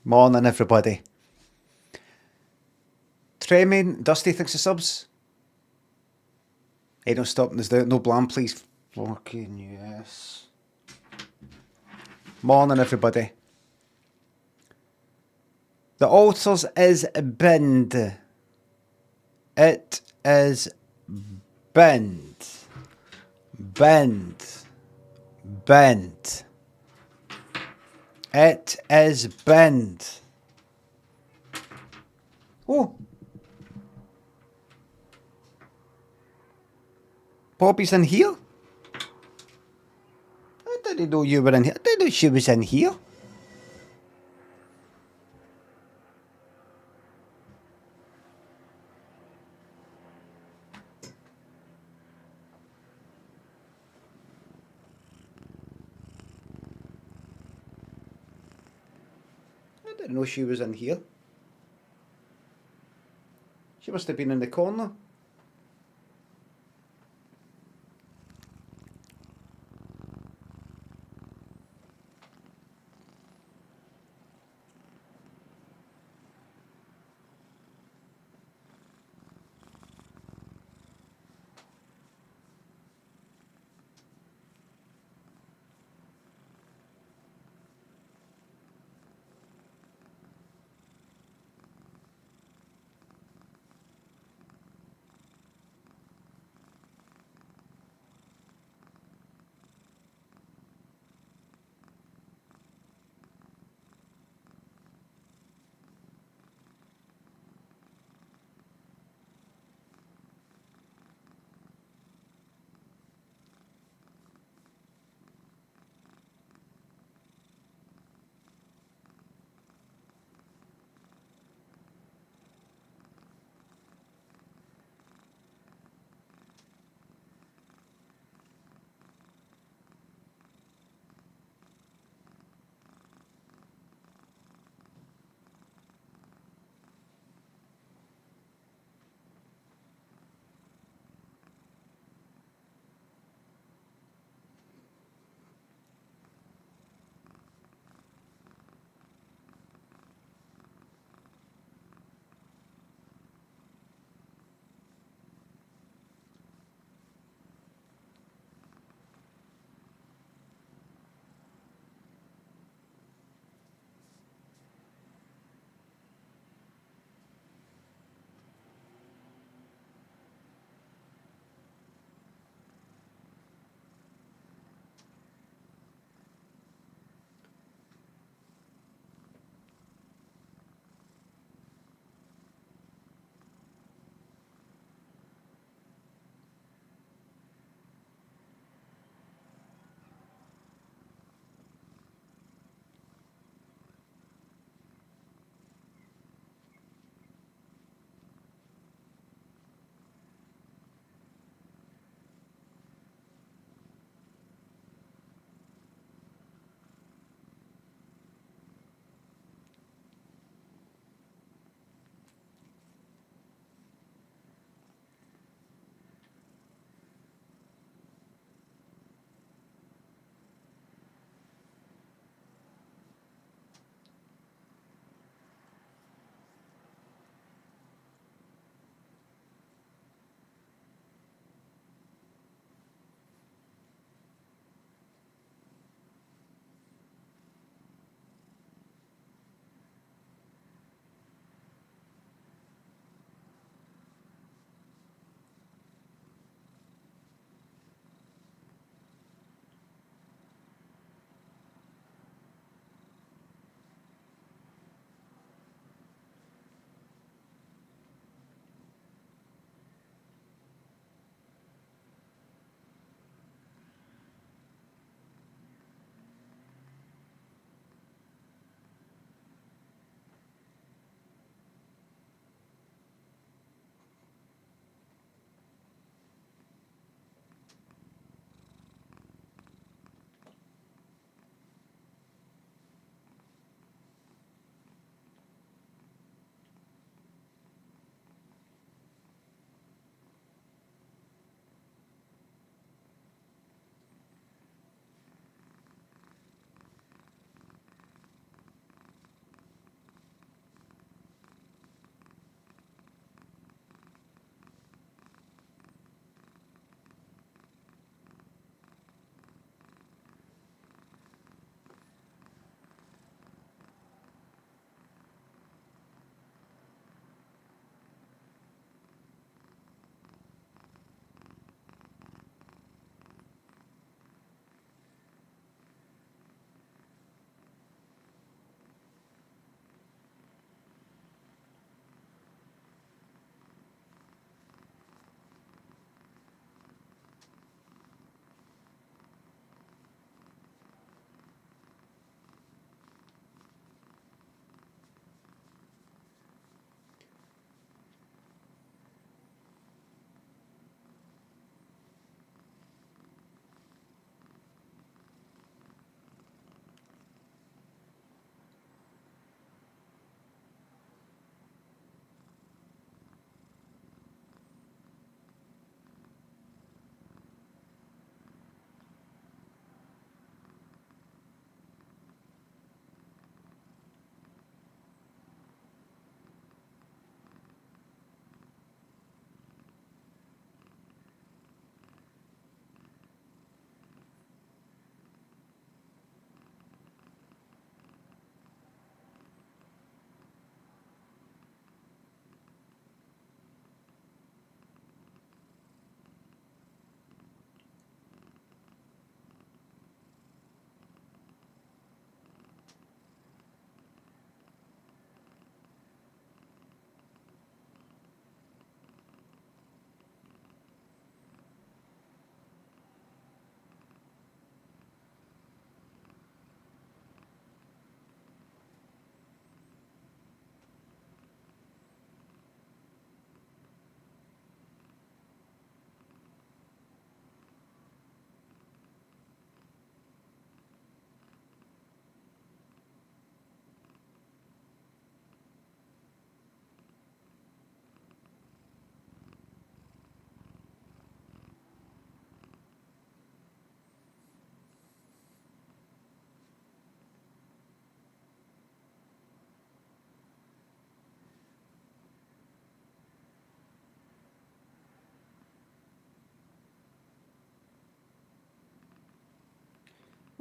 Morning, everybody. Tremaine, Dusty thinks of subs. Hey, don't stop. There's no blam, please. Fucking yes. Morning, everybody. The altars is binned. It is binned. Binned. Binned. It is binned. Oh. Bobby's in here? I didn't know you were in here. I didn't know she was in here. I didn't know she was in here. She must have been in the corner.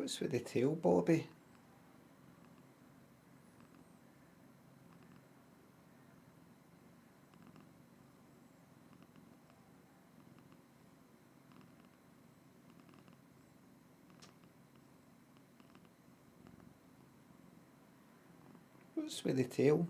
What's with the tail, Bobby? What's with the tail?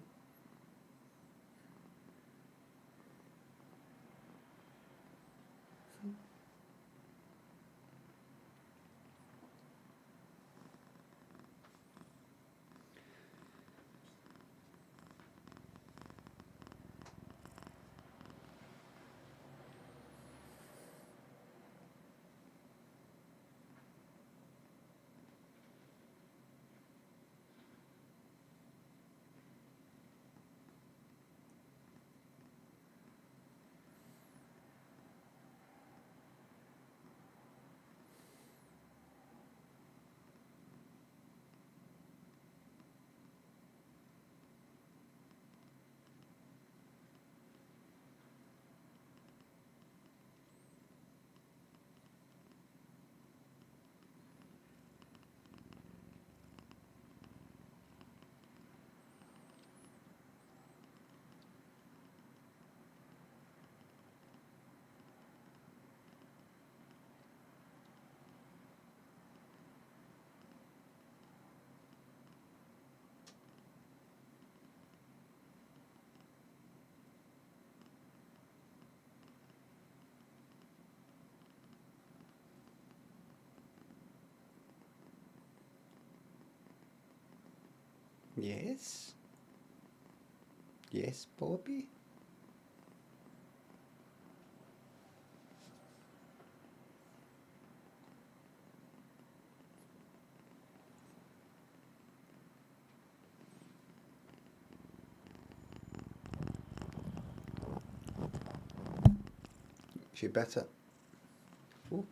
Yes. Yes, Bobby. She bit it. Oh.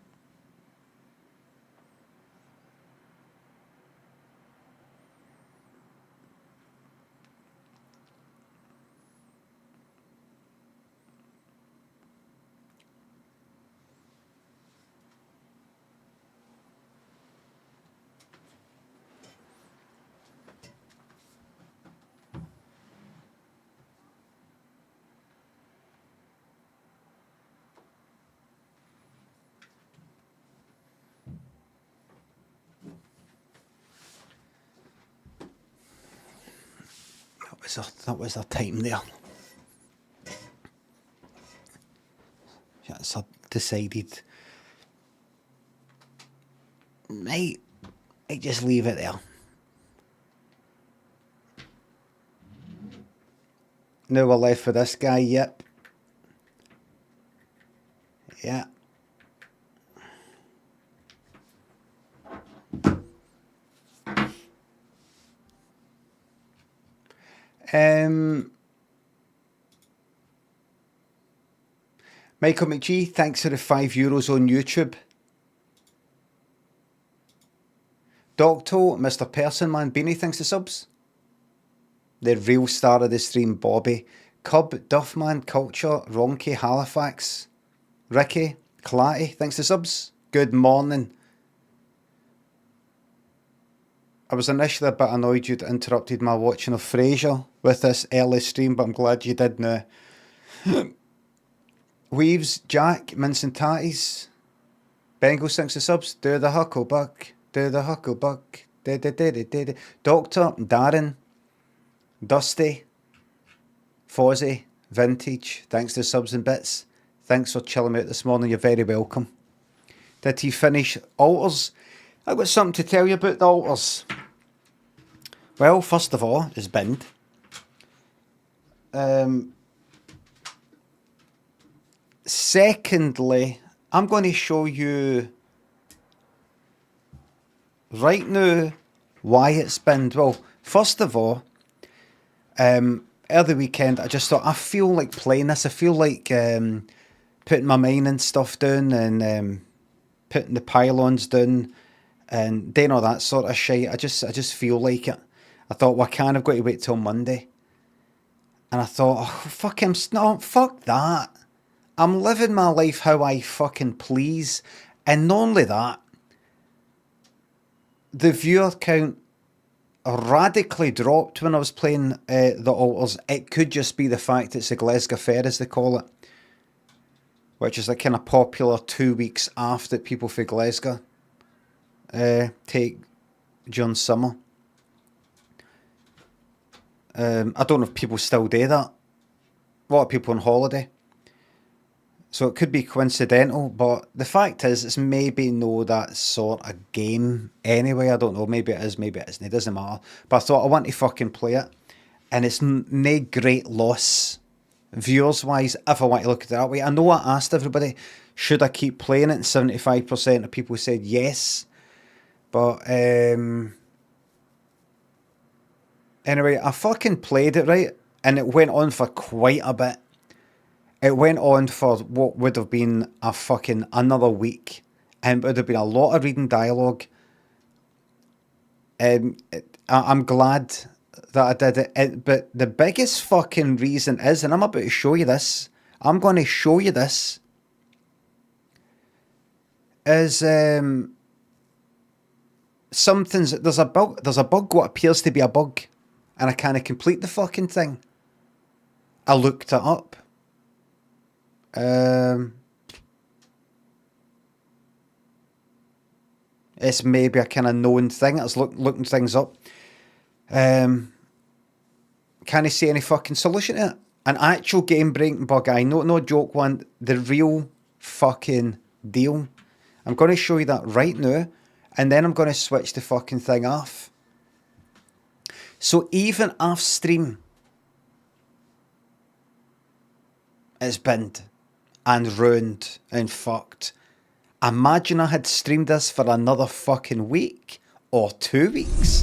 That was her time there. So I decided, I just leave it there. Now we're left with this guy, yep. Yeah. Michael McGee, thanks for the €5 on YouTube. Docto, Mr. Person Man, Beanie, thanks to subs. The real star of the stream, Bobby. Cub, Duffman, Culture, Ronky, Halifax, Ricky, Clatty, thanks to subs. Good morning. I was initially a bit annoyed you'd interrupted my watching of Frasier with this early stream, but I'm glad you did now. Weaves, Jack, Mince and Tatties, Bengal, thanks to subs. Do the Hucklebuck, do the Hucklebuck, Doctor, Darren, Dusty, Fozzie, Vintage, thanks to subs and bits. Thanks for chilling out this morning, you're very welcome. Did he finish Alters? I've got something to tell you about the Alters. Well, first of all, it's binned. Secondly, I'm going to show you right now why it's binned. Well, first of all, early weekend, I just thought, I feel like playing this. I feel like putting my mining stuff down and putting the pylons down and doing all that sort of shit. I just feel like it. I thought, well, I can't. I've got to wait till Monday. And I thought, oh, fuck him. No, fuck that. I'm living my life how I fucking please. And not only that, the viewer count radically dropped when I was playing the Altars. It could just be the fact it's a Glasgow Fair, as they call it, which is like kind of popular 2 weeks after people for Glasgow take during summer. I don't know if people still do that. A lot of people on holiday. So it could be coincidental, but the fact is, it's maybe no that sort of game anyway. I don't know, maybe it is, maybe it isn't. It doesn't matter. But I thought I want to fucking play it. And it's no great loss, viewers-wise, if I want to look at it that way. I know I asked everybody, should I keep playing it? And 75% of people said yes. But, anyway, I fucking played it, right? And it went on for quite a bit. It went on for what would have been a fucking another week. And it would have been a lot of reading dialogue. I'm glad that I did it. But the biggest fucking reason is, and I'm about to show you this. I'm going to show you this. Is something's there's a bug what appears to be a bug, and I can't complete the fucking thing. I looked it up. It's maybe a kind of known thing. I was looking things up. Can I see any fucking solution to it? An actual game breaking bug, no joke one. The real fucking deal. I'm going to show you that right now, and then I'm going to switch the fucking thing off. So even off stream, it's binned and ruined and fucked. Imagine I had streamed this for another fucking week or 2 weeks,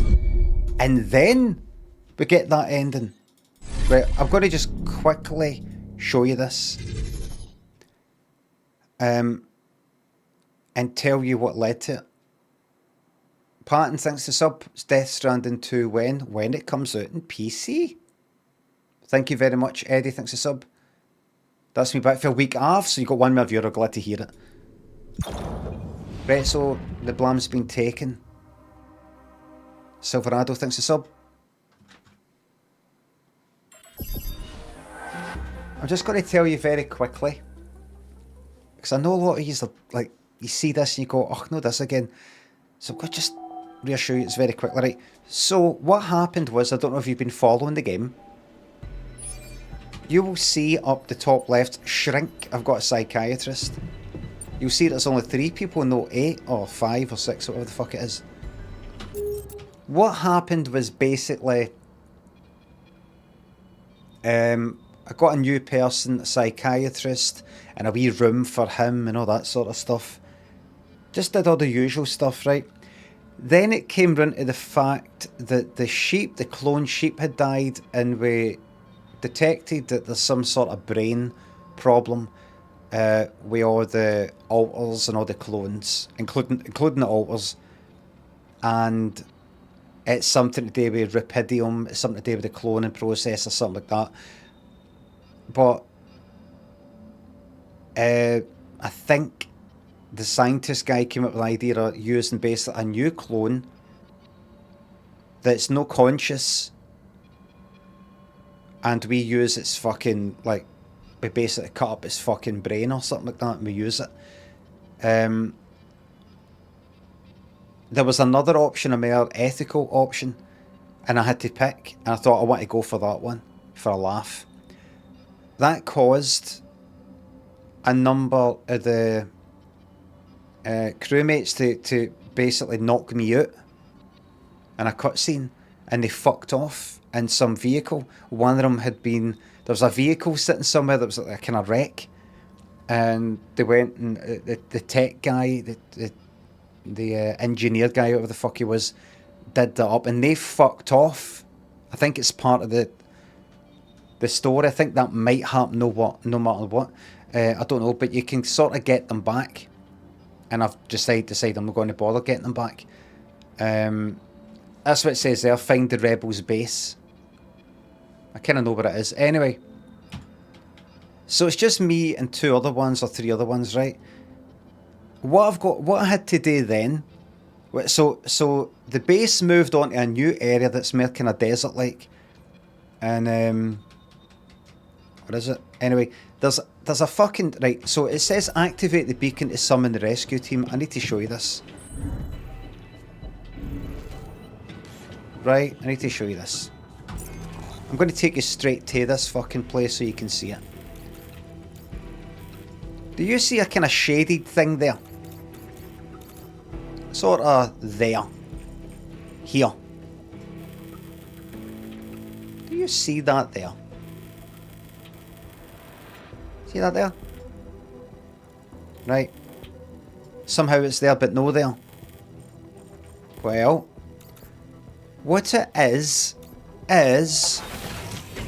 and then we get that ending. Right, I've got to just quickly show you this, and tell you what led to it. Patton thinks the sub Death Stranding 2 when it comes out in PC. Thank you very much, Eddie. Thanks the sub. That's me back for a week off, so you got one more viewer. Glad to hear it. Right, so the blame's been taken. Silverado, thanks the sub. I'm just going to tell you very quickly, because I know a lot of you like, you see this and you go, oh no, this again. So I'm going to just reassure you it's very quickly, right? So what happened was, I don't know if you've been following the game. You will see up the top left, shrink, I've got a psychiatrist. You'll see there's only 3 people, no 8 or 5 or 6, whatever the fuck it is. What happened was basically, I got a new person, a psychiatrist, and a wee room for him and all that sort of stuff. Just did all the usual stuff, right? Then it came round to the fact that the clone sheep had died, and we detected that there's some sort of brain problem with all the alters and all the clones, including the alters, and it's something to do with Rapidium, it's something to do with the cloning process or something like that. But I think the scientist guy came up with the idea of using basically a new clone that's no conscious, and we use its fucking, like, we basically cut up its fucking brain or something like that and we use it. There was another option, a more ethical option, and I had to pick, and I thought I want to go for that one, for a laugh. That caused a number of the crewmates to basically knock me out in a cutscene, and they fucked off in some vehicle. One of them had been, there was a vehicle sitting somewhere that was like a kind of wreck, and they went and the tech guy, the engineer guy, whatever the fuck he was, did that up, and they fucked off. I think it's part of the story. I think that might happen no matter what. I don't know, but you can sort of get them back, and I've decided I'm not going to bother getting them back. That's what it says there. Find the rebels' base. I kind of know what it is. Anyway, so it's just me and 2 other ones or 3 other ones, right? What I had to do then So the base moved on to a new area that's more kind of desert-like. And, what is it? Anyway, there's a fucking... Right, so it says activate the beacon to summon the rescue team. I need to show you this. Right, I need to show you this. I'm going to take you straight to this fucking place so you can see it. Do you see a kind of shaded thing there? Sort of there. Here. Do you see that there? See that there? Right. Somehow it's there but no there. Well, what it is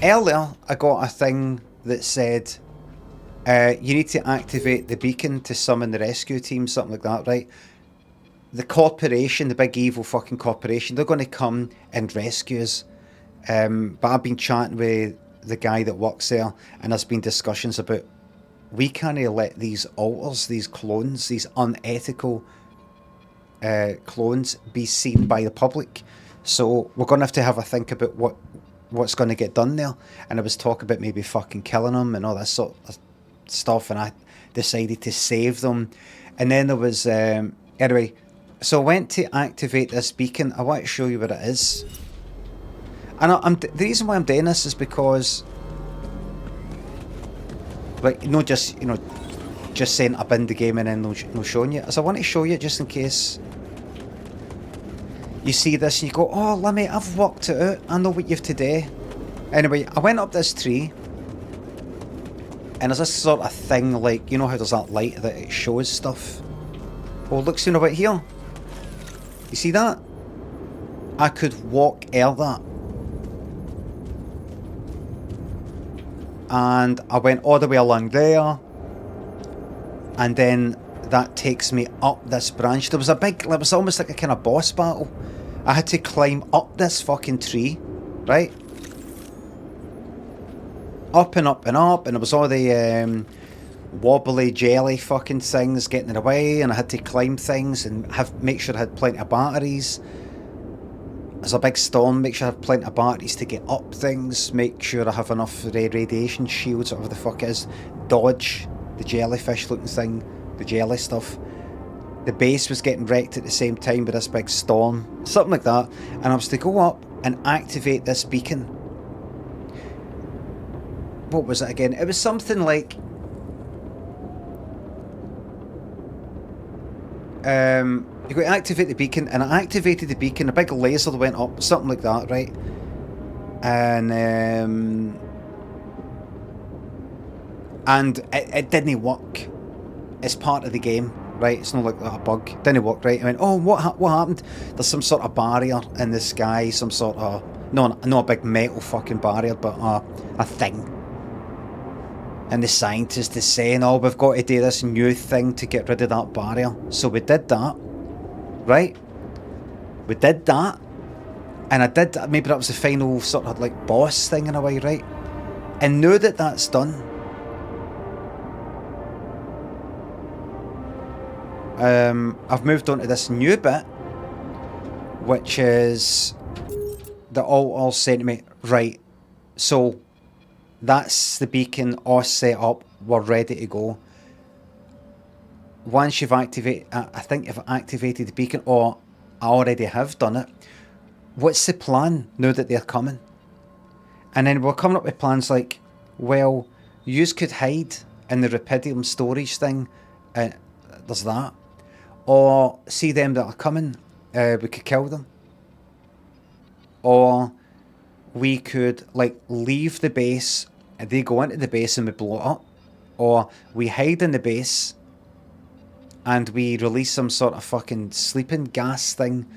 earlier I got a thing that said you need to activate the beacon to summon the rescue team, something like that, right? The corporation, the big evil fucking corporation, they're going to come and rescue us. But I've been chatting with the guy that works there, and there's been discussions about we can't let these alters, these clones, these unethical clones be seen by the public. So we're going to have a think about what's going to get done there. And I was talking about maybe fucking killing them and all that sort of stuff, and I decided to save them. And then there was anyway, so I went to activate this beacon. I want to show you what it is. And the reason why I'm doing this is because, like, not just, you know, just saying I've been the game and then no showing you. As I want to show you just in case you see this and you go, oh, Limmy, I've worked it out. I know what you've to do. Anyway, I went up this tree, and there's this sort of thing, like, you know how there's that light that it shows stuff? Oh, look, soon about here. You see that? I could walk air that. And I went all the way along there, and then that takes me up this branch. There was it was almost like a kind of boss battle. I had to climb up this fucking tree, right? Up and up and up, and there was all the wobbly jelly fucking things getting in the way, and I had to climb things and make sure I had plenty of batteries. There's a big storm, make sure I have plenty of batteries to get up things, make sure I have enough radiation shields, whatever the fuck it is, dodge the jellyfish looking thing, the jelly stuff. The base was getting wrecked at the same time with this big storm, something like that, and I was to go up and activate this beacon. What was it again? It was something like you got to activate the beacon, and I activated the beacon, a big laser went up, something like that, right? And it didn't work. It's part of the game, right? It's not like a bug. It didn't work, right? I went, oh, what happened? There's some sort of barrier in the sky, some sort of, not a big metal fucking barrier, but a thing. And the scientist is saying, oh, we've got to do this new thing to get rid of that barrier. So we did that, right? We did that. And I did that, maybe that was the final sort of like boss thing in a way, right? And now that that's done, I've moved on to this new bit, which is the all saying to me, right, so that's the beacon all set up, we're ready to go. Once you've activated, I think if I activated the beacon, or I already have done it, what's the plan now that they're coming? And then we're coming up with plans like, well, yous could hide in the Rupidium storage thing, there's that. Or see them that are coming, we could kill them. Or we could like leave the base and they go into the base and we blow it up. Or we hide in the base and we release some sort of fucking sleeping gas thing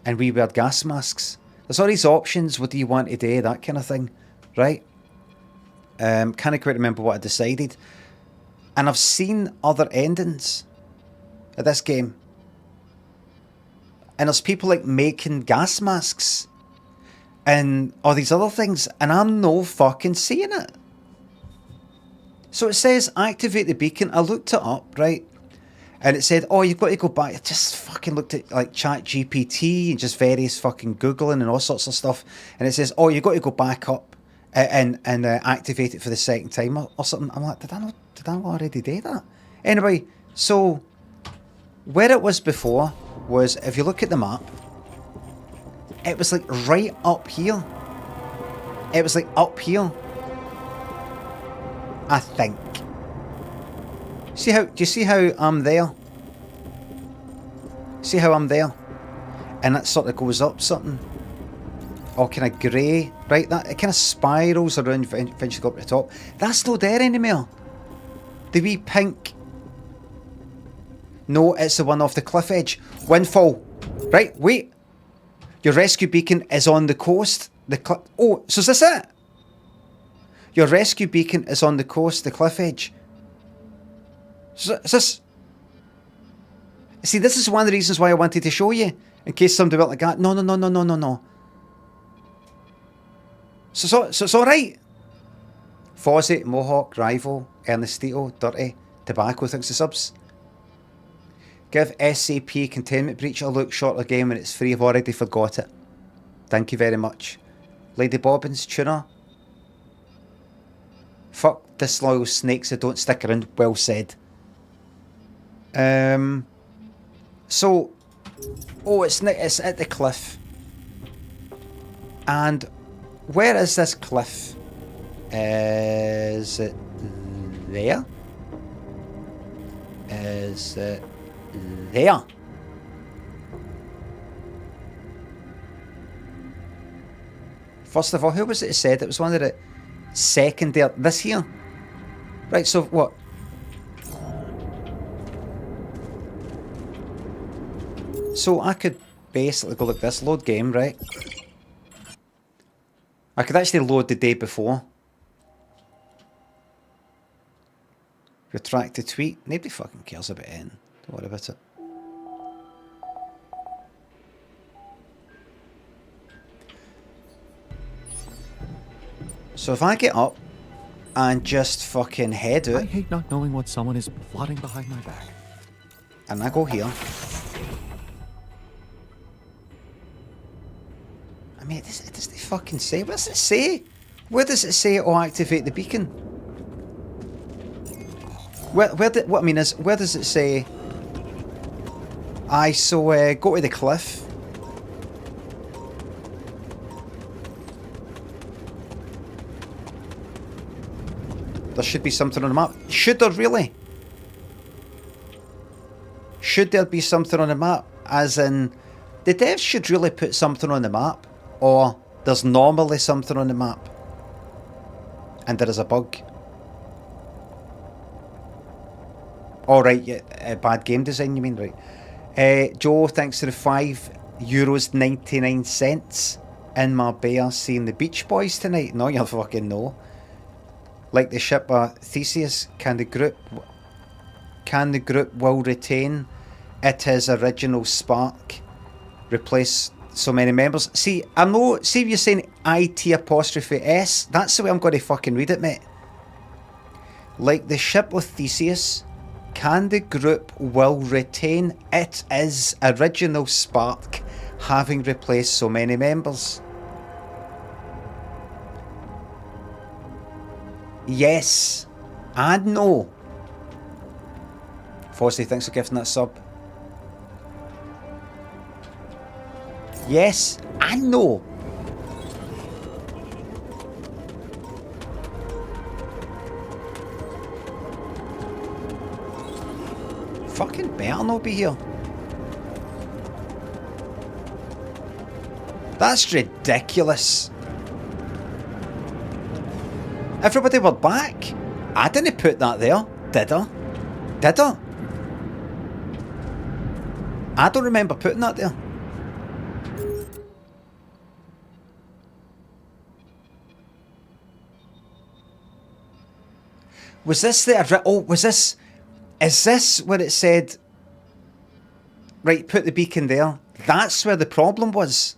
and we wear gas masks. There's all these options, what do you want to do, that kind of thing, right? Can't quite remember what I decided. And I've seen other endings of this game. And there's people like making gas masks and all these other things, and I'm no fucking seeing it. So it says activate the beacon. I looked it up, right? And it said, oh, you've got to go back. I just fucking looked at like Chat GPT and just various fucking Googling and all sorts of stuff. And it says, oh, you've got to go back up and activate it for the second time or something. I'm like, did I already do that? Anyway, so where it was before was, if you look at the map, it was like right up here. It was like up here. I think. Do you see how I'm there? See how I'm there? And that sort of goes up something. All kind of grey. Right, that it kind of spirals around eventually go up to the top. That's not there anymore. The wee pink. No, it's the one off the cliff edge. Windfall. Right, wait. Your rescue beacon is on the coast. Oh, so is this it? Your rescue beacon is on the coast, the cliff edge. So is this... See, this is one of the reasons why I wanted to show you. In case somebody went like that. No. So it's alright. Fozzie, Mohawk, Rival, Ernestito, Dirty, Tobacco, thanks to subs. Give SCP Containment Breach a look, shorter game, and it's free. I've already forgot it. Thank you very much. Lady Bobbins, Tuner. Fuck disloyal snakes that don't stick around. Well said. So, oh, it's at the cliff. And where is this cliff? Is it there? Is it there? First of all, who was it said? It was one of the secondary. This here. Right, so what? So I could basically go like this, load game, right? I could actually load the day before. Retract the tweet. Nobody fucking cares about it. Don't worry about it. So if I get up and just fucking head out. I hate not knowing what someone is plotting behind my back. And I go here. I mean, it doesn't fucking say. What does it say? Where does it say, oh, activate the beacon? What I mean is, where does it say, go to the cliff. There should be something on the map. Should there really? Should there be something on the map? As in, the devs should really put something on the map. Or there's normally something on the map. And there is a bug. Alright, yeah, bad game design you mean, right. Joe, thanks to the €5.99 in Marbella seeing the Beach Boys tonight. No, you'll fucking know. Like the ship Theseus, can the group will retain its original spark, replace so many members? See, I'm no. See if you're saying IT''S. That's the way I'm going to fucking read it, mate. Like the ship with Theseus, can the group will retain its original spark, having replaced so many members? Yes and no. Fozzie, thanks for gifting that sub. Yes and no. Fucking better not be here. That's ridiculous. Everybody were back. I didn't put that there, did I? Did I? I don't remember putting that there. Was this the... Oh, was this... Is this where it said... Right, put the beacon there. That's where the problem was.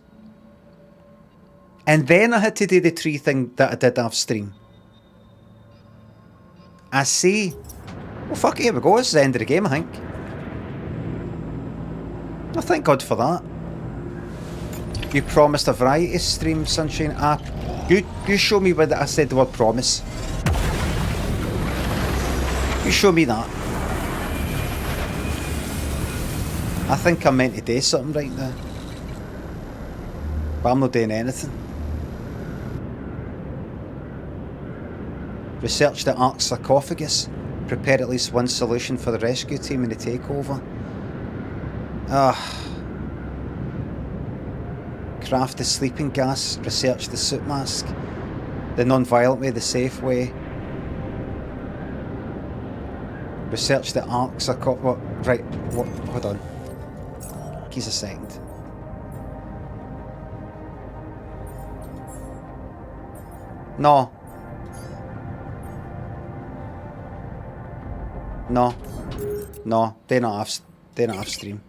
And then I had to do the tree thing that I did off stream. I see. Well, fuck it, here we go. This is the end of the game, I think. Oh, thank God for that. You promised a variety stream, Sunshine. You show me where I said the word promise. You show me that. I think I'm meant to do something right now. But I'm not doing anything. Research the Ark sarcophagus. Prepare at least one solution for the rescue team in the takeover. Craft the sleeping gas. Research the soot mask. The non-violent way, the safe way. Research the Ark sarcophagus. What? Right, what? Hold on. Give us a second. No. No. No. They're not off stream.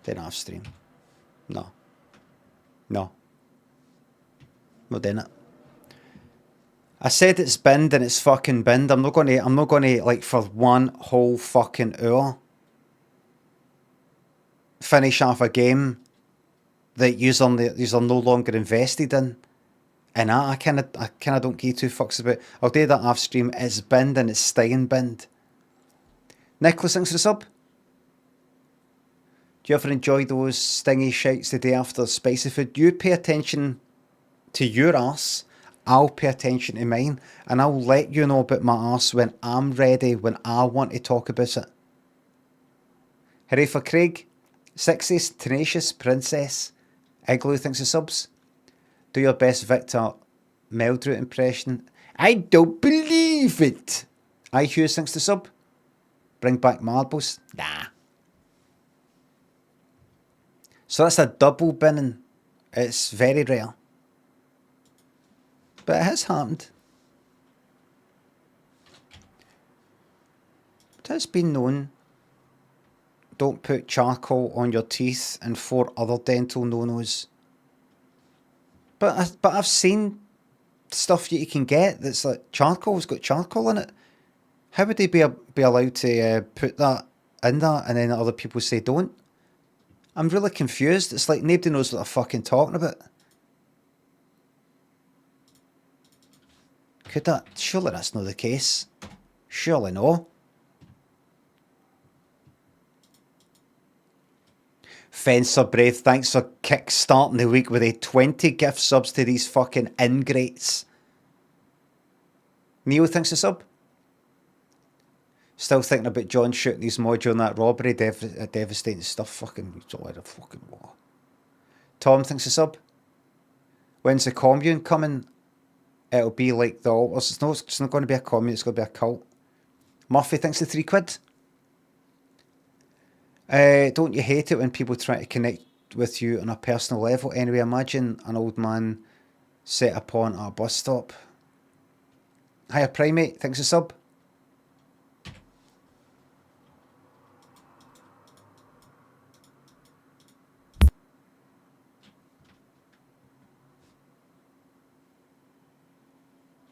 They're not off stream. No. No. Not doing it. I said it's binned and it's fucking binned. I'm not gonna like for one whole fucking hour finish off a game that you're no longer invested in. And I kinda don't give two fucks about. I'll do that off stream. It's binned and it's staying binned. Nicholas, thanks for the sub. Do you ever enjoy those stingy shouts the day after spicy food? You pay attention to your arse, I'll pay attention to mine, and I'll let you know about my arse when I'm ready, when I want to talk about it. Hooray for Craig. Sexy, tenacious, princess. Igloo thinks of subs. Do your best Victor Meldrew impression. I don't believe it. I Hughes thinks the sub. Bring back marbles. Nah. So that's a double binning. It's very rare. But it has happened. It has been known. Don't put charcoal on your teeth and 4 other dental no-nos. But I've seen stuff that you can get that's like charcoal's got charcoal in it. How would they be allowed to put that in that and then other people say don't? I'm really confused. It's like nobody knows what they're fucking talking about. Could that? Surely that's not the case. Surely no. Fencer Brave, thanks for kick-starting the week with a 20 gift subs to these fucking ingrates. Neo thinks a sub. Still thinking about John shooting his mod during that robbery. Devastating stuff. Fucking, fucking war. Tom thinks a sub. When's the commune coming? It'll be like the altars. It's not going to be a commune, it's going to be a cult. Murphy thinks the £3. Don't you hate it when people try to connect with you on a personal level? Anyway, imagine an old man set upon at a bus stop. Hiya Primate, thanks a sub.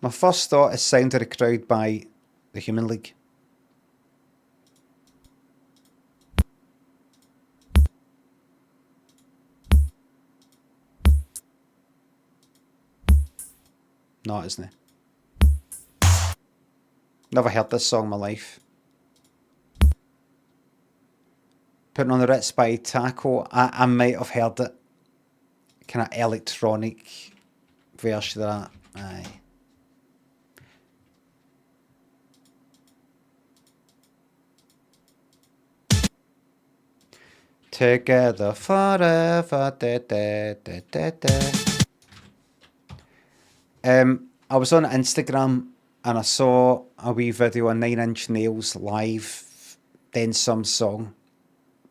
My first thought is Sound of the Crowd by the Human League. No, it isn't. Never heard this song in my life. Putting on the Ritz by Taco. I might have heard it. Kind of electronic version of that. Aye. Together forever. Da, da, da, da, da. I was on Instagram and I saw a wee video of 9 Inch Nails live doing some song.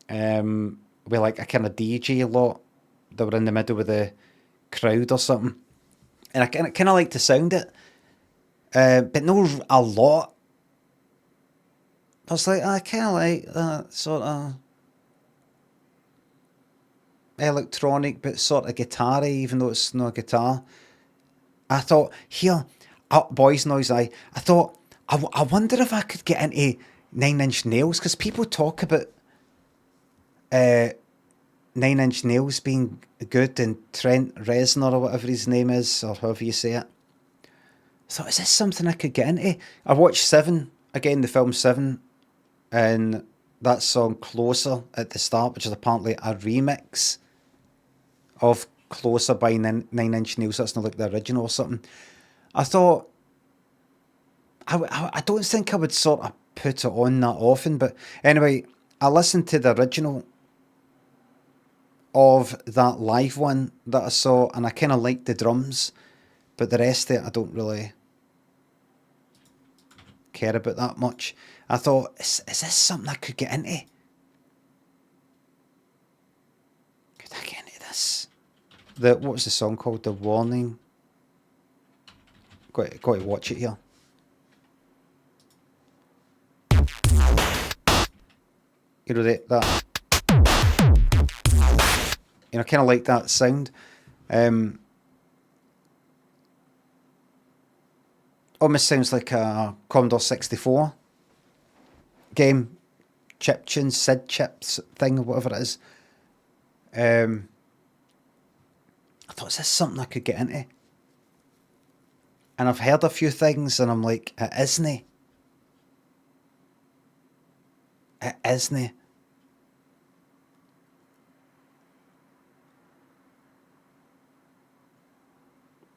With like a kind of DJ lot that were in the middle of the crowd or something. And I kind of like the sound it. But no a lot. I was like, I kind of like that sort of electronic but sort of guitar-y, even though it's not a guitar. I thought, here, boys noise, I thought, I wonder if I could get into 9 Inch Nails, because people talk about uh, Nine Inch Nails being good and Trent Reznor or whatever his name is, or however you say it. I thought, is this something I could get into? I watched Seven, again, the film Seven, and that song Closer at the start, which is apparently a remix of Closer by Nine Inch Nails. That's not like the original or something. I thought, I don't think I would sort of put it on that often, but anyway, I listened to the original of that live one that I saw, and I kind of liked the drums, but the rest of it I don't really care about that much. I thought, is this something I could get into? Could I get into this? What was the song called? The Warning. Got to watch it here. You know that. You know, kind of like that sound. Almost sounds like a Commodore 64 game, chip tune, SID chips thing, or whatever it is. I thought, is this something I could get into? And I've heard a few things, and I'm like, it isn't. It isn't.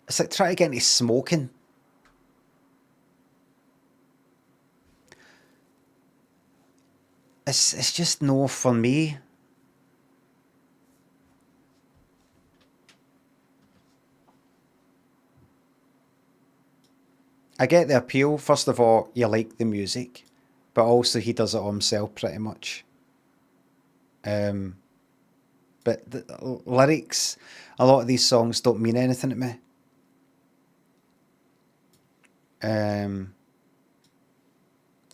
It's like trying to get into smoking. It's just no for me. I get the appeal. First of all, you like the music, but also he does it all himself pretty much. But the lyrics, a lot of these songs don't mean anything to me.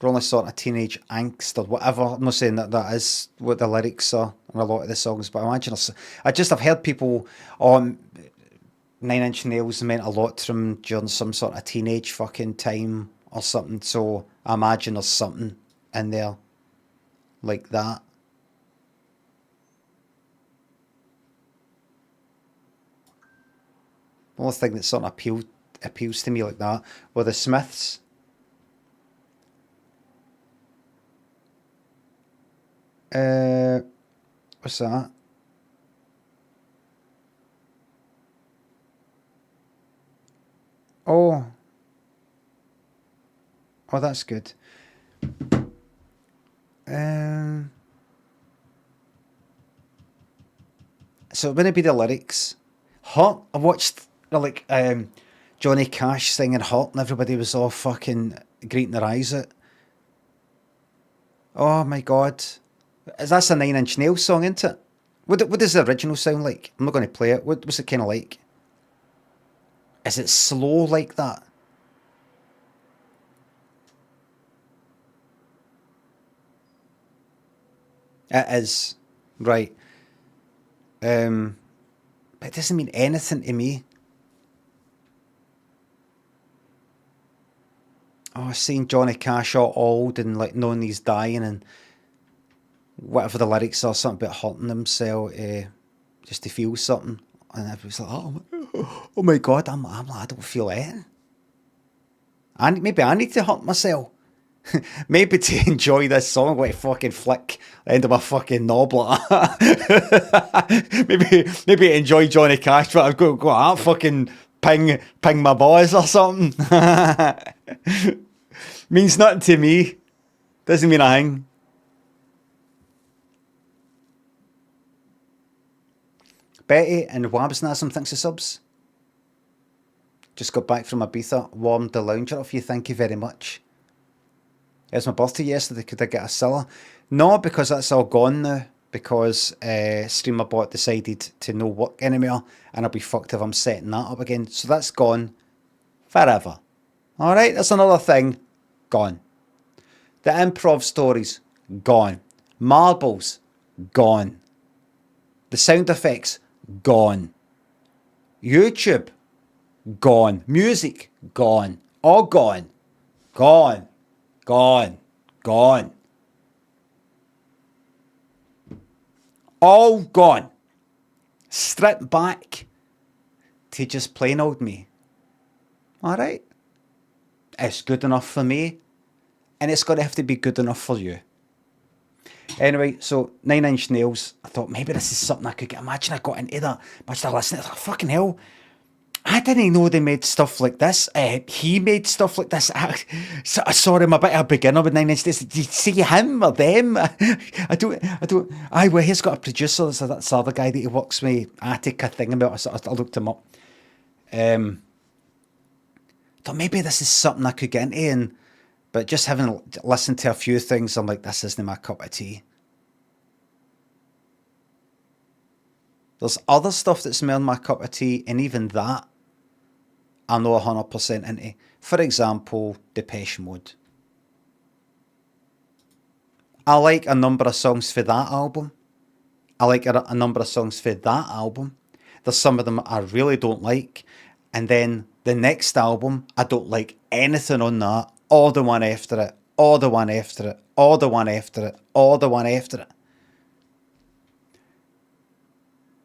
They're only sort of teenage angst or whatever. I'm not saying that is what the lyrics are in a lot of the songs, but I imagine I've heard people on Nine Inch Nails meant a lot to them during some sort of teenage fucking time or something. So I imagine there's something in there like that. The only thing that sort of appeals to me like that were the Smiths. What's that? Oh, that's good. So it wouldn't be the lyrics. Hot. I watched Johnny Cash singing Hot, and everybody was all fucking greeting their eyes out. Oh my god. That's a Nine Inch Nails song, isn't it? What does the original sound like? I'm not going to play it. What's it kind of like? Is it slow like that? It is. Right. But it doesn't mean anything to me. Oh, seeing Johnny Cash all old and like knowing he's dying and whatever the lyrics are, something about hurting himself, just to feel something. And everybody's like, oh my god, I'm like, I don't feel anything. Maybe I need to hurt myself. Maybe to enjoy this song, I'm going to fucking flick the end of my fucking knob like that. maybe enjoy Johnny Cash, but I've got to go out fucking ping my boys or something. Means nothing to me. Doesn't mean a thing. Betty and Wabsnasm, thanks for subs. Just got back from Ibiza, warmed the lounger off you, thank you very much. It was my birthday yesterday, could I get a Scylla? No, because that's all gone now, because StreamerBot decided to no work anymore, and I'll be fucked if I'm setting that up again. So that's gone forever. Alright, that's another thing. Gone. The improv stories, gone. Marbles, gone. The sound effects, gone. YouTube, gone. Music, gone. All gone. Gone. Gone. Gone. all gone. Stripped back to just plain old me. Alright. It's good enough for me. And it's going to have to be good enough for you. Anyway, so 9 Inch Nails. I thought maybe this is something I could get. Imagine I got into that. Imagine I listened to it. Fucking hell. I didn't know they made stuff like this. He made stuff like this. Sorry, I'm a bit of a beginner with 9 Inch Nails. Did you see him or them? I don't. Well, he's got a producer. So that's the other guy that he works with. Attica thing about. I looked him up. Thought maybe this is something I could get into, but just having listened to a few things, I'm like, this isn't my cup of tea. There's other stuff that's more than my cup of tea, and even that, I'm not 100% into. For example, Depeche Mode. I like a number of songs for that album. I like a number of songs for that album. There's some of them I really don't like. And then the next album, I don't like anything on that. Or the one after it. Or the one after it. Or the one after it. Or the one after it.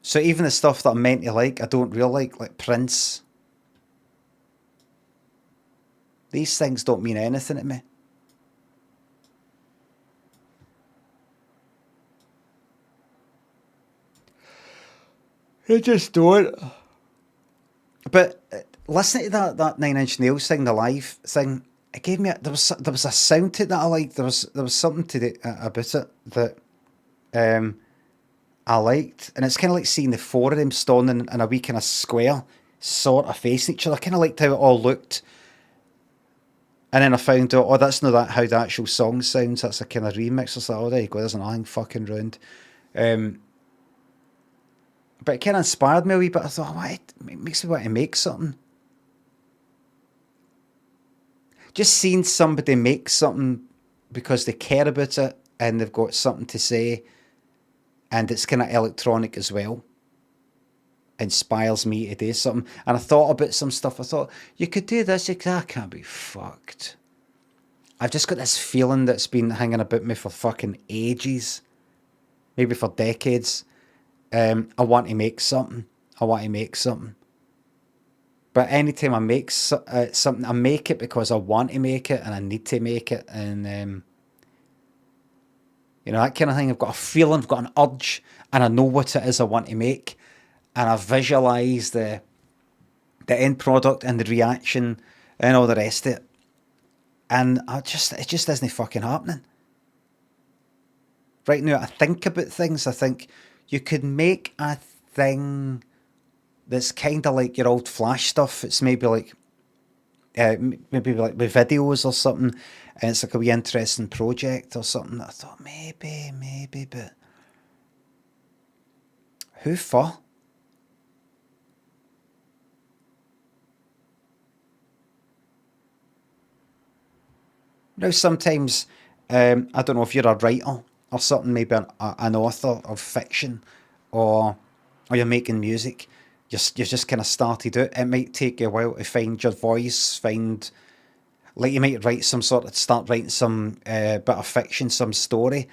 So even the stuff that I'm meant to like, I don't really like Prince. These things don't mean anything to me. They just don't. But listening to that 9 Inch Nails thing, the live thing, it gave me there was a sound to it that I liked. There was something to it about it that I liked, and it's kind of like seeing the four of them standing in a wee kind of square, sort of facing each other. I kind of liked how it all looked. And then I found out, that's not how the actual song sounds. That's a kind of remix. I was like, there you go, there's nothing fucking round. But it kind of inspired me a wee bit. I thought, it makes me want to make something. Just seeing somebody make something because they care about it and they've got something to say, and it's kind of electronic as well, inspires me to do something. And I thought about some stuff. I thought, you could do this. I can't be fucked. I've just got this feeling that's been hanging about me for fucking ages. Maybe for decades. I want to make something. But anytime I make something, I make it because I want to make it and I need to make it. And, that kind of thing. I've got a feeling, I've got an urge, and I know what it is I want to make. And I visualise the end product and the reaction and all the rest of it. And it just isn't fucking happening. Right now, I think about things. I think you could make a thing that's kind of like your old Flash stuff. It's maybe like with videos or something, and it's like a wee interesting project or something. I thought maybe, but who for? Now, sometimes, I don't know if you're a writer or something, maybe an author of fiction, or you're making music. You've just kind of started out. It might take you a while to find your voice, like you might start writing some bit of fiction, some story,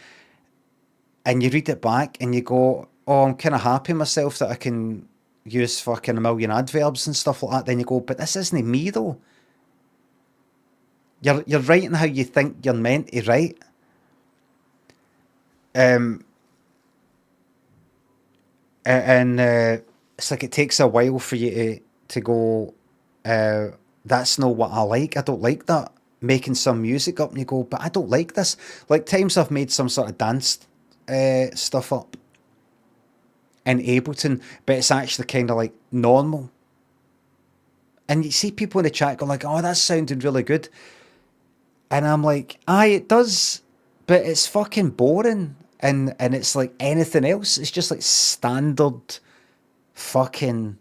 and you read it back and you go, oh, I'm kind of happy myself that I can use fucking a million adverbs and stuff like that. Then you go, but this isn't me though. You're writing how you think you're meant to write. And it's like it takes a while for you to go, that's not what I like. I don't like that. Making some music up and you go, but I don't like this. Like times I've made some sort of dance stuff up in Ableton, but it's actually kind of like normal. And you see people in the chat go like, oh, that's sounding really good. And I'm like, aye, it does, but it's fucking boring. And it's like anything else. It's just like standard fucking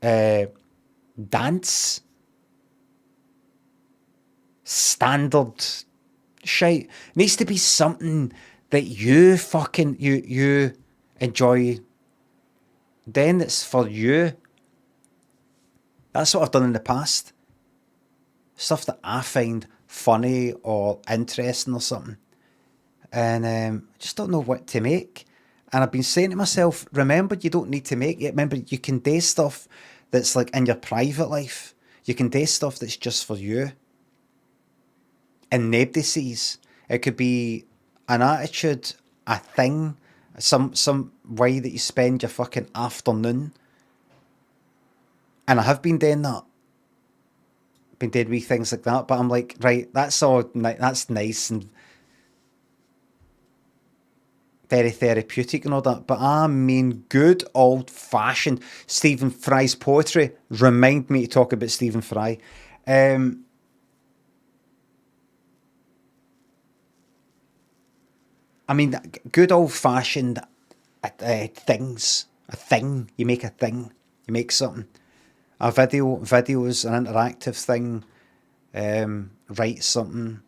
dance. Standard shite. It needs to be something that you fucking, you enjoy. Then it's for you. That's what I've done in the past. Stuff that I find funny or interesting or something. And I just don't know what to make. And I've been saying to myself, remember, you don't need to make it. Remember, you can do stuff that's like in your private life. You can do stuff that's just for you. And nobody sees. It could be an attitude, a thing, some way that you spend your fucking afternoon. And I have been doing that. Been doing wee things like that. But I'm like, right, that's all, that's nice and very therapeutic and all that, but I mean good old-fashioned Stephen Fry's poetry. Remind me to talk about Stephen Fry. I mean, good old-fashioned things. A thing. You make a thing. You make something. A video is an interactive thing. Write something.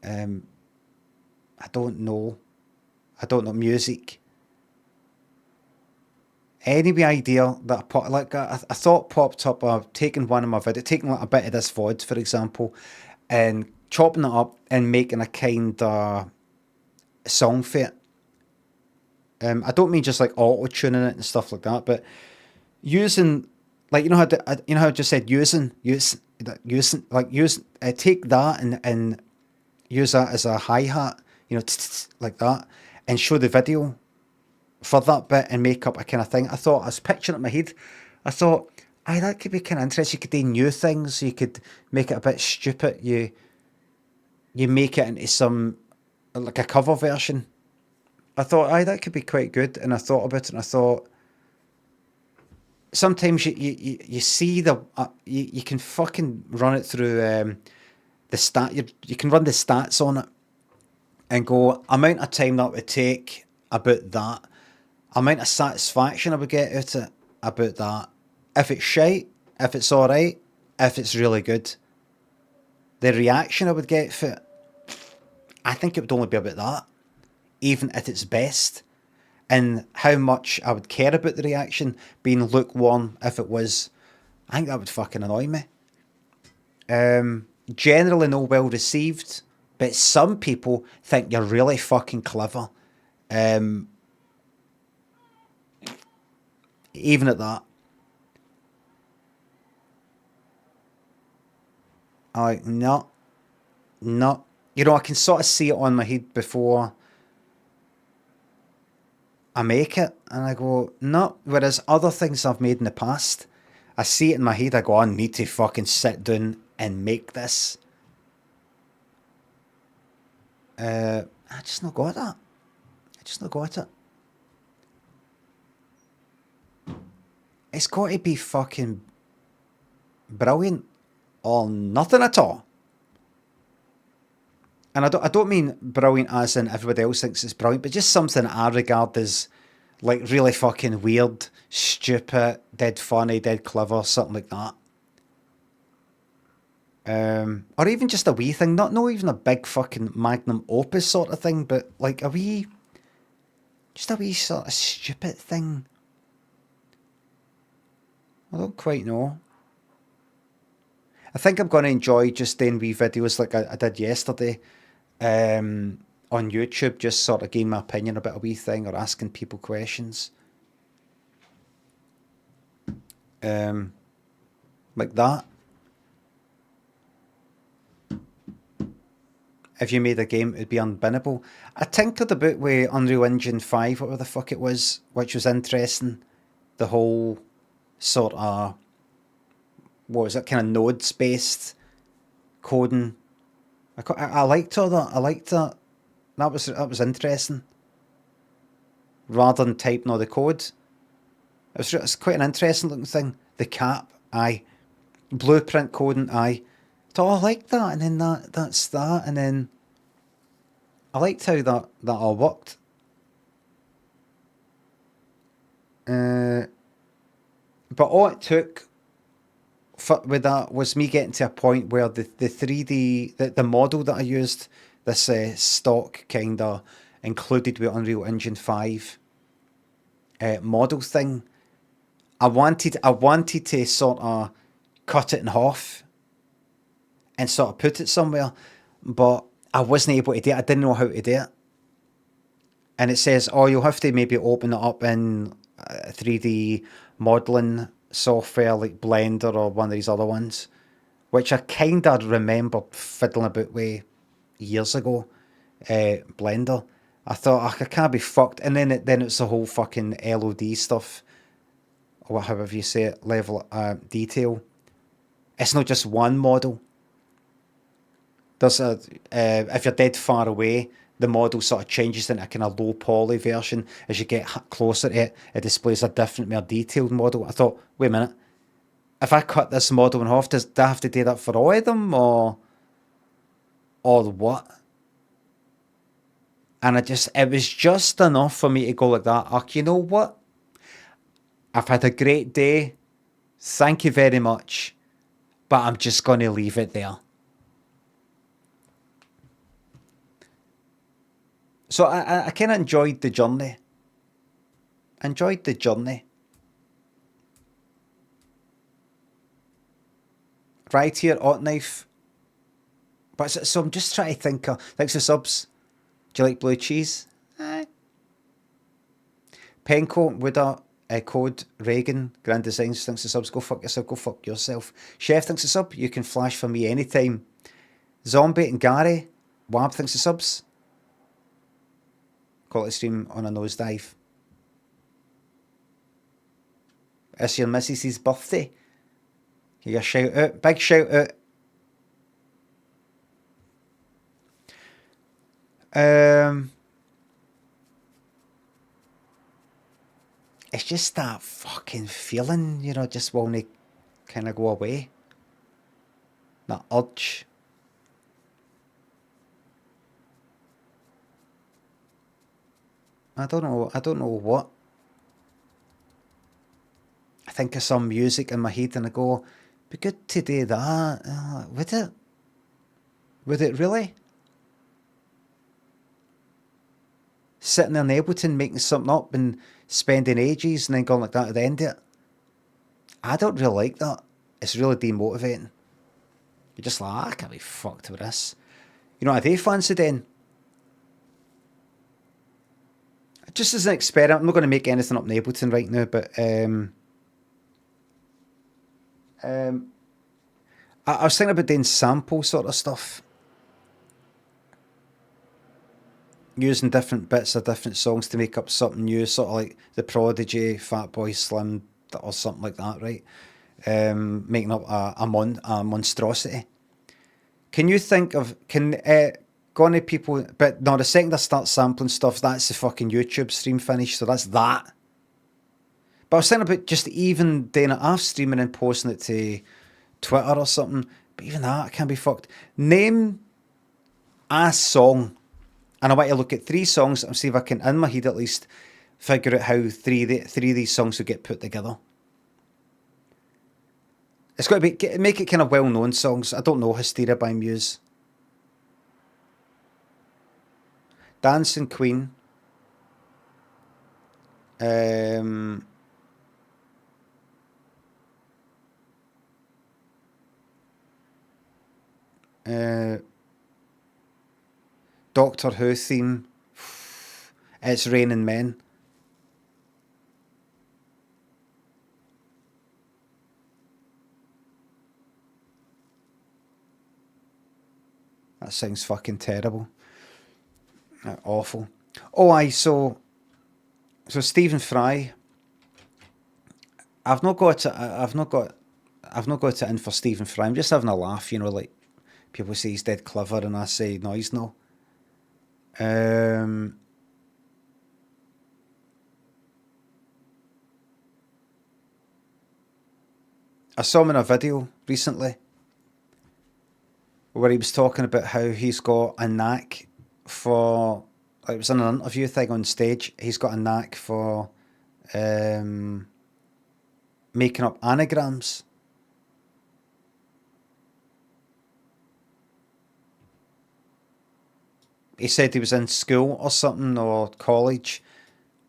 I don't know. Music. Any idea that I thought popped up. I've taken one of my videos, taking like a bit of this VOD, for example, and chopping it up and making a kind of song for it. I don't mean just like auto tuning it and stuff like that, but using, like, you know how I just said using take that and use that as a hi hat, like that, and show the video for that bit and make up a kind of thing. I was picturing it in my head. I thought, aye, that could be kind of interesting. You could do new things. You could make it a bit stupid. You make it into some, like a cover version. I thought, aye, that could be quite good. And I thought about it and I thought, sometimes you see you can fucking run it through the stat. You can run the stats on it and go, amount of time that would take about that, amount of satisfaction I would get out of it about that. If it's shite, if it's alright, if it's really good, the reaction I would get for it, I think it would only be about that, even at its best. And how much I would care about the reaction being lukewarm if it was, I think that would fucking annoy me. Generally no well received, but some people think you're really fucking clever. Even at that. I'm like, no. I can sort of see it on my head before I make it, and I go, no. Whereas other things I've made in the past, I see it in my head, I go, I need to fucking sit down and make this. I just not got that. It's got to be fucking brilliant or nothing at all. And I don't mean brilliant as in everybody else thinks it's brilliant, but just something that I regard as like really fucking weird, stupid, dead funny, dead clever, something like that. Or even just a wee thing, not even a big fucking magnum opus sort of thing, but like just a wee sort of stupid thing. I don't quite know. I think I'm going to enjoy just doing wee videos like I did yesterday on YouTube, just sort of gain my opinion about a wee thing or asking people questions. Like that. If you made a game, it'd be unbinnable. I tinkered about with Unreal Engine 5, whatever the fuck it was, which was interesting. The whole sort of, what was it, kind of nodes-based coding. I liked all that. I liked that. That was interesting. Rather than typing all the code. It's quite an interesting looking thing. The cap, aye. Blueprint coding, aye. So I liked that, and then that's that, and then I liked how that all worked. But all it took with that was me getting to a point where the 3D, the model that I used, this stock kind of included with Unreal Engine 5 model thing, I wanted to sort of cut it in half and sort of put it somewhere, but I wasn't able to do it. I didn't know how to do it. and it says, oh, you'll have to maybe open it up in 3D modeling software like Blender or one of these other ones, which I kind of remember fiddling about with years ago. Blender. I thought, I can't be fucked. And then it's the whole fucking LOD stuff, or however you say it, level detail. It's not just one model. There's a if you're dead far away, the model sort of changes into a kind of low poly version. As you get closer to it, it displays a different, more detailed model. I thought, wait a minute, if I cut this model in half, do I have to do that for all of them, or what? And it was just enough for me to go like that. Oh, you know what? I've had a great day. Thank you very much. But I'm just going to leave it there. So I kind of enjoyed the journey. Right here, Hot Knife. But so I'm just trying to think. Thanks for subs. Do you like blue cheese? Aye. Penco, Wooda, Code, Reagan, Grand Designs, thanks for subs. Go fuck yourself, go fuck yourself. Chef, thanks for sub. You can flash for me anytime. Zombie and Gary, Wab, thanks for subs. Quality stream on a nosedive. It's your missus's birthday. You get a shout out. Big shout out. It's just that fucking feeling, just wanting to kind of go away. That urge. I don't know what. I think of some music in my head and I go, be good to do that. Would it? Would it really? Sitting there in Ableton making something up and spending ages and then going like that at the end of it. I don't really like that. It's really demotivating. You're just like, I can't be fucked with this. You know what I do fancy then? Just as an experiment, I'm not going to make anything up in Ableton right now, but I was thinking about doing sample sort of stuff. Using different bits of different songs to make up something new, sort of like The Prodigy, Fatboy Slim, or something like that, right? Making up a monstrosity. Can you think of, gonna people, but no, the second I start sampling stuff, that's the fucking YouTube stream finish, so that's that. But I was thinking about just even doing it off streaming and posting it to Twitter or something, but even that can be fucked. Name a song, and I want to look at 3 songs and see if I can, in my head at least, figure out how three of these songs would get put together. It's got to be, make it kind of well-known songs. I don't know, Hysteria by Muse. Dancing Queen. Doctor Who theme. It's Raining Men. That sounds fucking terrible. Awful. Oh, aye. So Stephen Fry. I've not got it in for Stephen Fry. I'm just having a laugh, like people say he's dead clever, and I say no, he's not. I saw him in a video recently where he was talking about how he's got a knack for, it was in an interview thing on stage, he's got a knack for making up anagrams. He said he was in school or something, or college,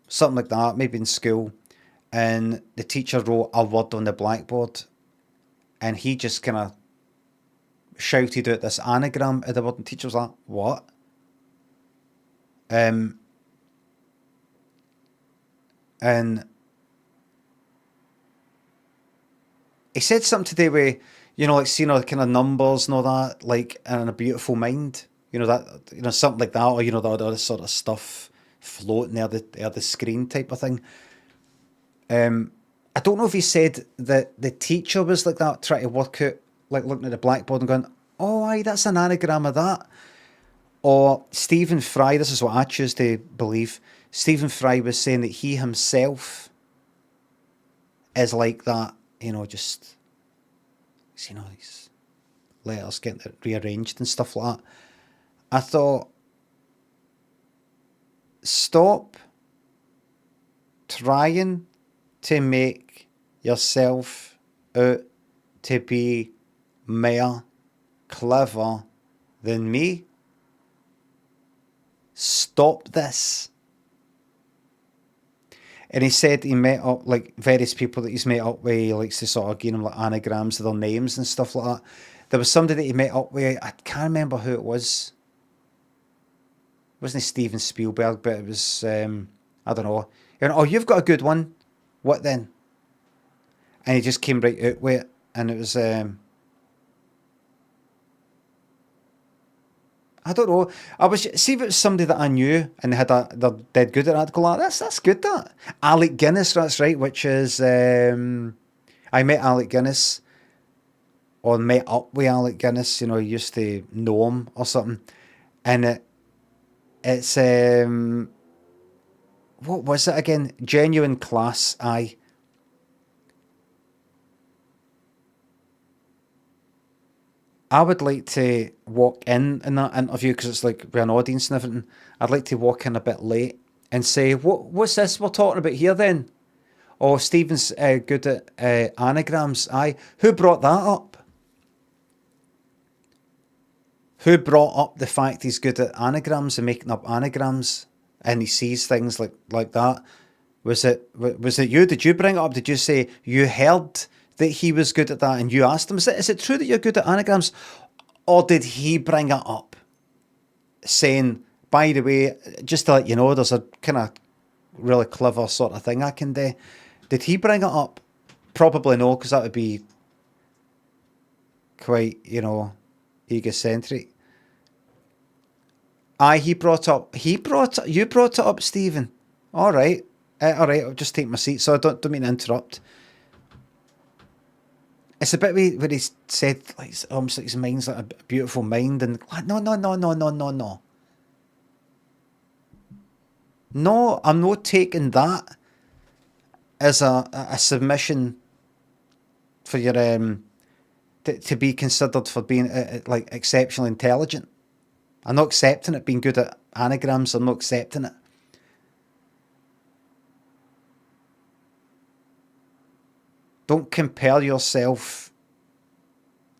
something like that, maybe in school, and the teacher wrote a word on the blackboard, and he just kind of shouted out this anagram at the word, and the teacher was like, what? And he said something today where, like seeing all the kind of numbers and all that, like, and a beautiful mind, something like that, or, the other sort of stuff floating there the screen type of thing. I don't know if he said that the teacher was like that, trying to work out, like looking at the blackboard and going, oh, aye, that's an anagram of that. Or Stephen Fry, this is what I choose to believe, Stephen Fry was saying that he himself is like that, just, these letters getting rearranged and stuff like that. I thought, stop trying to make yourself out to be more clever than me. Stop this. And he said he met up, like, various people that he's met up with. He likes to sort of give them like anagrams of their names and stuff like that. There was somebody that he met up with. I can't remember who it was. It wasn't Steven Spielberg, but it was, I don't know. He went, oh, you've got a good one. What then? And he just came right out with it. And it was, I don't know. See if it was somebody that I knew and they're dead good at that. I'd go, like, that's good, that. Alec Guinness, that's right, which is, I met Alec Guinness, or met up with Alec Guinness, he used to know him or something. And it's, what was it again? Genuine class, aye. I would like to walk in that interview, because it's like with an audience and everything. I'd like to walk in a bit late and say, what's this we're talking about here then? Oh, Stephen's good at anagrams. Aye. Who brought that up? Who brought up the fact he's good at anagrams and making up anagrams, and he sees things like that? Was it you? Did you bring it up? Did you say you heard that he was good at that and you asked him, is it true that you're good at anagrams? Or did he bring it up, saying, by the way, just to let you know, there's a kind of really clever sort of thing I can do? Did he bring it up? Probably no, because that would be quite, egocentric. Aye, you brought it up, Stephen. All right, I'll just take my seat. So I don't mean to interrupt. It's a bit where he said, like, almost like his mind's like a beautiful mind, and no. No, I'm not taking that as a submission for your to be considered for being like exceptionally intelligent. I'm not accepting it. Being good at anagrams, I'm not accepting it. Don't compare yourself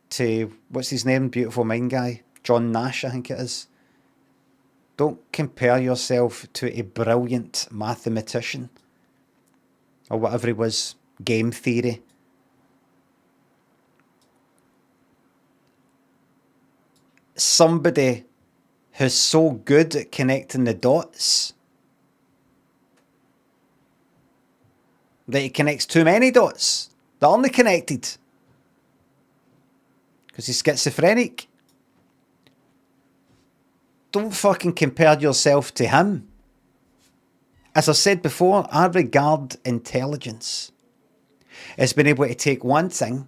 to, what's his name, beautiful mind guy, John Nash, I think it is. Don't compare yourself to a brilliant mathematician or whatever he was, game theory. Somebody who's so good at connecting the dots that he connects too many dots that aren't connected because he's schizophrenic. Don't fucking compare yourself to him. As I said before, I regard intelligence as being able to take one thing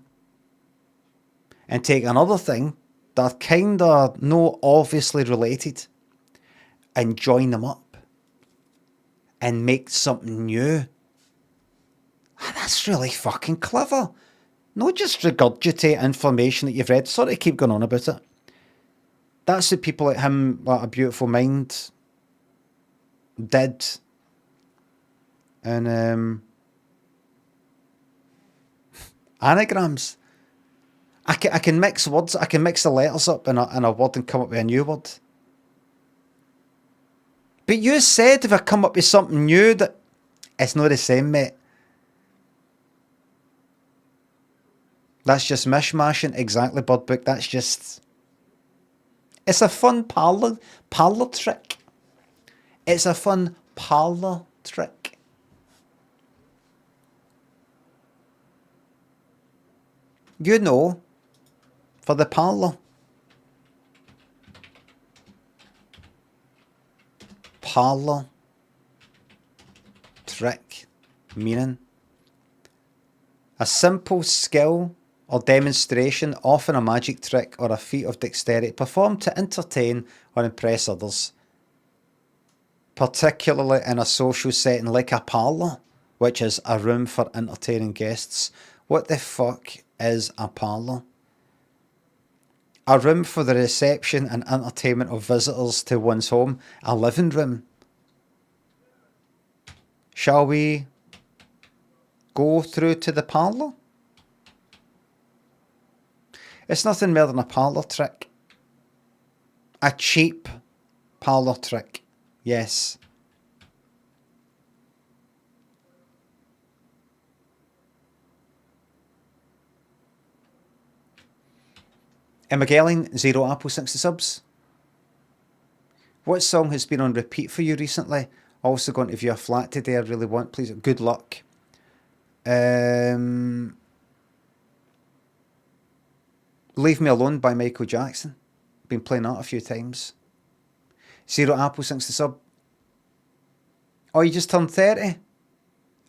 and take another thing that are kind of not obviously related and join them up and make something new. That's really fucking clever. Not just regurgitate information that you've read. Sorry to keep going on about it. That's what people like him, like A Beautiful Mind, did. And anagrams. I can mix words. I can mix the letters up in a word and come up with a new word. But you said if I come up with something new that it's not the same, mate. That's just mishmashing. Exactly, Bird Book. That's just... It's a fun parlour trick. It's a fun parlour trick. You know, for the parlour. Parlour. Trick. Meaning. A simple skill or demonstration, often a magic trick or a feat of dexterity, performed to entertain or impress others. Particularly in a social setting like a parlour, which is a room for entertaining guests. What the fuck is a parlour? A room for the reception and entertainment of visitors to one's home. A living room. Shall we go through to the parlour? It's nothing more than a parlour trick. A cheap parlour trick. Yes. Emma Gelling, 0 Apple, 60 subs. What song has been on repeat for you recently? Also going to view a flat today. I really want, please. Good luck. Leave Me Alone by Michael Jackson. Been playing that a few times. 0 Apple, 60 sub. Oh, you just turned 30?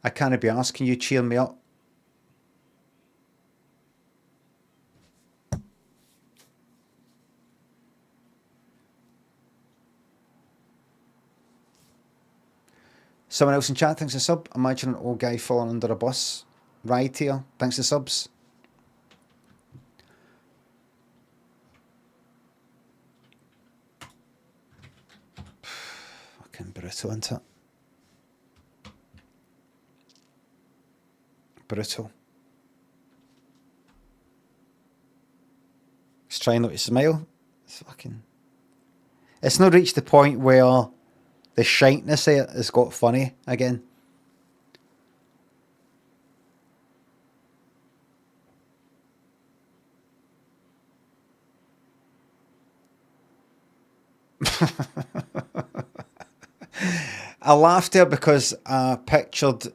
I can't be asked. Can you cheer me up? Someone else in chat, thanks a sub. Imagine an old guy falling under a bus. Ride here, thanks to subs. Fucking brutal, isn't it? Brutal. Just trying not to smile. It's fucking... It's not reached the point where the shyness of it has got funny again. I laughed there because I pictured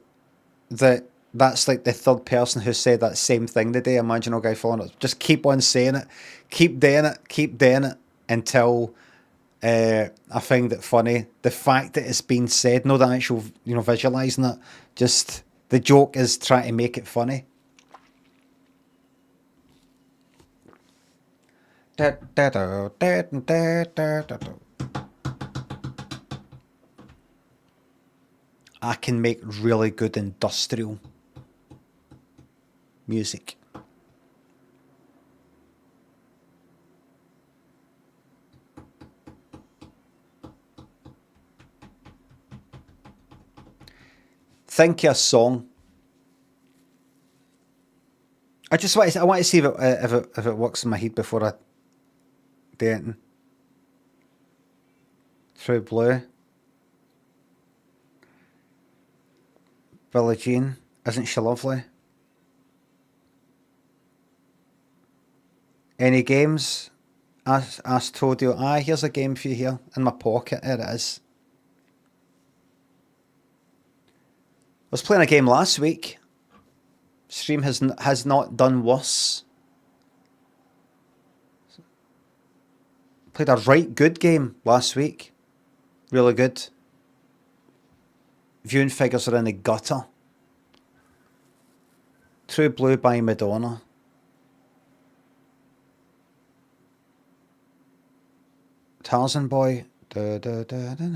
that that's like the third person who said that same thing today. Imagine a guy falling up. Just keep on saying it. Keep doing it until I find it funny. The fact that it's been said, not the actual, visualising it. Just the joke is trying to make it funny. I can make really good industrial music. Think of a song. I want to see if it works in my head before I do it. True Blue. Billie Jean, isn't she lovely? Any games? Asked Todio. Aye, here's a game for you here in my pocket. There it is. I was playing a game last week. Stream has not done worse. Played a right good game last week. Really good. Viewing figures are in the gutter. True Blue by Madonna. Tarzan Boy. Da, da, da, da, da.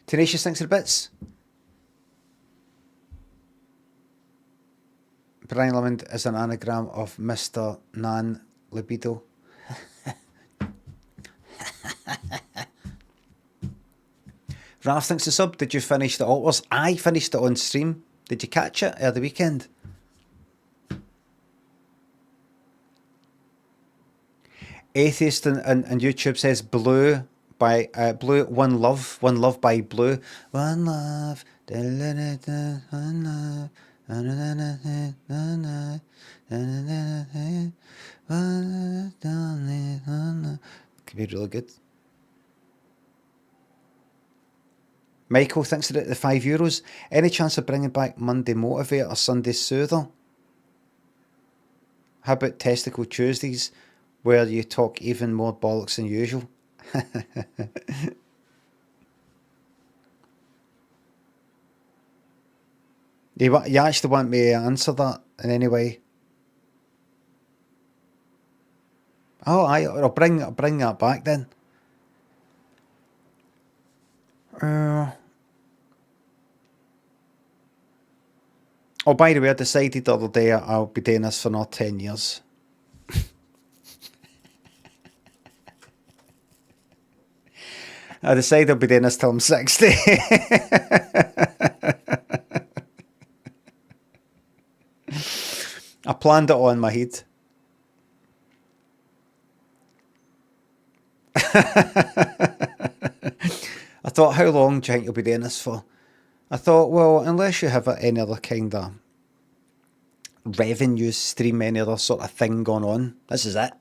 Tenacious, thanks for the bits. Brian Lemond is an anagram of Mr. Nan Libido. Ralph, thanks for the sub. Did you finish the Alters? I finished it on stream. Did you catch it at the weekend? Atheist and YouTube says Blue by Blue. One Love by Blue. One Love. One Love. Could be really good. Michael thinks that at the €5. Any chance of bringing back Monday Motivator or Sunday Soother? How about Testicle Tuesdays, where you talk even more bollocks than usual? You actually want me to answer that in any way? Oh, I'll bring that back then. Oh, by the way, I decided the other day I'll be doing this for another 10 years. I decided I'll be doing this till I'm 60. I planned it all in my head. I thought, how long do you think you'll be doing this for? I thought, well, unless you have any other kind of revenue stream, any other sort of thing going on, this is it.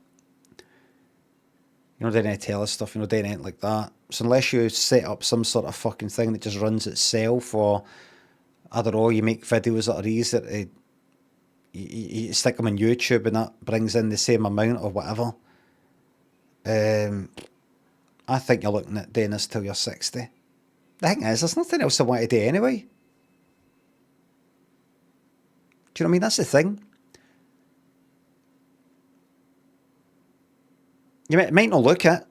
You're not doing any tele stuff, you're not doing anything like that. So unless you set up some sort of fucking thing that just runs itself, or, I don't know, you make videos that are easy to, you stick them on YouTube and that brings in the same amount or whatever. I think you're looking at doing this till you're 60. The thing is, there's nothing else I want to do anyway. Do you know what I mean? That's the thing. You might not look at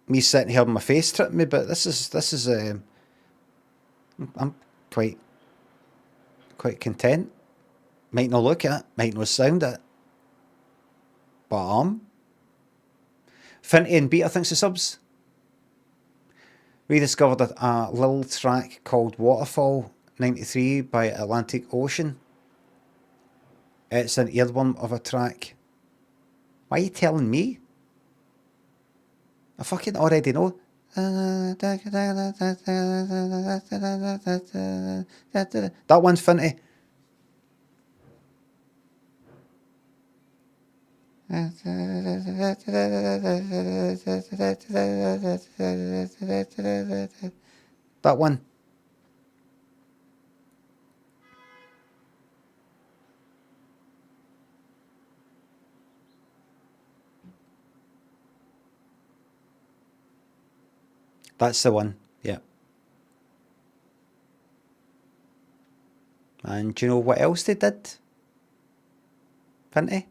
me sitting here with my face tripping me, but this is I'm quite content. Might not look at it, might not sound it, but Finty and Beta thanks for subs. Rediscovered a little track called Waterfall 93 by Atlantic Ocean. It's an earworm of a track. Why are you telling me? I fucking already know. That one's Finty. That one. That's the one, yeah. And do you know what else they did? Finty?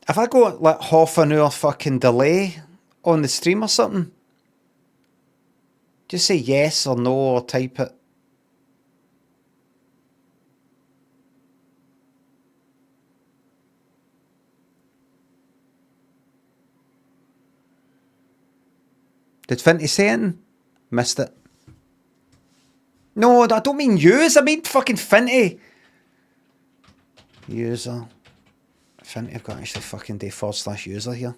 If I got like half an hour fucking delay on the stream or something, just say yes or no or type it. Did Finty say anything? Missed it. No, I don't mean yous, I mean fucking Finty. User. Finty, I've got to actually fucking do /user here.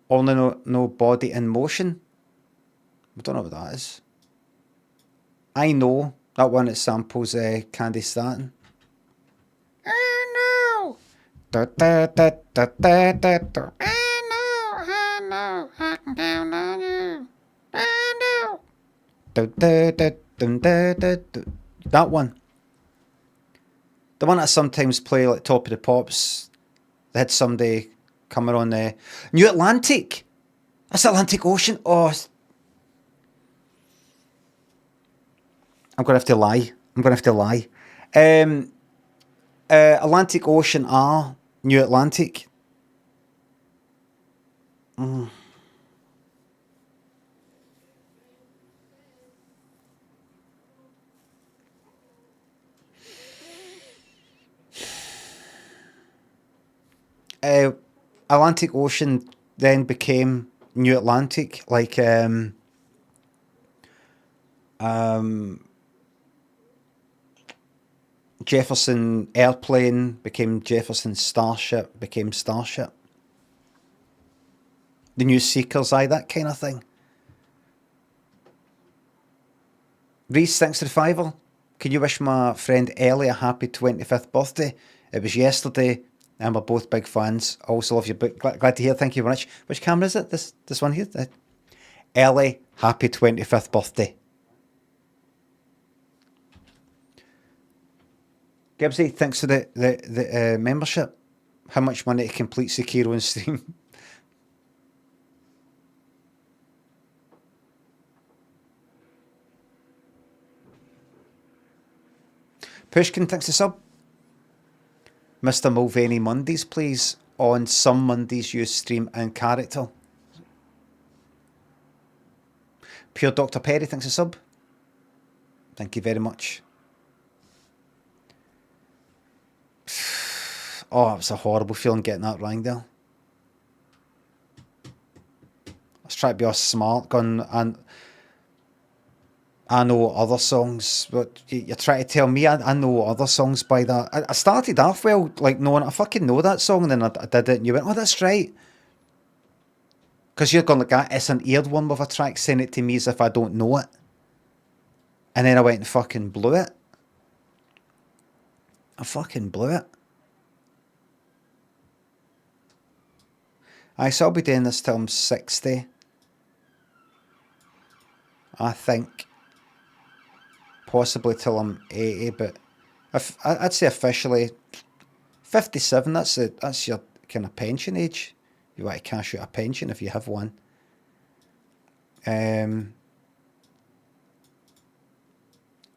Only no body in motion. I don't know what that is. I know that one that samples Candy Staten. Oh no! I know, I can count on you. I know. That one. The one I sometimes play like Top of the Pops. They had somebody coming on the New Atlantic. That's Atlantic Ocean. Oh, I'm gonna have to lie. Atlantic Ocean are New Atlantic. Atlantic Ocean then became New Atlantic, like Jefferson Airplane became Jefferson Starship, became Starship. The New Seekers, aye, that kind of thing. Reese, thanks to the fiver. Can you wish my friend Ellie a happy 25th birthday? It was yesterday, and we're both big fans. I also love your book. Glad to hear. Thank you very much. Which camera is it? This one here? Ellie, happy 25th birthday. Gibbsy, thanks for the membership. How much money to complete Sekiro on stream? Pushkin, thanks to sub. Mr. Mulvaney Mondays, please. On some Mondays, use stream and character. Pure Dr. Perry, thanks to sub. Thank you very much. Oh, it was a horrible feeling getting that rang there. Let's try to be all smart, going, and I know other songs, but you're trying to tell me I know other songs by that. I started off well, like knowing I fucking know that song, and then I did it, and you went, oh, that's right. Because you're going like that, it's an eared one with a track, send it to me as if I don't know it. And then I went and fucking blew it. I fucking blew it. So I'll be doing this till I'm 60. I think. Possibly till I'm 80, but I'd say officially 57, that's your kind of pension age. You want to cash out a pension if you have one.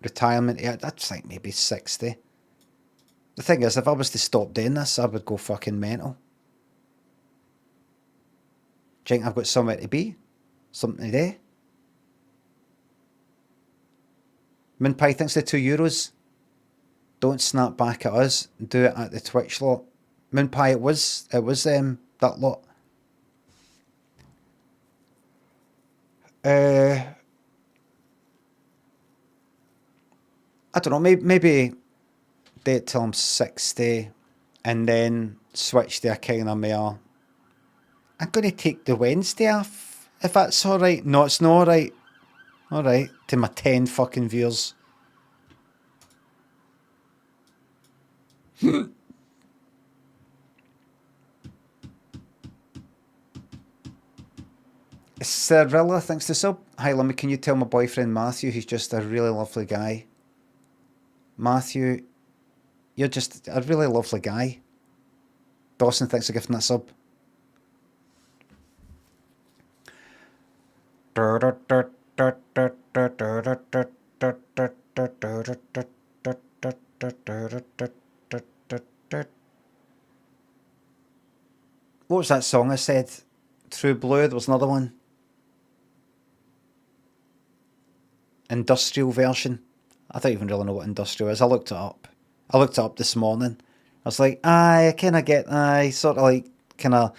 Retirement, yeah, I'd think maybe 60. The thing is, if I was to stop doing this, I would go fucking mental. Do you think I've got somewhere to be? Something to do? Minpie, thanks for the €2. Don't snap back at us. Do it at the Twitch lot. Minpie, it was that lot. I don't know, maybe do it till I'm 60 and then switch to a kind of more. I'm going to take the Wednesday off, if that's alright. No, it's not alright. Alright, to my 10 fucking viewers. Cirilla, thanks to sub. Hi Limmy, can you tell my boyfriend Matthew he's just a really lovely guy? Matthew, you're just a really lovely guy. Dawson, thanks for gifting that sub. What was that song I said? True Blue, there was another one. Industrial version. I don't even really know what industrial is. I looked it up. This morning. I was like, I kind of get, sort of like, kind of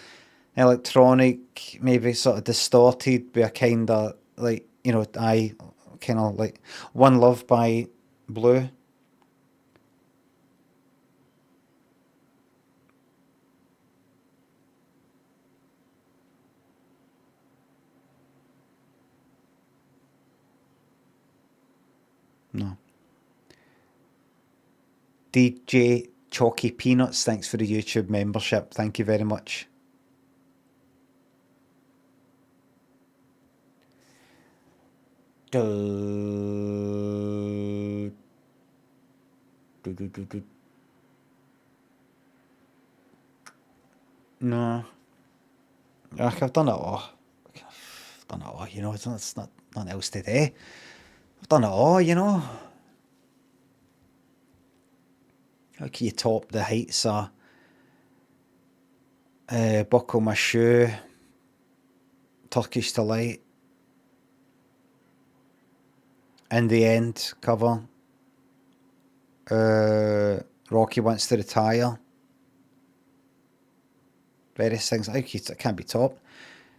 electronic, maybe sort of distorted, but a kind of like, you know, kind of like One Love by Blue. No. DJ Chalky Peanuts, thanks for the YouTube membership. Thank you very much. No. I've done it all. You know, it's not nothing else today. I've done it all, you know. How can you top the heights of Buckle My Shoe, Turkish Delight, In the End cover, Rocky Wants to Retire, various things. It can't be topped.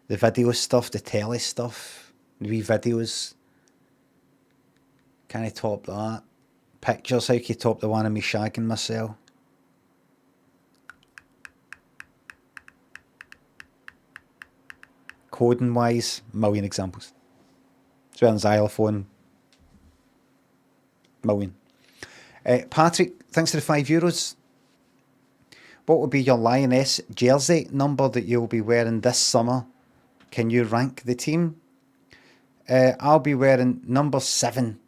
the video stuff, the telly stuff, the wee videos. Can I top that? Pictures, how can you top the one of me shagging myself? Coding wise, million examples. As well as xylophone, million. Patrick, thanks for the €5. What would be your Lioness jersey number that you'll be wearing this summer? Can you rank the team? I'll be wearing number 7.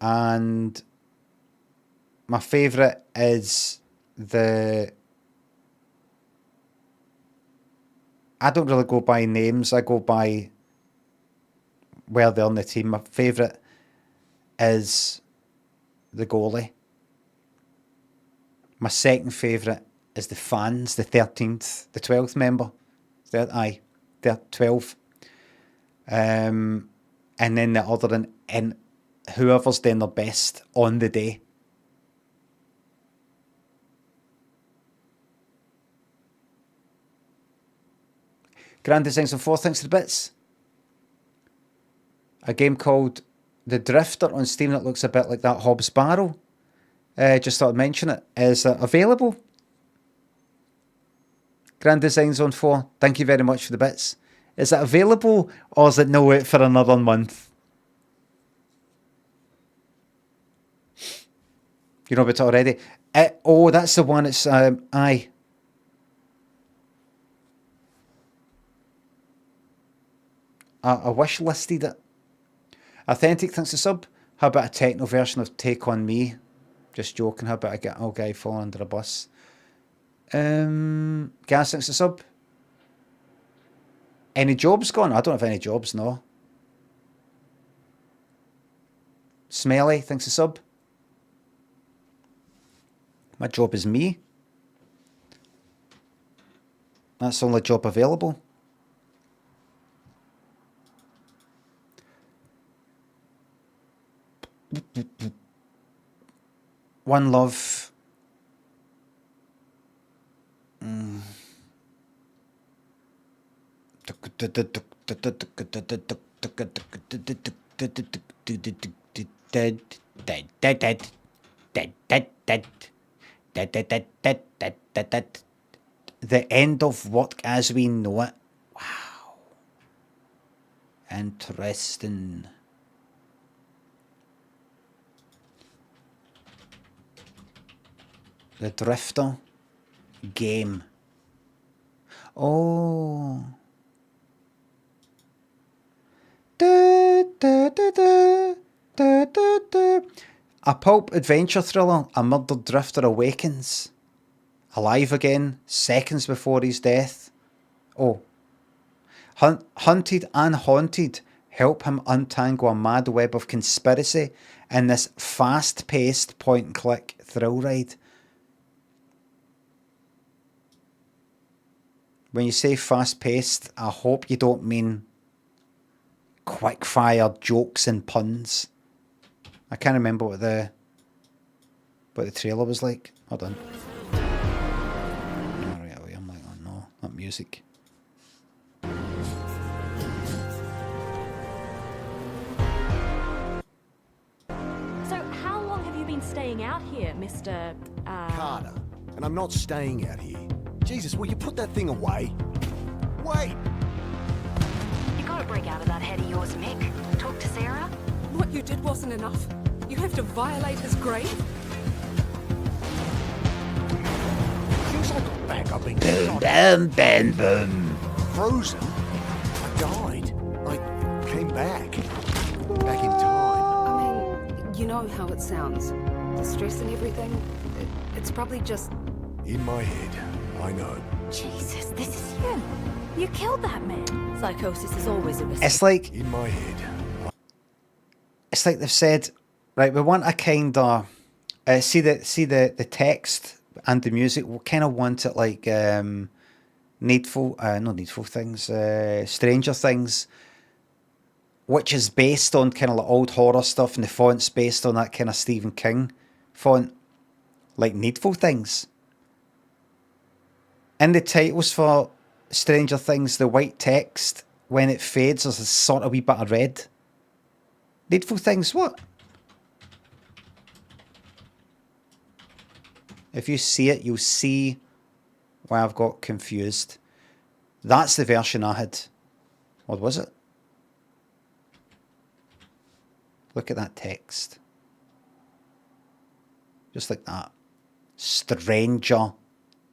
And my favourite is the... I don't really go by names. I go by where they're on the team. My favourite is the goalie. My second favourite is the fans, the 13th, the 12th member. They're 12. And then the other, and whoever's doing their best on the day. Grand Designs on 4, thanks for the bits. A game called The Drifter on Steam that looks a bit like that Hobbs Barrel. Just thought I'd mention it. Is it available? Grand Designs on 4, thank you very much for the bits. Is it available or is it no wait for another month? You know about it already. Oh, that's the one. It's I wish listed it. Authentic, thanks to sub. How about a techno version of Take On Me? Just joking. How about I get old guy falling under a bus? Gas, thanks to sub. Any jobs gone? I don't have any jobs, no. Smelly, thanks to sub. My job is me. That's the only job available. One Love. The End of Work as We Know It. Wow. Interesting. The Drifter game. Oh. A pulp adventure thriller, a murdered drifter awakens. Alive again, seconds before his death. Oh. Hunted and haunted help him untangle a mad web of conspiracy in this fast-paced point-and-click thrill ride. When you say fast-paced, I hope you don't mean quick-fire jokes and puns. I can't remember what the trailer was like. Hold on. Right away, I'm like, oh no, not music. So how long have you been staying out here, Mr. Carter, and I'm not staying out here. Jesus, will you put that thing away? Wait! You gotta break out of that head of yours, Mick. Talk to Sarah. What you did wasn't enough. You have to violate his grave? Since I got back, I've been Boom. frozen. I died. I came back. Back in time. I mean, you know how it sounds. The stress and everything. It's probably just... In my head, I know. Jesus, this is you. You killed that man. Psychosis is always a risk. It's like... In my head. It's like they've said, right, we want a kind of... see the text and the music, we kind of want it like not Needful Things, Stranger Things, which is based on kind of like old horror stuff, and the font's based on that kind of Stephen King font, like Needful Things. And the titles for Stranger Things, the white text, when it fades, there's a sort of wee bit of red. Needful Things, what? If you see it, you'll see why I've got confused. That's the version I had. Or was it? Look at that text. Just like that. Stranger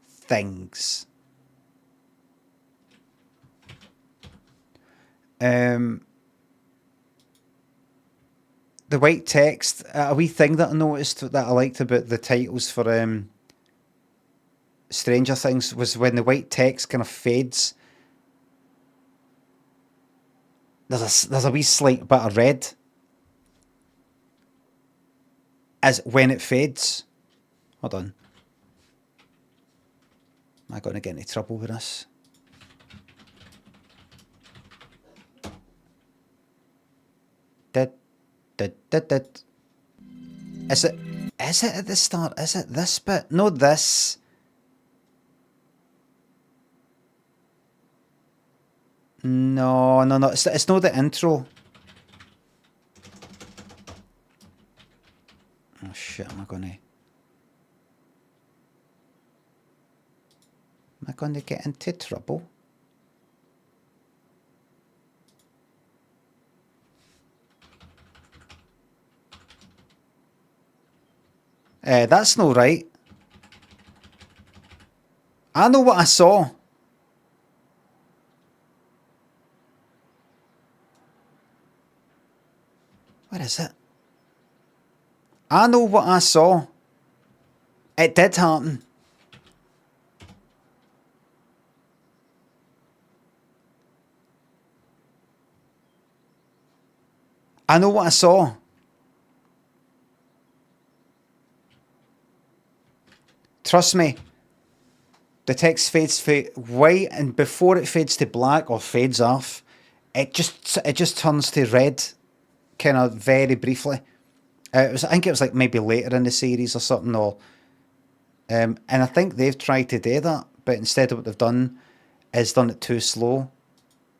Things. The white text, a wee thing that I noticed that I liked about the titles for Stranger Things was when the white text kind of fades. There's a wee slight bit of red as when it fades. Hold on. Am I going to get into trouble with this? Is it at the start? Is it this bit? No, this. No. It's not the intro. Oh shit, am I going to get into trouble? That's no right. I know what I saw. Where is it? I know what I saw. It did happen. I know what I saw. Trust me. The text fades to white, and before it fades to black or fades off, it just turns to red, kind of very briefly. I think it was like maybe later in the series or something, or and I think they've tried to do that, but instead of what they've done is done it too slow.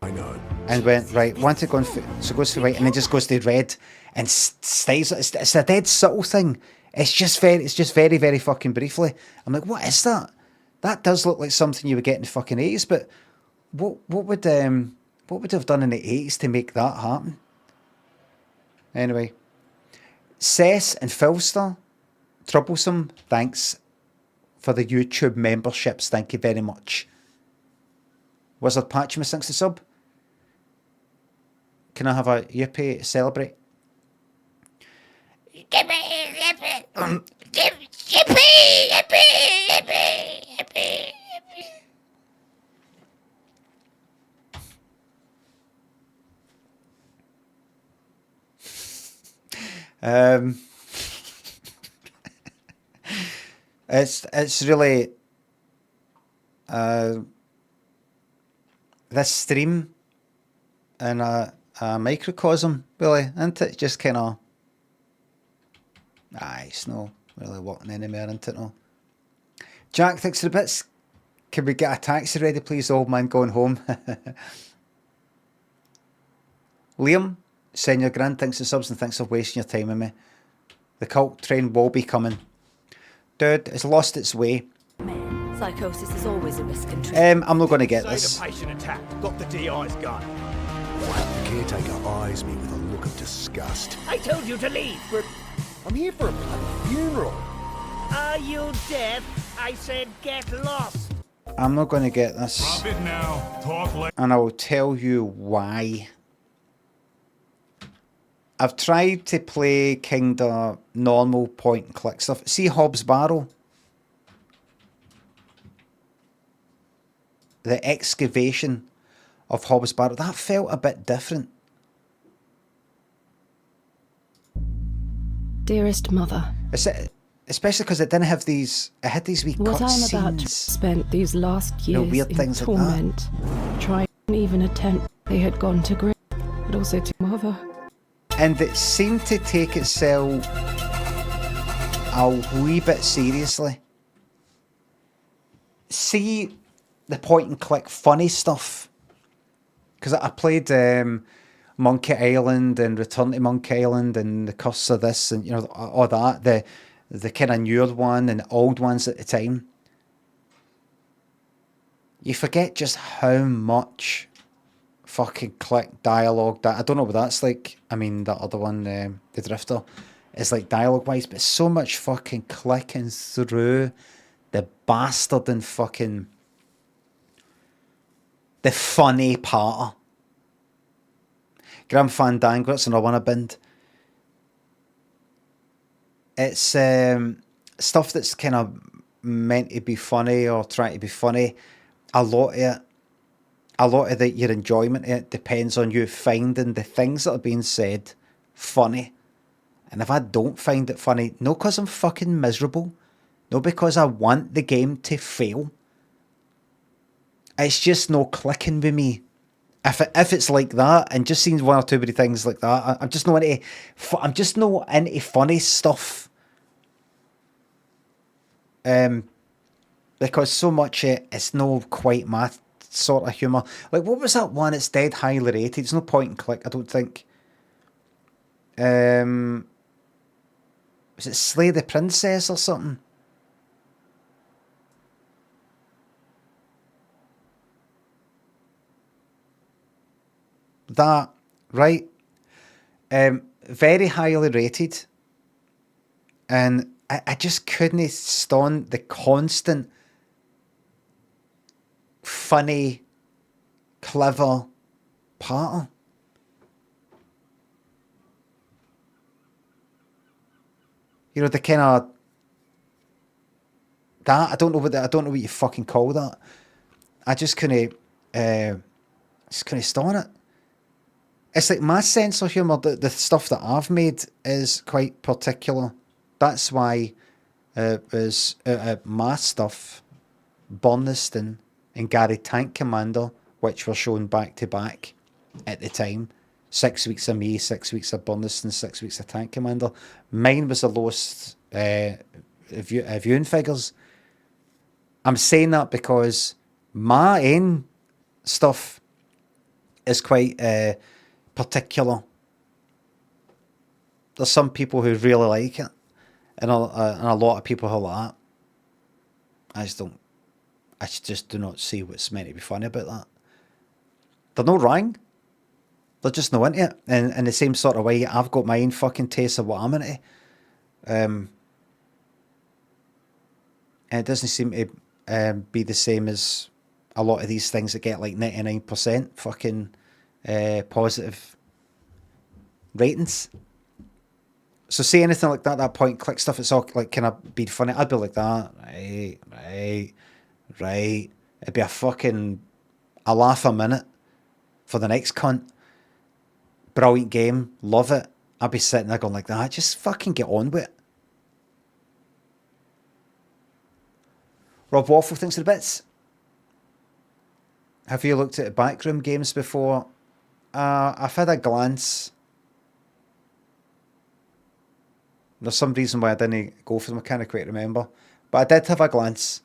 I know. And went right. Once it goes, so it goes to white, and then just goes to red, and stays. It's a dead subtle thing. It's just very, very fucking briefly. I'm like, what is that? That does look like something you would get in the fucking 80s, but what would they have done in the 80s to make that happen? Anyway, Cess and Philster, Troublesome, thanks for the YouTube memberships. Thank you very much. Wizard Patchimus, thanks to sub. Can I have a yippee to celebrate? It's really this stream in a microcosm, really, isn't it? Just kind of it's not really working anymore, isn't it? No. Jack, thanks for the bits. Can we get a taxi ready, please? The old man going home. Liam, send your grand thanks for subs and thanks for wasting your time with me. The cult train will be coming. Dude, it's lost its way. Man, psychosis is always a risk and I'm not going to get this. The patient attacked. Got the DI's gun. The caretaker eyes me with a look of disgust. I told you to leave. But I'm here for a bloody funeral. Are you deaf? I said get lost. I'm not going to get this. Drop it now. Talk later. And I will tell you why. I've tried to play kind of normal point and click stuff. See Hobbs Barrel? The excavation of Hobbs Barrel. That felt a bit different. Dearest mother, Especially because it didn't have these. It had these wee what I'm cutscenes. about to spent these last years weird in things like torment, trying to even attempt. They had gone to grave, but also to mother. And it seemed to take itself a wee bit seriously. See, point and click funny stuff. Because I played Monkey Island and Return to Monkey Island and The Curse of This and, you know, all that. The kind of newer one and the old ones at the time. You forget just how much fucking click dialogue that I don't know what that's like. I mean, that other one, the Drifter, is like dialogue wise, but so much fucking clicking through the bastard and fucking the funny part. Grim Fandango, it's another one I binned. It's stuff that's kind of meant to be funny or trying to be funny. A lot of your enjoyment of it depends on you finding the things that are being said funny. And if I don't find it funny, no because I'm fucking miserable, no because I want the game to fail, it's just no clicking with me. If it's like that and just seeing one or two bitty things like that, I'm just not into funny stuff. Because so much it's no quite my sort of humour. Like, what was that one? It's dead highly rated. It's no point and click, I don't think. Was it Slay the Princess or something? That, right? Very highly rated. And I just couldn't stand the constant funny, clever part. You know, the kind of that I don't know what you fucking call that. I just couldn't stand it. It's like my sense of humour, the stuff that I've made is quite particular. That's why it was my stuff, Burniston and Gary Tank Commander, which were shown back to back at the time. 6 weeks of me, 6 weeks of Burniston, 6 weeks of Tank Commander. Mine was the lowest viewing figures. I'm saying that because my own stuff is quite particular. There's some people who really like it, and a lot of people who like that. I just do not see what's meant to be funny about that. They're not wrong. They're just not into it. And in the same sort of way, I've got my own fucking taste of what I'm into. And it doesn't seem to be the same as a lot of these things that get like 99% fucking positive ratings. So say anything like that point and click stuff, it's all like kind of be funny. I'd be like that, right. It'd be a laugh a minute for the next cunt. Brilliant game, love it. I'd be sitting there going like that, just fucking get on with it. Rob Waffle thinks of the bits. Have you looked at backroom games before? I've had a glance. There's some reason why I didn't go for them, I can't quite remember. But I did have a glance.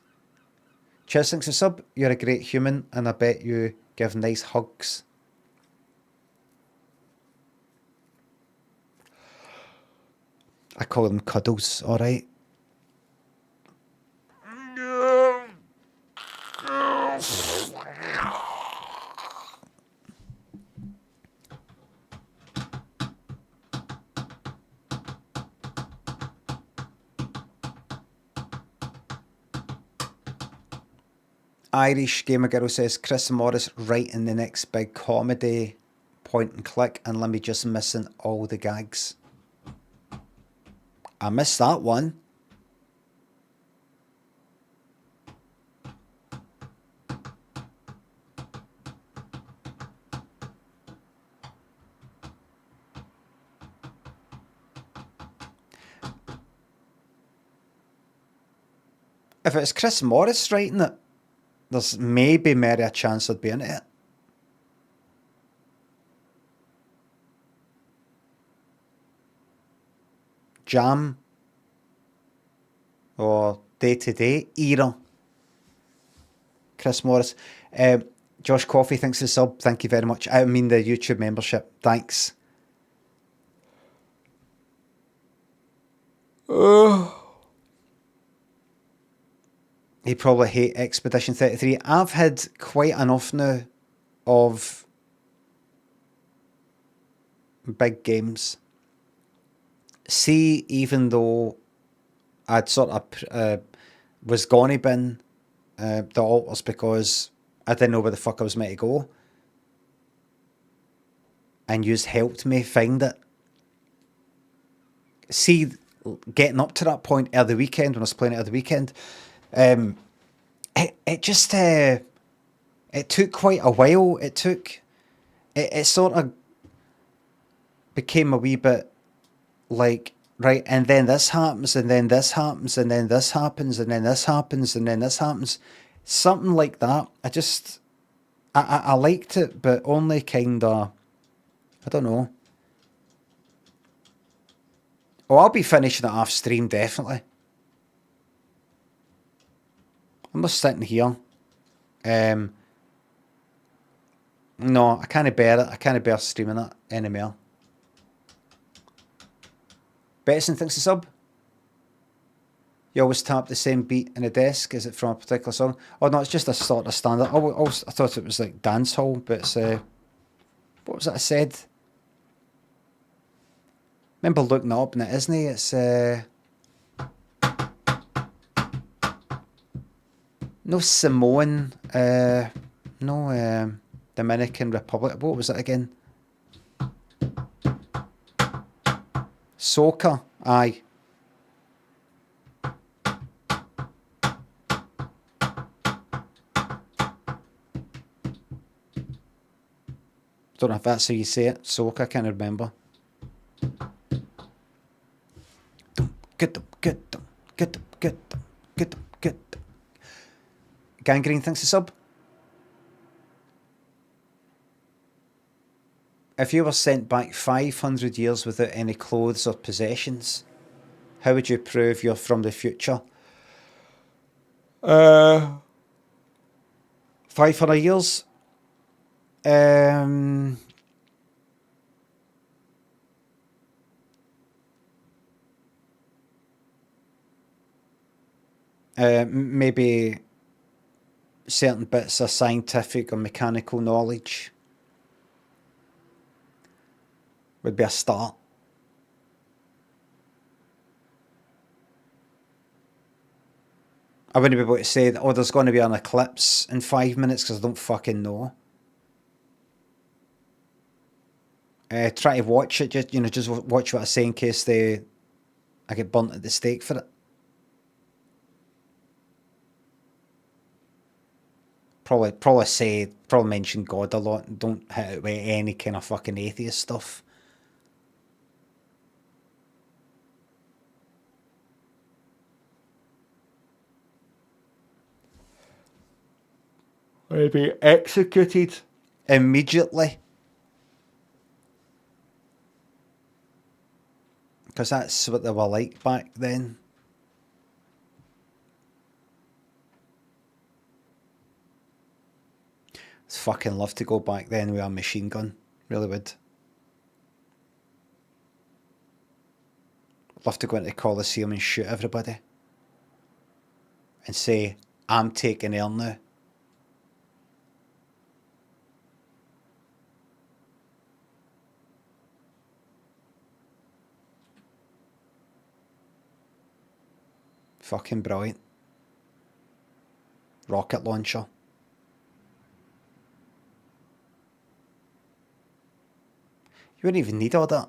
Cheers, thanks for sub. You're a great human, and I bet you give nice hugs. I call them cuddles, alright? Irish Gamer Girl says Chris Morris writing the next big comedy point and click, and Limmy just missing all the gags. I missed that one. If it's Chris Morris writing it, there's maybe merry a chance I'd be in it. Jam or Day to Day era. Chris Morris. Josh Coffey, thanks for the sub. Thank you very much. I mean the YouTube membership. Thanks. He probably hate Expedition 33. I've had quite enough now of big games. See, even though I'd sort of was gonna bin the alters because I didn't know where the fuck I was meant to go, and yous helped me find it. See, getting up to that point at the weekend when I was playing it at the weekend, it just it took quite a while. It sort of became a wee bit like, right, and then this happens, and then this happens, and then this happens, and then this happens, and then this happens. Something like that. I liked it, but only kinda, I don't know. Oh, I'll be finishing it off stream, definitely. I'm just sitting here. No, I can't bear it. I can't bear streaming it anymore. Betson thinks the sub. You always tap the same beat in a desk. Is it from a particular song? Oh no, it's just a sort of standard. I thought it was like dancehall, but it's what was it I said? Remember looking it up and it isn't it? It's no Samoan, no Dominican Republic. What was it again? Soca, aye. Don't know if that's how you say it. Soca, I can't remember. Get them. Gangrene thinks the sub. If you were sent back 500 years without any clothes or possessions, how would you prove you're from the future? 500 years? Maybe certain bits of scientific or mechanical knowledge would be a start. I wouldn't be able to say, oh, there's going to be an eclipse in 5 minutes because I don't fucking know. Try to watch it, just watch what I say in case I get burnt at the stake for it. Probably mention God a lot and don't hit it with any kind of fucking atheist stuff. Maybe executed immediately. Because that's what they were like back then. I'd fucking love to go back then with a machine gun. Really would. I'd love to go into the Coliseum and shoot everybody. And say, I'm taking air now. Fucking brilliant. Rocket launcher. You wouldn't even need all that.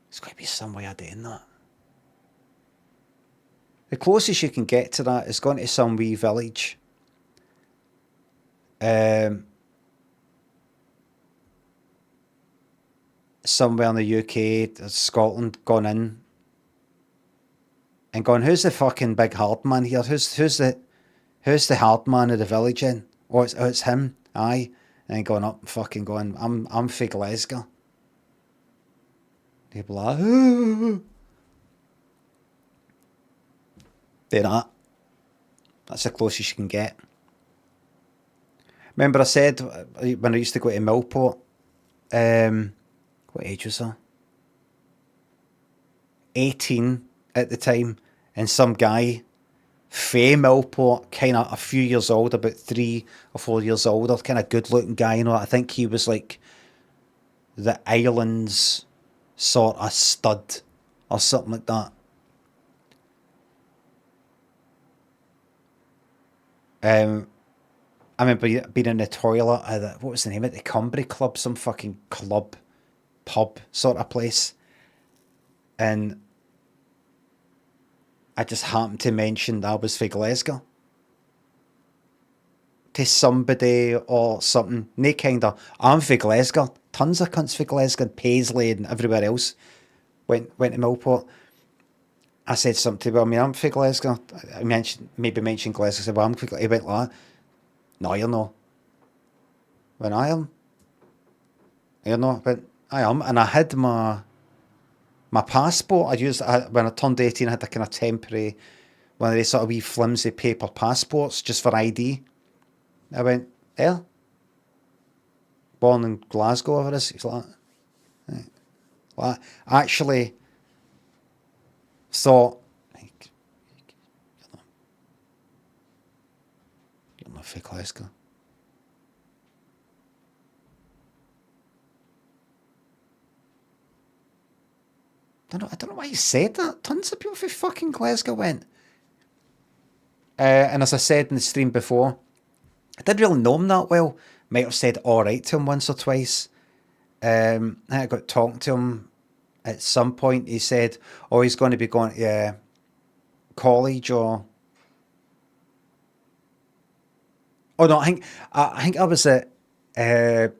There's got to be some way of doing that. The closest you can get to that is going to some wee village. Somewhere in the UK, Scotland, gone in and gone, who's the fucking big hard man here? Who's the hard man of the village in? Oh, it's him, aye. And going up and fucking going, I'm for Glasgow. They'd be like, Do that. That's the closest you can get. Remember I said when I used to go to Millport, what age was I? 18 at the time, and some guy, Faye Millport, kind of a few years old, about 3 or 4 years older, kind of good looking guy, you know. I think he was like the island's sort of stud or something like that. I remember being in the toilet at what was the name of it? The Cumbria Club, some fucking club, pub sort of place. And I just happened to mention that I was from Glasgow to somebody or something. And they kind of, I'm from Glasgow. Tons of cunts from Glasgow, Paisley and everywhere else went to Millport. I said something to him, I'm from Glasgow. I mentioned Glasgow. I said, well, I'm from Glasgow. He went like that. No, you're not. When I am. You're not. But I am. And I had my passport. When I turned 18, I had a kind of temporary, one of these sort of wee flimsy paper passports just for ID. I went, yeah. Born in Glasgow over this. He's like, right. Well, I actually thought, you're not from Glasgow. I don't know why you said that. Tons of people from fucking Glasgow went. And as I said in the stream before, I didn't really know him that well. Might have said alright to him once or twice. I got talking to him at some point. He said, oh, he's going to be going to college or... Oh no, I think I was at... I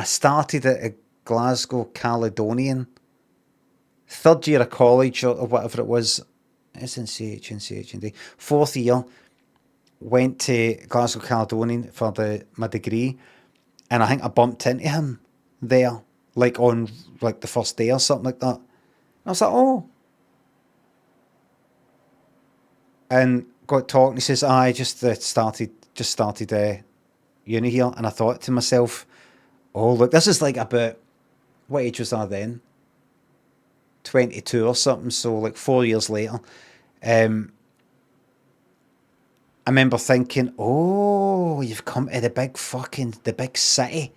started at a Glasgow Caledonian. 3rd year of college or whatever it was. SNCH. 4th year. Went to Glasgow Caledonian for my degree. And I think I bumped into him there. Like on like the first day or something like that. And I was like, oh. And got talking. He says, I just started uni here. And I thought to myself, oh, look, this is like about... What age was I then? 22 or something, so like 4 years later. I remember thinking, oh, you've come to the big city.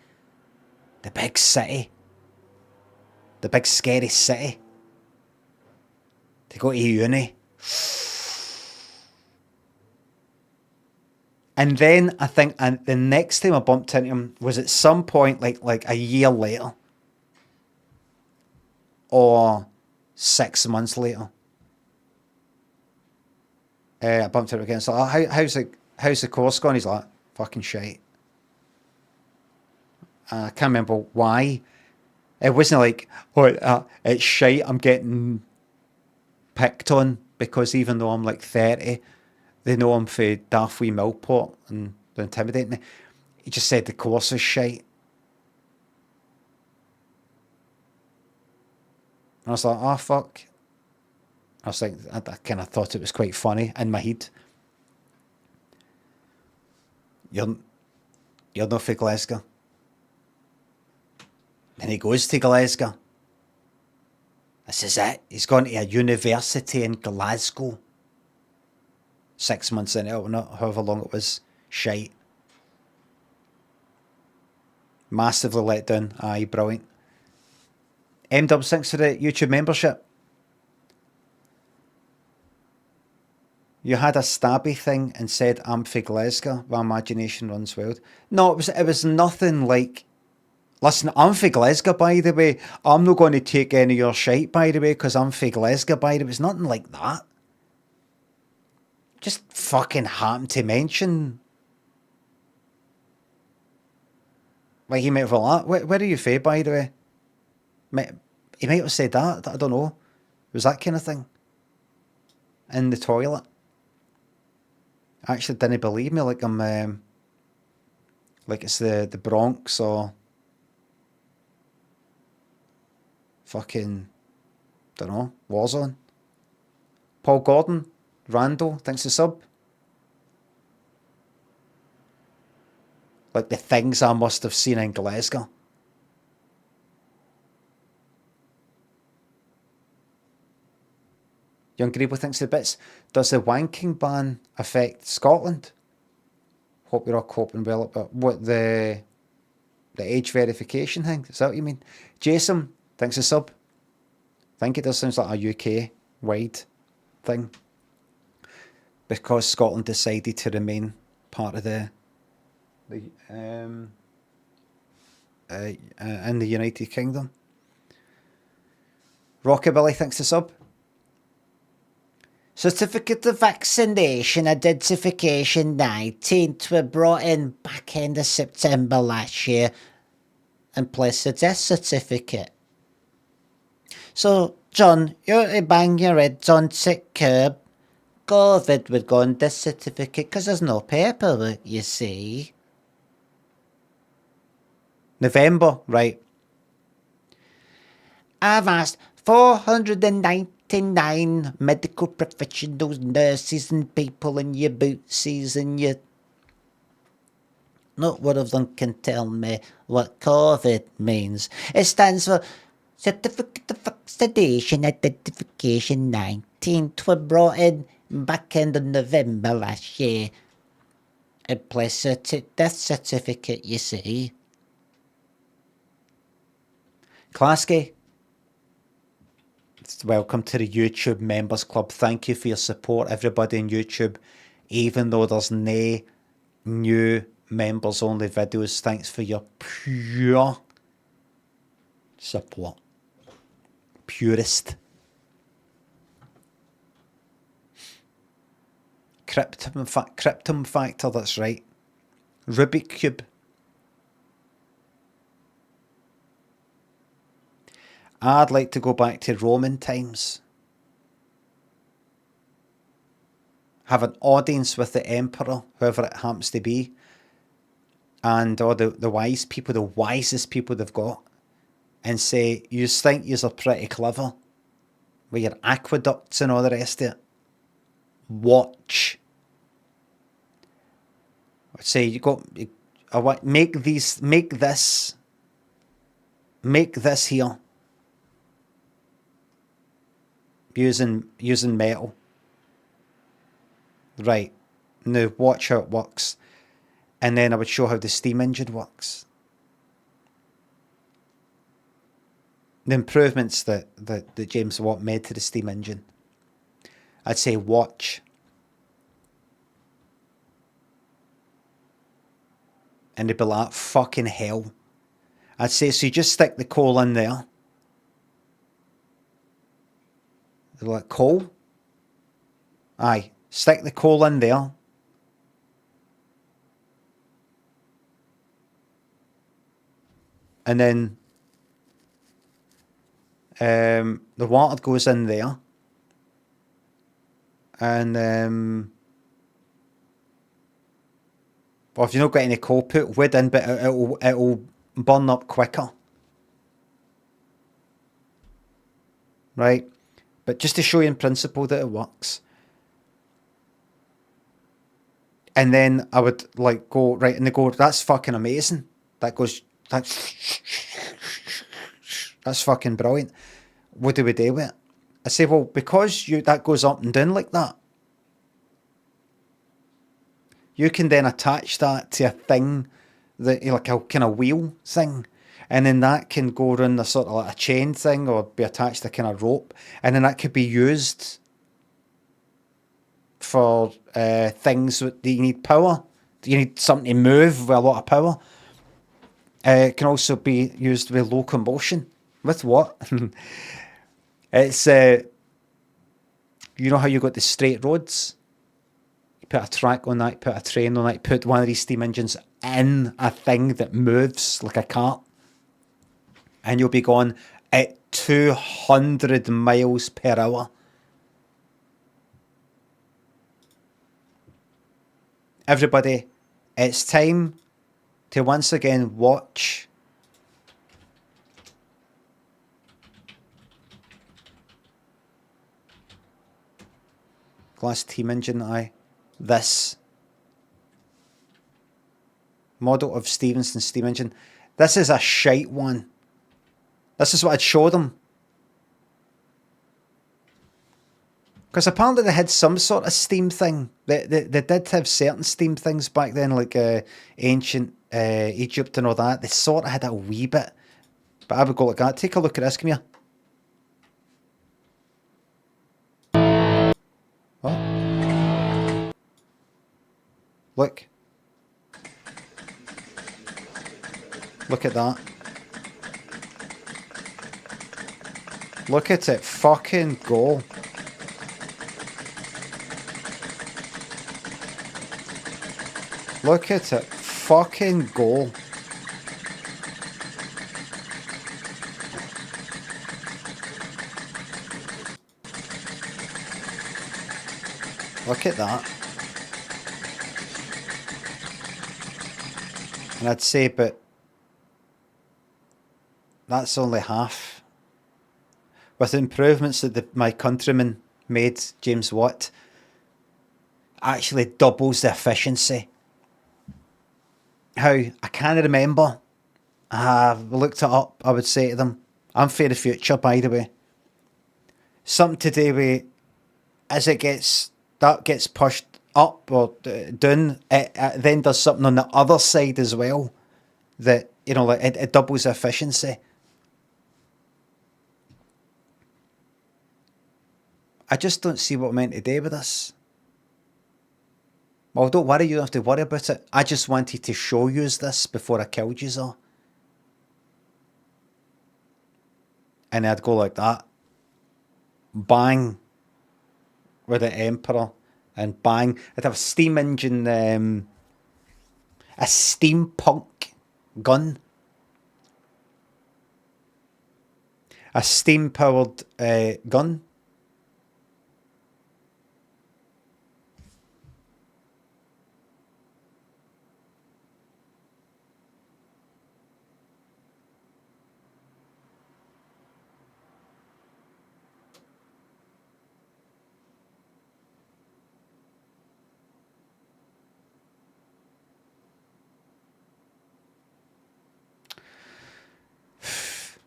The big city. The big scary city. To go to uni. And then I think the next time I bumped into him was at some point like a year later. Or 6 months later. I bumped into him again. So how's the course going? He's like, fucking shite. I can't remember why. It wasn't like, oh, it's shite, I'm getting picked on, because even though I'm like 30, they know I'm for daft wee Millport and they're intimidating me. He just said the course is shite. And I was like, oh, fuck. I was like, I kind of thought it was quite funny in my head. You're not from Glasgow. Then he goes to Glasgow. This is it. He's gone to a university in Glasgow. 6 months in it, or not, however long it was. Shite. Massively let down. Aye, brilliant. M-Dub, thanks for the YouTube membership. You had a stabby thing and said, I'm for Glasgow. My imagination runs wild. No, it was nothing like... Listen, I'm for Glasgow, by the way. I'm not going to take any of your shite, by the way, because I'm for Glasgow, by the way. It's nothing like that. Just fucking happened to mention... Like, he might have like, where are you for, by the way? He might have said that. I don't know. It was that kind of thing. In the toilet. I actually didn't believe me, like I'm... like it's the Bronx or... Fucking... Don't know. Warzone. Paul Gordon. Rando, thanks for sub. Like the things I must have seen in Glasgow. Young Grebo thinks the bits. Does the wanking ban affect Scotland? Hope you're all coping well. But what the age verification thing? Is that what you mean? Jason, thanks for sub. I think it does sound like a UK wide thing. Because Scotland decided to remain part of in the United Kingdom. Rockabilly, thanks for sub. Certificate of Vaccination Identification 19th were brought in back end of September last year in place of death certificate. So, John, you're to bang your heads on sick curb. COVID would go on death certificate because there's no paperwork, you see. November, right. I've asked 499 medical professionals, nurses and people in your bootsies and your... Not one of them can tell me what COVID means. It stands for Certificate of Vaccination Identification 19. Were brought in back end of November last year. In place of death certificate, you see. Klasky, welcome to the YouTube Members Club. Thank you for your support, everybody on YouTube. Even though there's no new members-only videos, thanks for your pure support. Purist. Cryptum Factor, that's right. Rubik Cube. I'd like to go back to Roman times. Have an audience with the emperor, whoever it happens to be. And all the wise people, the wisest people they've got. And say, you think yous are pretty clever. With your aqueducts and all the rest of it. Watch. I'd say, make this here. Using metal. Right. Now watch how it works. And then I would show how the steam engine works. The improvements that James Watt made to the steam engine. I'd say watch. And they'd be like, fucking hell. I'd say, so you just stick the coal in there. They're like, coal? Aye, stick the coal in there. And then the water goes in there. And well, if you've not got any coal, put wood in, but it'll burn up quicker. Right? But just to show you in principle that it works. And then I would like go, right, and they go, that's fucking amazing. That's fucking brilliant. What do we do with it? I say, well, because that goes up and down like that, you can then attach that to a thing, that like a kind of wheel thing. And then that can go around the sort of like a chain thing or be attached to a kind of rope. And then that could be used for things that you need power. You need something to move with a lot of power. It can also be used with locomotion. With what? It's, you know how you got the straight roads? You put a track on that, put a train on that, put one of these steam engines in a thing that moves like a cart. And you'll be going at 200 miles per hour. Everybody, it's time to once again watch Glass Team Engine, aye. This. Model of Stevenson Steam Engine. This is a shite one. This is what I'd show them. Because apparently they had some sort of Steam thing. They did have certain Steam things back then, like ancient Egypt and all that. They sort of had a wee bit. But I would go like that. Take a look at this, come here. What? Look. Look at that. Look at it fucking go. Look at it fucking go. Look at that. And I'd say, but that's only half. With improvements that my countryman made, James Watt, actually doubles the efficiency. How? I can't remember. I've looked it up, I would say to them. I'm for the future, by the way. Something to do with, as it gets, that gets pushed up or down, it then does something on the other side as well. That, you know, like it doubles efficiency. I just don't see what I'm meant to do with this. Well, don't worry, you don't have to worry about it. I just wanted to show you this before I killed you all. And I'd go like that. Bang. With the Emperor. And bang. I'd have a steam engine, a steampunk gun. A steam-powered gun.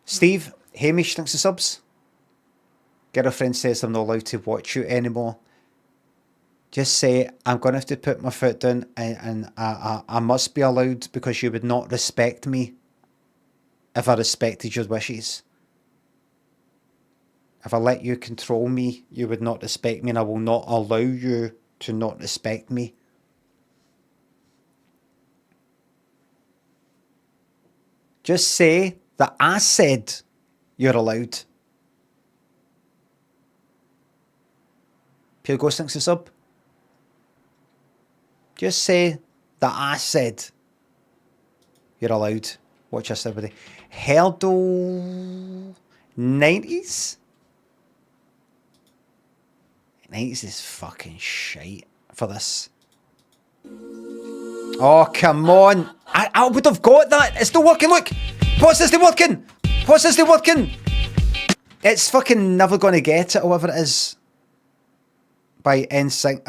Steve, Hamish, thanks for subs. Girlfriend says I'm not allowed to watch you anymore. Just say, I'm going to have to put my foot down and I must be allowed because you would not respect me if I respected your wishes. If I let you control me, you would not respect me and I will not allow you to not respect me. Just say that I said you're allowed. Pure Ghost thinks it's up. Just say that I said you're allowed. Watch this, everybody. Heardle 90s? 90s is fucking shite for this. Oh, come on. I would have got that. It's not working. Look. Pause this, not working. Pause this, not working. It's fucking never going to get it, whatever it is. By NSYNC,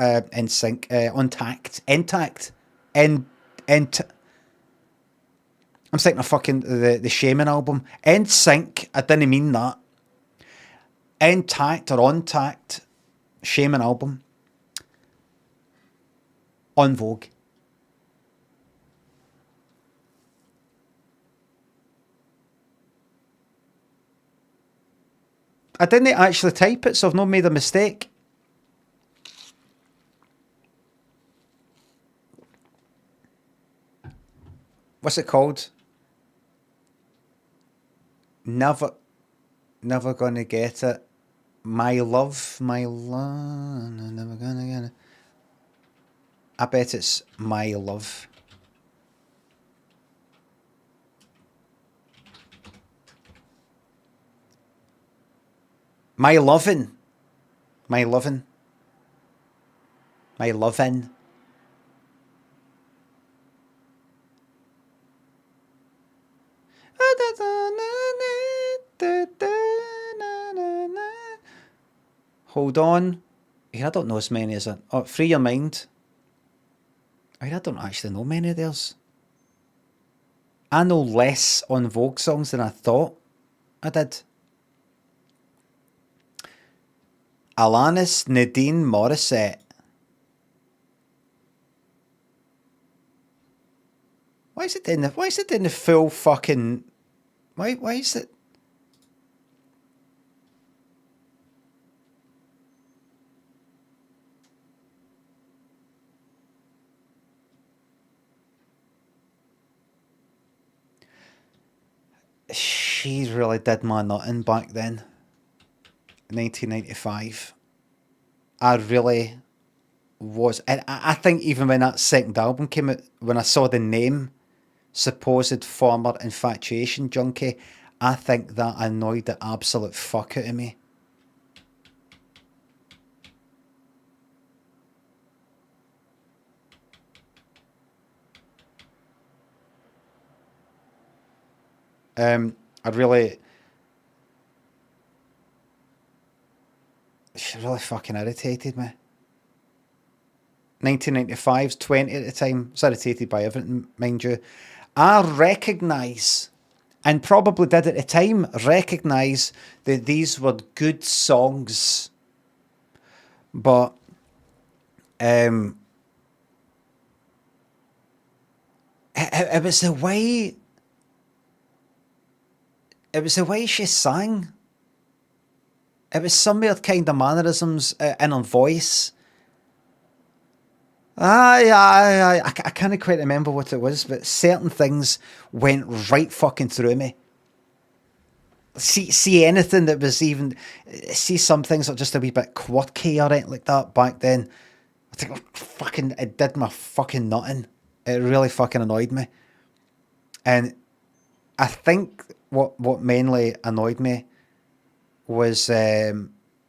Untact. Intact. I'm thinking of fucking the Shaman album. NSYNC, I didn't mean that. Intact or Untact. Shaman album. On Vogue. I didn't actually type it, so I've not made a mistake. What's it called? Never gonna get it. My love, never gonna get it. I bet it's my love. My lovin'. My lovin'. My lovin'. Hold on. Here, I don't know as many as it. Oh, Free Your Mind. I don't actually know many of theirs. I know less on Vogue songs than I thought I did. Alanis Morissette. Why is it in the full fucking... Why is it... She really did my nutting back then. 1995. I really was. And I think even when that second album came out, when I saw the name, supposed former Infatuation Junkie, I think that annoyed the absolute fuck out of me. She really fucking irritated me. 1995's 20 at the time. Was irritated by everything, mind you. I recognise, and probably did at the time, recognise that these were good songs. But it was the way... It was the way she sang. It was some weird kind of mannerisms in her voice. I can't quite remember what it was, but certain things went right fucking through me. See anything that was even... See some things that were just a wee bit quirky or anything like that back then. I think it did my fucking nutting. It really fucking annoyed me. And I think what mainly annoyed me was it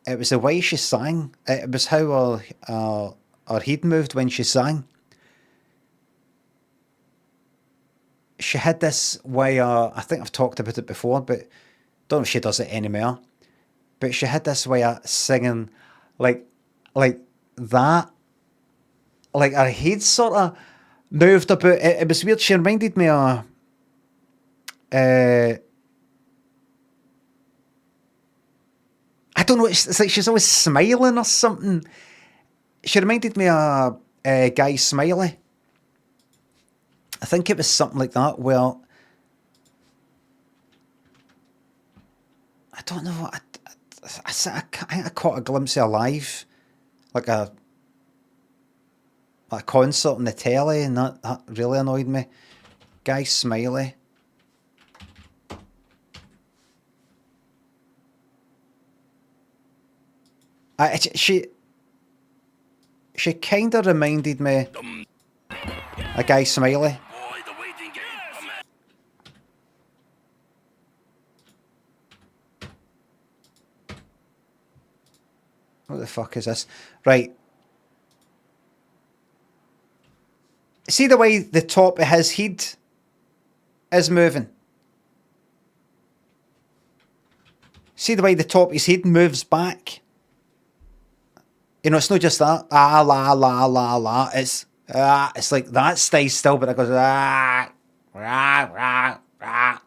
was the way she sang. It was how her head moved when she sang. She had this way, I think I've talked about it before, but don't know if she does it anymore. But she had this way of singing like that. Like her head sort of moved about. It was weird. She reminded me of I don't know, it's like she's always smiling or something. She reminded me of Guy Smiley. I think it was something like that. Well, I don't know. I caught a glimpse of her live, like a concert on the telly, and that really annoyed me. Guy Smiley. She kind of reminded me of Guy Smiley. What the fuck is this? Right. See the way the top of his head is moving? See the way the top of his head moves back? You know, it's not just that. La, la, la. It's like that stays still, but it goes rah, rah,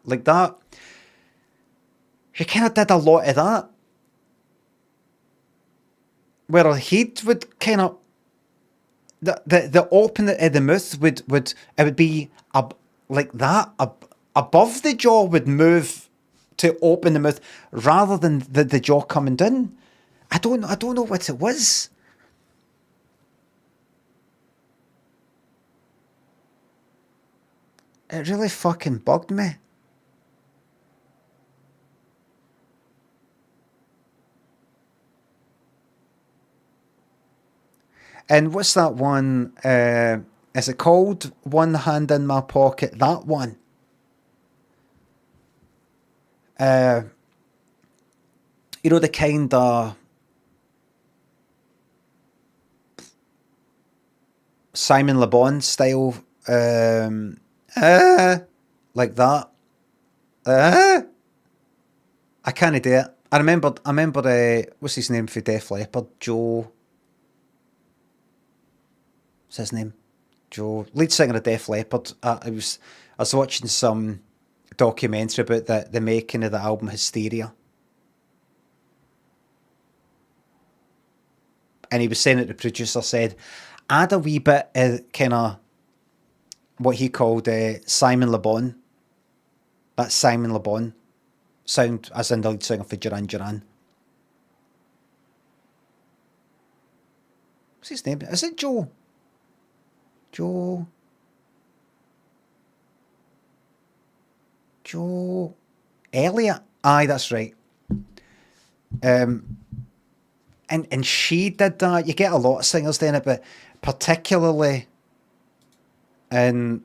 like that. She kind of did a lot of that. Where her head would kind of... The opening of the mouth would be like that. Above the jaw would move to open the mouth rather than the jaw coming down. I don't know what it was. It really fucking bugged me. And what's that one? Is it called One Hand in My Pocket? That one. You know, the kind of Simon Le Bon style, like that. I can't do it. I remember. What's his name for Def Leppard? Joe What's his name? Joe, lead singer of Def Leppard. I was watching some documentary about the making of the album Hysteria. And he was saying that the producer said, add a wee bit of kind of what he called Simon Le Bon. That's Simon Le Bon sound, as in the lead singer for Duran Duran. What's his name? Is it Joe? Joe Elliott. Aye, that's right. And she did that. You get a lot of singers doing it, but particularly in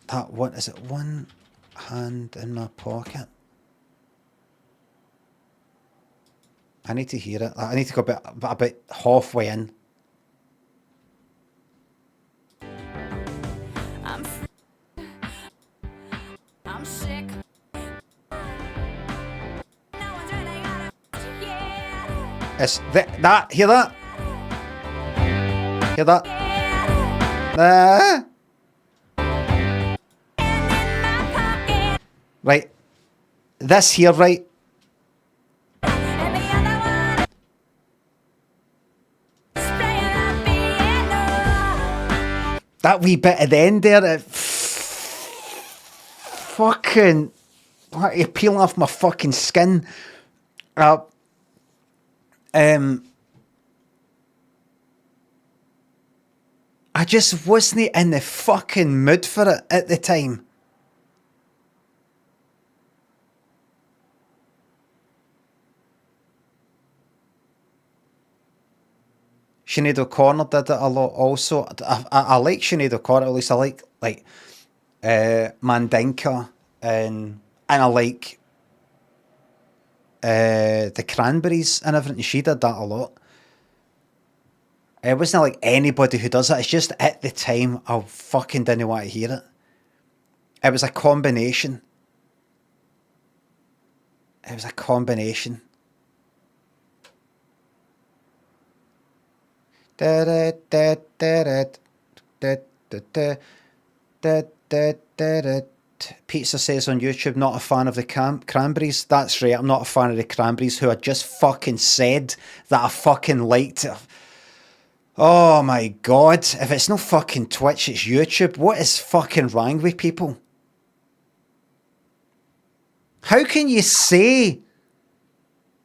that, what is it? One Hand in My Pocket. I need to hear it. I need to go about halfway in. I'm sick. No one's really got it yet. It's that. Hear that? Hear that? Right. This here, right? And the other one spraying up piano. That wee bit at the end there, it fucking, you're peeling off my fucking skin. I just wasn't in the fucking mood for it at the time. Sinead O'Connor did it a lot also. I like Sinead O'Connor, at least I like Mandinka, and I like the Cranberries and everything. She did that a lot. It wasn't like anybody who does it. It's just at the time I fucking didn't want to hear it. It was a combination. It was a combination. Pizza says on YouTube, not a fan of the Cranberries. That's right, I'm not a fan of the Cranberries, who I just fucking said that I fucking liked it. Oh my god, if it's no fucking Twitch, it's YouTube. What is fucking wrong with people? How can you say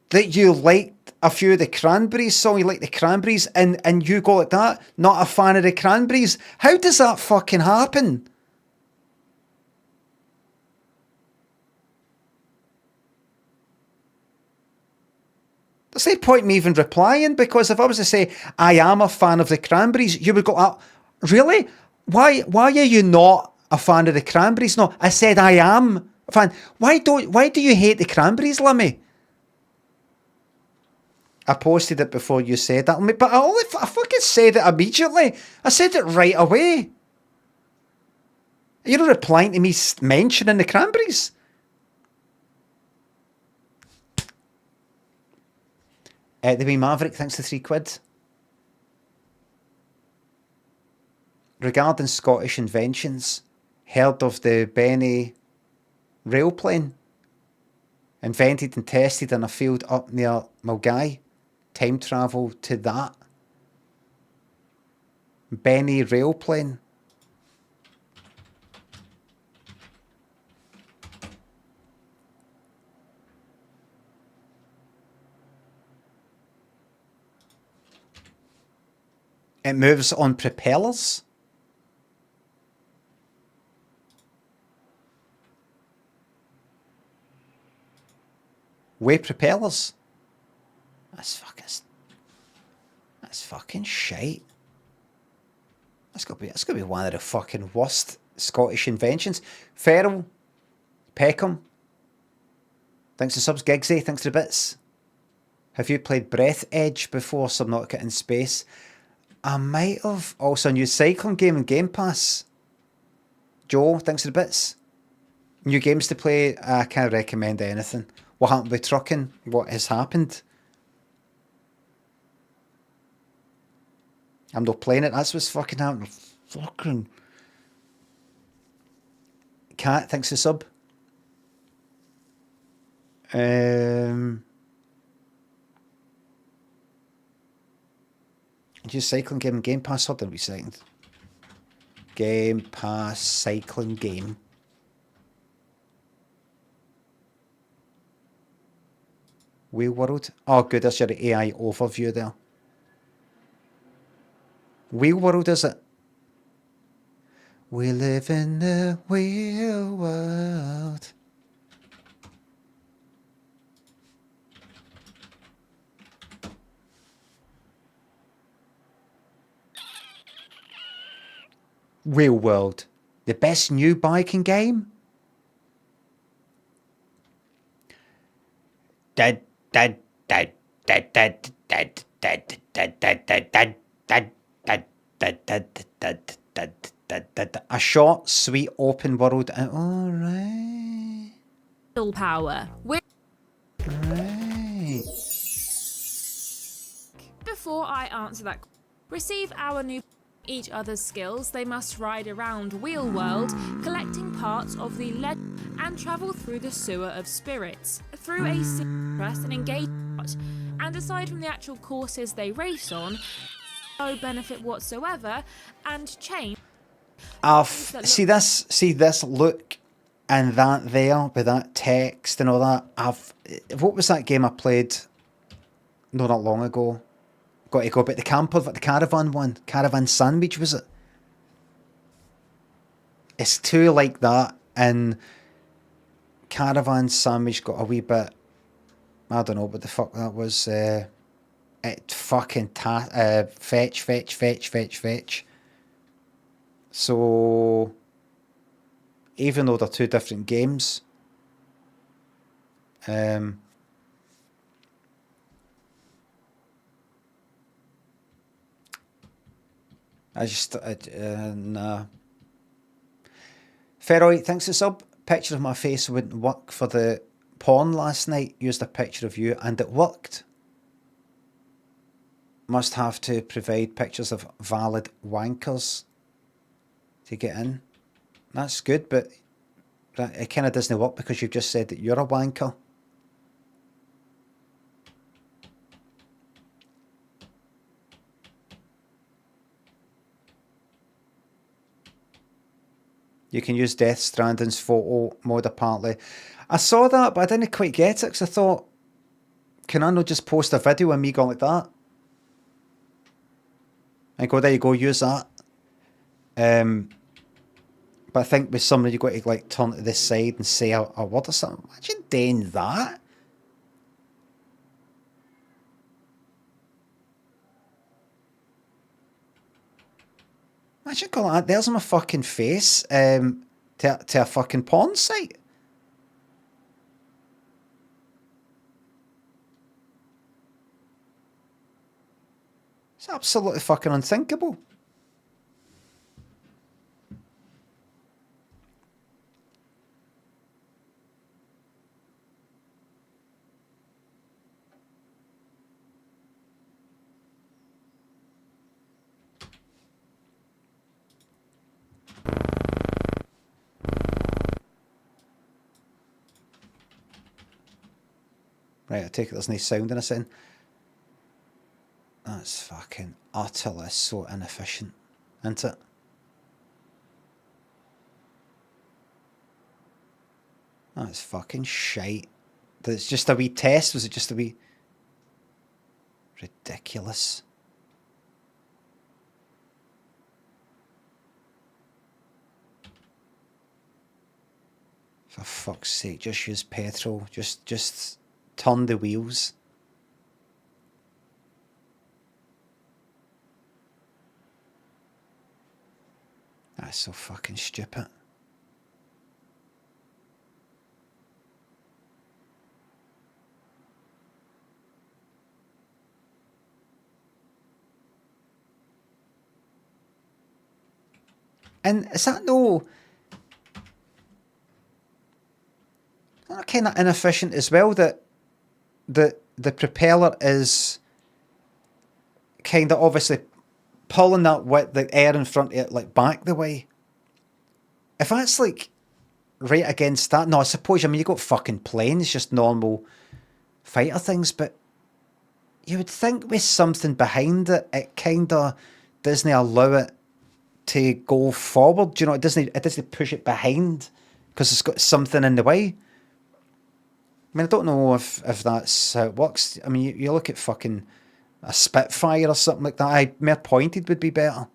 that you liked a few of the Cranberries song, you like the Cranberries, and you go like that, not a fan of the Cranberries? How does that fucking happen? There's no point in me even replying, because if I was to say I am a fan of the Cranberries, you would go, oh, really? Why are you not a fan of the Cranberries? No, I said I am a fan. Why do you hate the Cranberries, Limmy? I posted it before you said that, but I fucking said it immediately. I said it right away. You're not replying to me mentioning the Cranberries. The wee Maverick, thanks for £3. Regarding Scottish inventions, heard of the Bennie Railplane? Invented and tested in a field up near Milngavie. Time travel to that. Bennie Railplane. It moves on propellers. Way propellers. That's fucking shite. That's gotta be one of the fucking worst Scottish inventions. Feral, Peckham. Thanks to subs. Giggsy, thanks to the bits. Have you played Breath Edge before, Subnautica in Space? I might have. Also a new cycling game in Game Pass. Joe, thanks to the bits. New games to play, I can't recommend anything. What happened with trucking? What has happened? I'm not playing it. That's what's fucking happening. Fucking Cat thinks a sub. Just cycling game, Game Pass. Hold on a wee second. Game Pass cycling game. Wheel World. Oh, good. That's your AI overview there. Wheel World, is it? We live in the wheel world. Wheel World. The best new biking game? A short, sweet, open world. All right. Power. Right. Before I answer that, receive our new each other's skills. They must ride around Wheel World, collecting parts of the lead and travel through the sewer of spirits through a interest and engagement. And aside from the actual courses they race on, no benefit whatsoever, and change. See this look and that there with that text and all that. What was that game I played? No, not long ago. Got to go about the camper, the caravan one. Caravan Sandwich, was it? It's too like that, and Caravan Sandwich got a wee bit. I don't know what the fuck that was. It fucking fetch. So even though they're two different games, nah. Feroid, thanks for sub. Picture of my face wouldn't work for the porn last night. Used a picture of you and it worked. Must have to provide pictures of valid wankers to get in. That's good, but it kind of doesn't work because you've just said that you're a wanker. You can use Death Stranding's photo mode apparently. I saw that, but I didn't quite get it because I thought, can I not just post a video of me going like that? And go, there you go, use that. But I think with somebody you've got to like turn to this side and say a word or something. Imagine doing that. Imagine going like that. There's my fucking face to a fucking porn site. It's absolutely fucking unthinkable. Right, I take it there's no sound in a second. That's fucking utterly so inefficient, isn't it? That's fucking shite. It's just a wee test, was it just a wee... Ridiculous. For fuck's sake, just use petrol. Just turn the wheels. That's so fucking stupid. And is that no... kind of inefficient as well, that the propeller is kind of obviously pulling that with the air in front of it, like, back the way. If that's, like, right against that... No, I suppose, I mean, you got fucking planes, just normal fighter things, but you would think with something behind it, it kind of doesn't allow it to go forward. You know, it doesn't push it behind because it's got something in the way. I mean, I don't know if that's how it works. I mean, you look at fucking a Spitfire or something like that. More pointed would be better.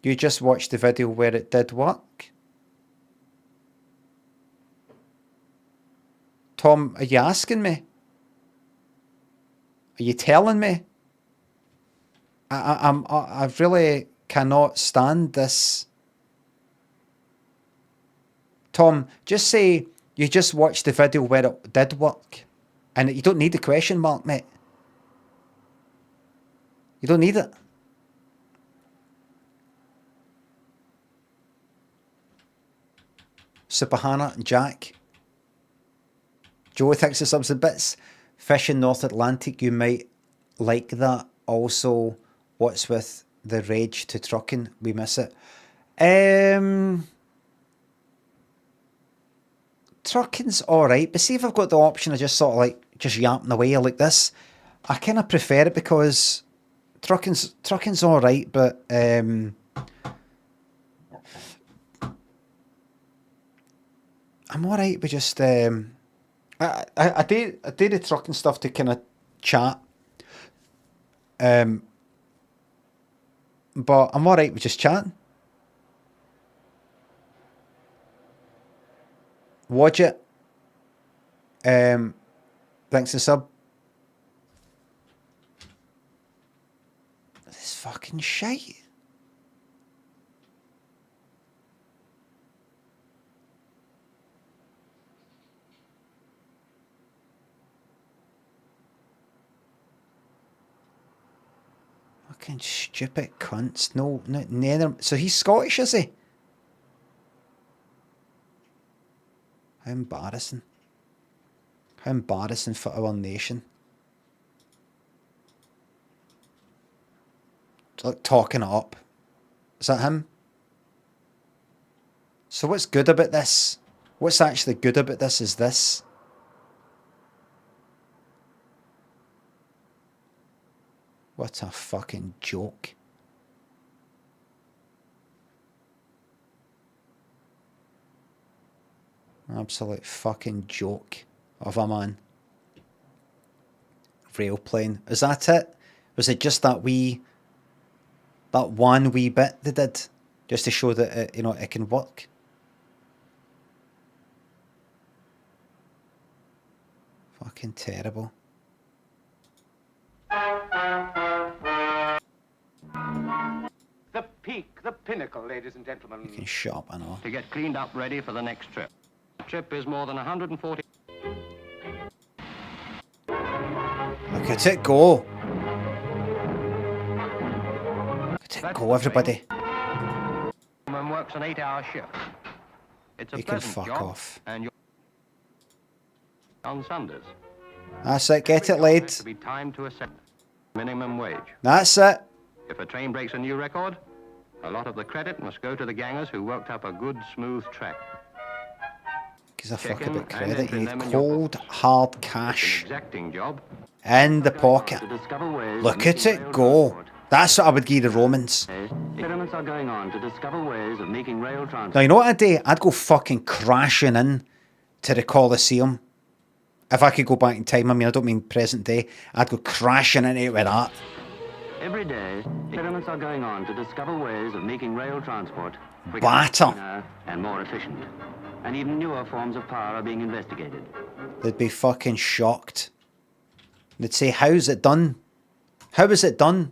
You just watched the video where it did work? Tom, are you asking me? Are you telling me? I really cannot stand this. Tom, just say you just watched the video where it did work. And you don't need the question mark, mate. You don't need it. Superhana and Jack. Joe thinks of some bits. Fish in North Atlantic, you might like that. Also, what's with the rage to trucking? We miss it. Trucking's alright, but see if I've got the option of just sort of like just yapping away like this, I kind of prefer it because trucking's alright, but I'm alright with just I do the trucking stuff to kind of chat, but I'm alright with just chatting. Watch it. Thanks to sub. This fucking shite. Fucking stupid cunts. No, neither. So he's Scottish, is he? How embarrassing. How embarrassing for our nation. It's like talking it up. Is that him? So what's good about this? What's actually good about this is this. What a fucking joke. Absolute fucking joke of a man. Railplane. Is that it? Was it just that one wee bit they did? Just to show that it, it can work? Fucking terrible. The peak, the pinnacle, ladies and gentlemen. You can shut up, I know. To get cleaned up ready for the next trip. The trip is more than 140. Look at it go. Look at it go, everybody. And works an 8-hour shift. It's a You can pleasant fuck job, off. And you're on Sundays. That's it, get it laid. To be timed to a set minimum wage. That's it. If a train breaks a new record, a lot of the credit must go to the gangers who worked up a good, smooth track. Gives a fuck about credit. You need cold, hard cash Exacting job. in the pocket. Look at it go. That's what I would give the Romans. Experiments are going on to discover ways of making rail transport. Now, you know what I'd do? I'd go fucking crashing in to the Colosseum. If I could go back in time, I mean, I don't mean present day. I'd go crashing into it with that. Every day, experiments are going on to discover ways of making rail transport quicker, Batter. cleaner, and more efficient. And even newer forms of power are being investigated. They'd be fucking shocked. They'd say, how's it done? How is it done?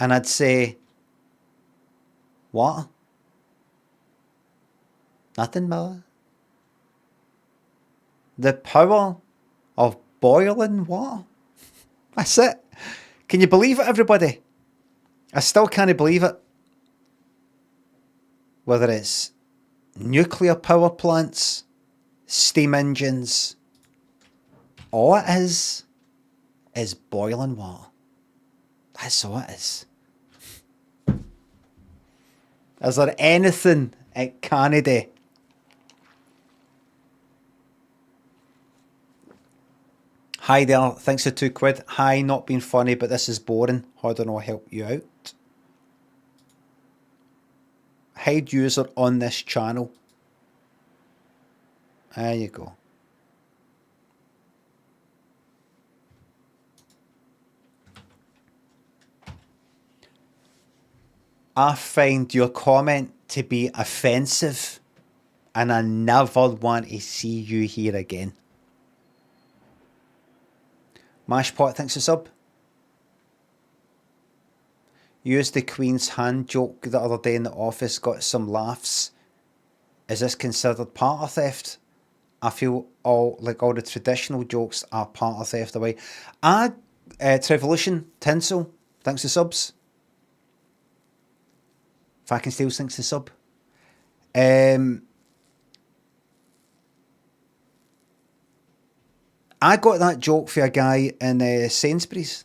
And I'd say, what? Nothing more. The power of boiling water. That's it. Can you believe it, everybody? I still can't believe it. Whether it's nuclear power plants, steam engines. All it is boiling water. That's all it is. Is there anything it can't do? Hi there, thanks for £2. Hi, not being funny, but this is boring. How do I help you out? Hide user on this channel. There you go. I find your comment to be offensive and I never want to see you here again. Mashpot, thanks for sub. Used the Queen's hand joke the other day in the office, got some laughs. Is this considered part of theft? I feel all the traditional jokes are part of theft away. Trevolution, Tinsel, thanks for subs. Fucking Steels, thanks for sub. I got that joke for a guy in Sainsbury's.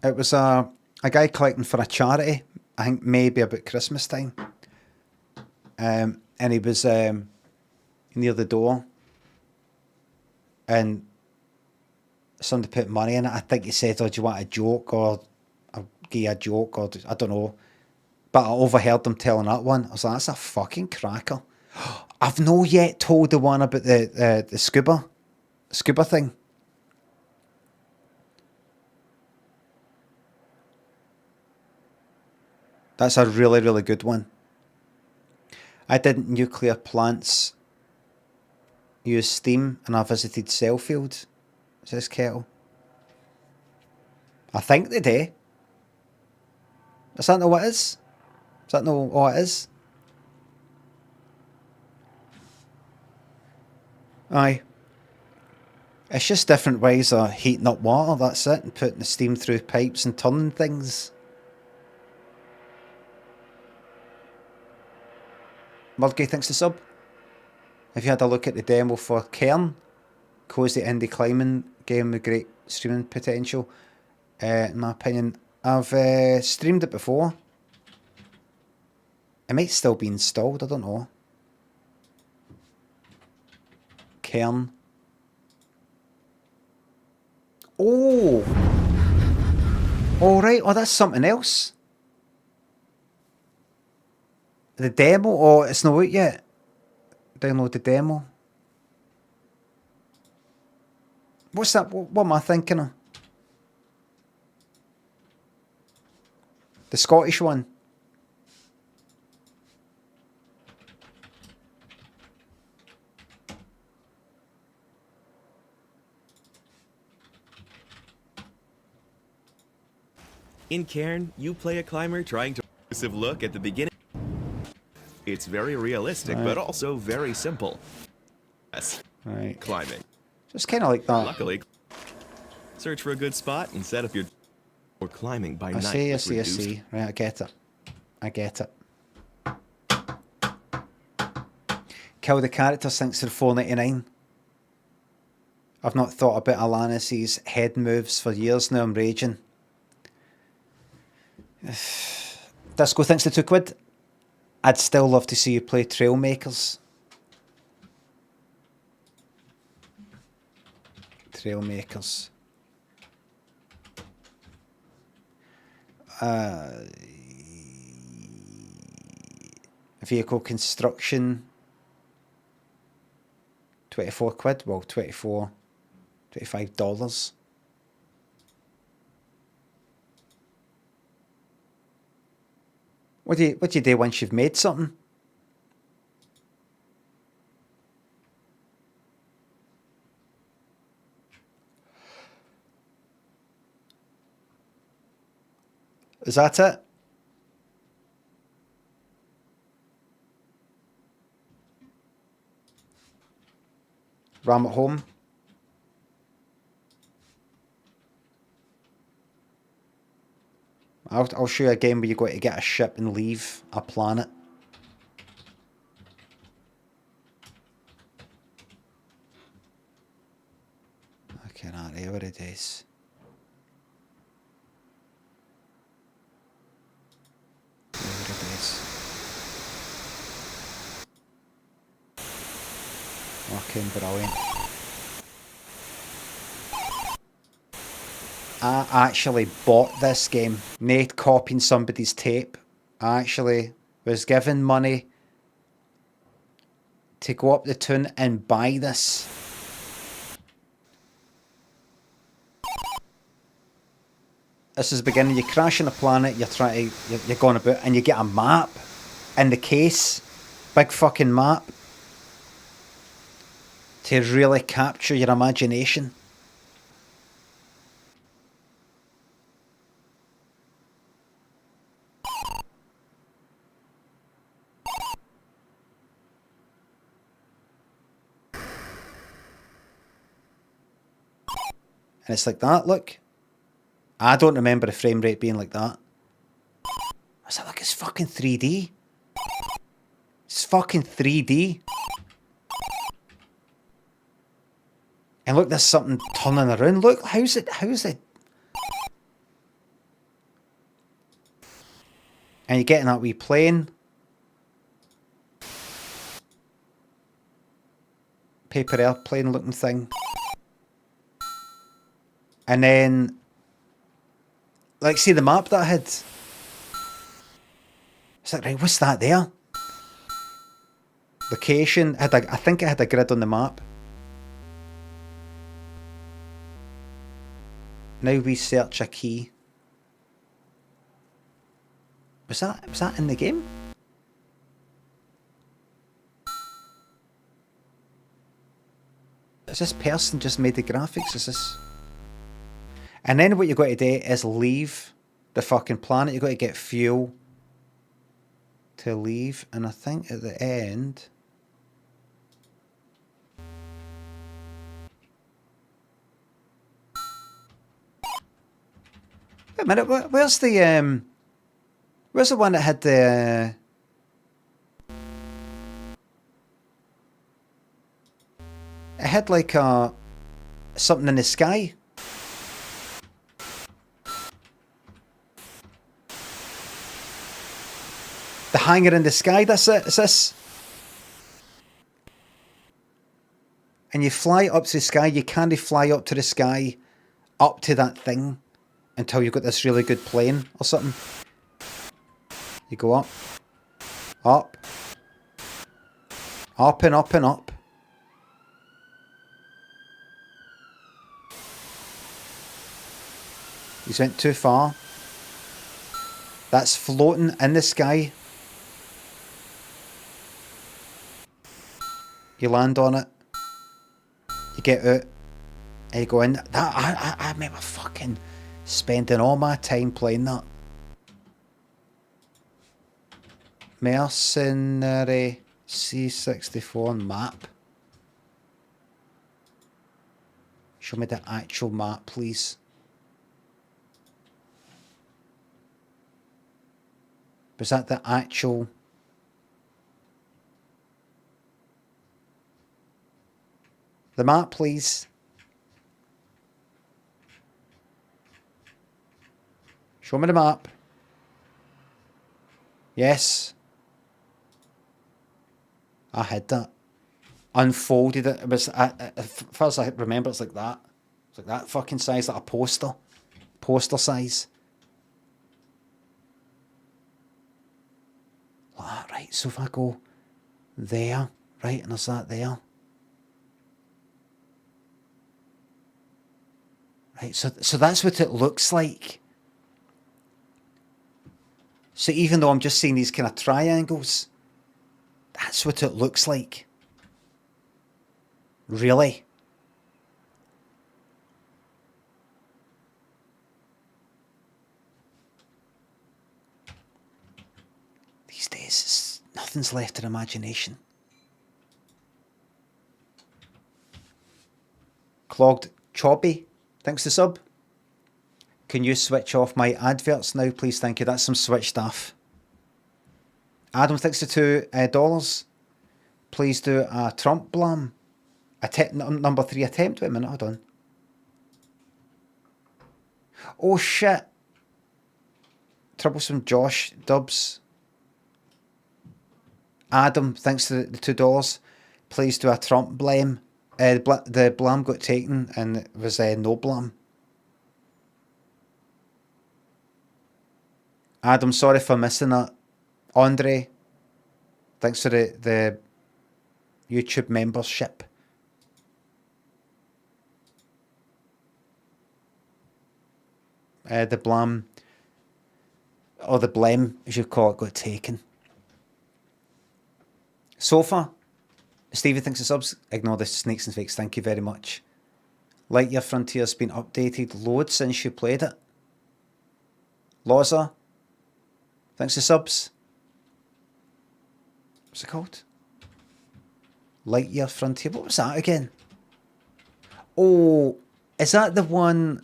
It was a guy collecting for a charity, I think maybe about Christmas time. And he was near the door and somebody put money in it. I think he said, oh, do you want a joke? Or I'll give you a joke, or I don't know. But I overheard them telling that one. I was like, that's a fucking cracker. I've not yet told the one about the scuba thing. That's a really, really good one. I did nuclear plants use steam and I visited Sellafield, says Kettle. I think they do. Is that not what it is? Is that not what it is? Aye. It's just different ways of heating up water, that's it, and putting the steam through pipes and turning things. Murgy, thanks to sub. Have you had a look at the demo for Cairn? Cozy indie climbing game with great streaming potential. In my opinion, I've streamed it before. It might still be installed, I don't know. Cairn. Oh! Alright, oh that's something else. The demo? Oh, it's not out yet. Download the demo. What's that? What am I thinking of? The Scottish one. In Cairn, you play a climber trying to look at the beginning. It's very realistic, but also very simple. Yes. Right. Climbing. Just kind of like that. Luckily, search for a good spot and set up your or climbing by night. I see. Right, I get it. Kill the characters, thanks to the $4.99. I've not thought about Alanis' head moves for years now, I'm raging. Disco, thanks to £2. I'd still love to see you play Trailmakers. Trailmakers. Vehicle construction. £24. Well, $25. What do you do once you've made something? Is that it? Ram at home. I'll show you a game where you got to get a ship and leave a planet. Okay, right, what it is. Whatever it is. Fucking brilliant. I actually bought this game, not copying somebody's tape. I actually was given money to go up the tune and buy this. This is the beginning. You crash on a planet, you're going about, and you get a map in the case. Big fucking map. To really capture your imagination. And it's like that, look. I don't remember the frame rate being like that. Is that like it's fucking 3D? It's fucking 3D. And look, there's something turning around. Look, how's it? And you're getting that wee plane. Paper airplane looking thing. And then, like, see the map that I had? It's like, right, what's that there? Location. I think it had a grid on the map. Now we search a key. Was that in the game? Is this person just made the graphics? Is this? And then what you got to do is leave the fucking planet. You got to get fuel to leave. And I think at the end, wait a minute. Where's the one that had the? It had like something in the sky. The hangar in the sky, that's it, is this? And you fly up to the sky, you can't fly up to the sky, up to that thing, until you've got this really good plane or something. You go up, up, up and up and up. You went too far. That's floating in the sky. You land on it. You get out. And you go in. I remember fucking spending all my time playing that. Mercenary C64 map. Show me the actual map, please. Was that the actual? The map, please. Show me the map. Yes. I had that. Unfolded it. It was, as far as I remember, it's like that. It's like that fucking size, like a poster. Poster size. Like that, right? So if I go there, right, and there's that there. Right, so that's what it looks like. So even though I'm just seeing these kind of triangles, that's what it looks like. Really? These days, nothing's left to imagination. Clogged Choppy, thanks to sub. Can you switch off my adverts now, please? Thank you. That's some Switch stuff. Adam thinks the $2. Please do a Trump blam. Number 3 attempt. Wait a minute, hold on. Oh shit. Troublesome Josh Dubs. Adam, thanks to the $2. Please do a Trump blame. The blam got taken and it was no blam. Adam, sorry for missing that. Andre, thanks for the YouTube membership. The blam, or the blame as you call it, got taken. Sofa, Stevie thinks the subs. Ignore the snakes and fakes, thank you very much. Lightyear Frontier's been updated loads since you played it. Loza, thanks for subs. What's it called? Lightyear Frontier. What was that again? Oh, is that the one,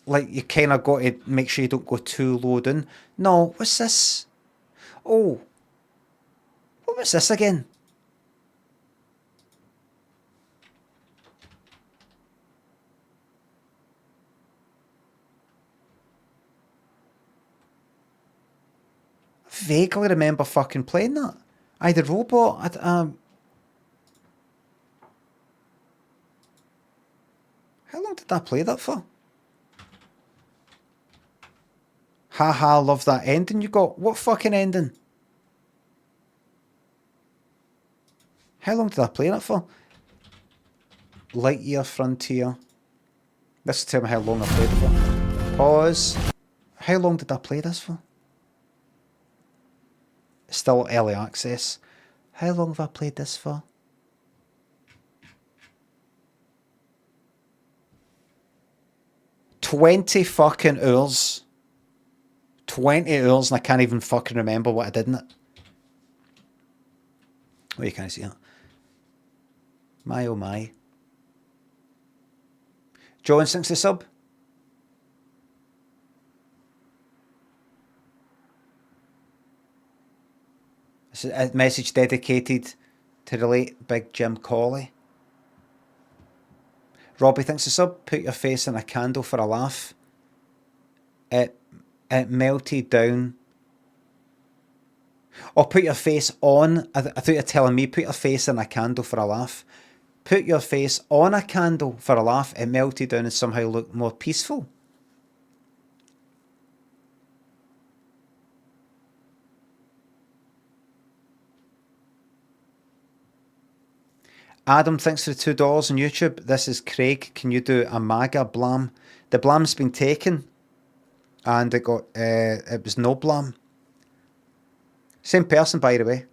like, you kind of got to make sure you don't go too low down? No, what's this? Oh, what was this again? I vaguely remember fucking playing that. The robot. How long did I play that for? Haha, love that ending you got. What fucking ending? How long did I play that for? Lightyear Frontier. This will tell me how long I played it for. Pause. How long did I play this for? Still early access. How long have I played this for? $20 fucking hours. 20 hours and I can't even fucking remember what I did in it. Oh, you can't see that. My oh my. Joe Instincts the sub. This is a message dedicated to the late Big Jim Colley. Robbie thinks the sub. Put your face in a candle for a laugh. It melted down. Or put your face on. I thought you were telling me put your face in a candle for a laugh. Put your face on a candle for a laugh. It melted down and somehow looked more peaceful. Adam, thanks for the $2 on YouTube. This is Craig. Can you do a MAGA blam? The blam's been taken. And it was no blam. Same person, by the way.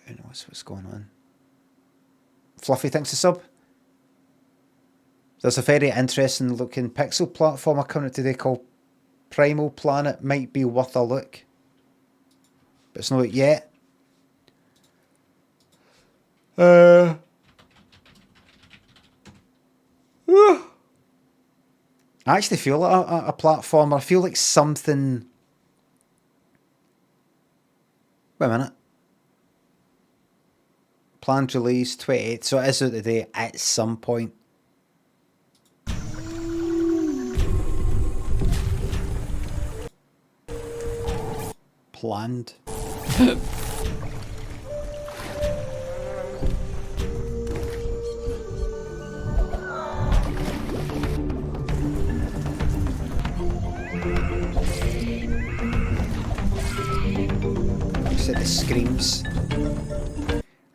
Who knows what's going on? Fluffy thinks the sub. There's a very interesting looking pixel platformer coming out today called Primal Planet. Might be worth a look. But it's not out yet. I actually feel like a platformer. I feel like something... Wait a minute. Planned release 28th. So it is out today at some point. Planned. Said the screams.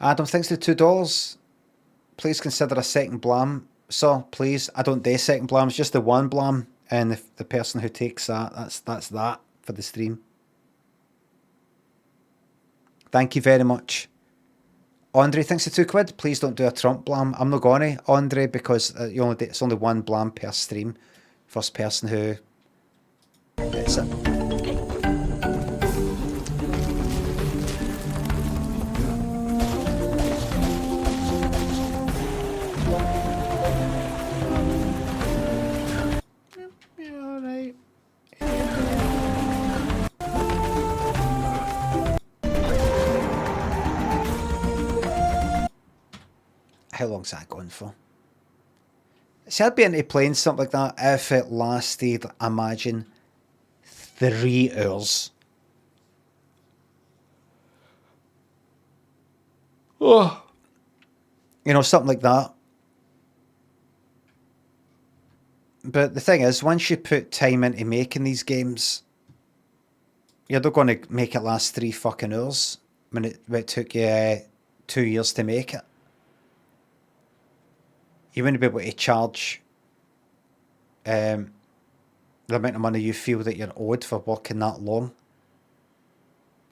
Adam, thanks for the $2. Please consider a second blam. So please, I don't do second blams, just the one blam, and if the person who takes that's that for the stream. Thank you very much. Andre, thanks for £2. Please don't do a Trump blam. I'm not gonna, Andre, because it's only one blam per stream. First person who gets it. Alright. How long's that going for? See, I'd be into playing something like that if it lasted, imagine, 3 hours. Oh. You know, something like that. But the thing is, once you put time into making these games, you're not going to make it last 3 fucking hours when it took you 2 years to make it. You wouldn't be able to charge the amount of money you feel that you're owed for working that long.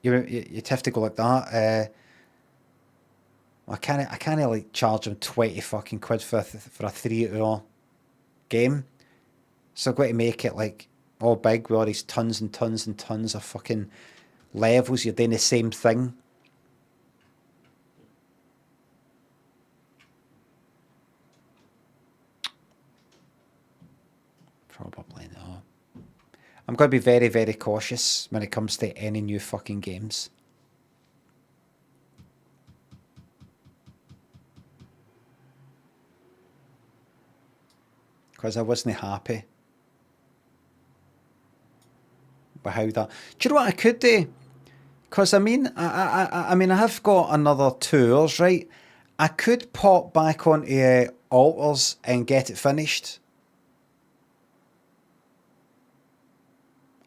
You'd have to go like that. I can't like charge them 20 fucking quid for a 3-hour game. So I've got to make it like all big with all these tons and tons and tons of fucking levels. You're doing the same thing. Probably not. I'm going to be very, very cautious when it comes to any new fucking games. Because I wasn't happy with how that... Do you know what I could do? Because I mean, I mean, I have got another 2 hours, right? I could pop back onto Alters and get it finished.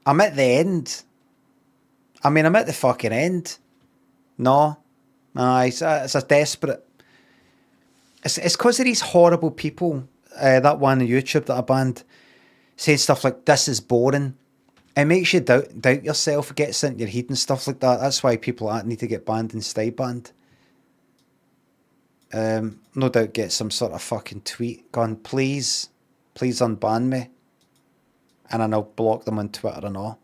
I'm at the end. I mean, I'm at the fucking end. No. It's a desperate... It's because of these horrible people, that one on YouTube that I banned, saying stuff like, this is boring. It makes you doubt yourself, it gets into your head and stuff like that. That's why people like that need to get banned and stay banned. No doubt get some sort of fucking tweet going, please unban me. And then I'll block them on Twitter and all.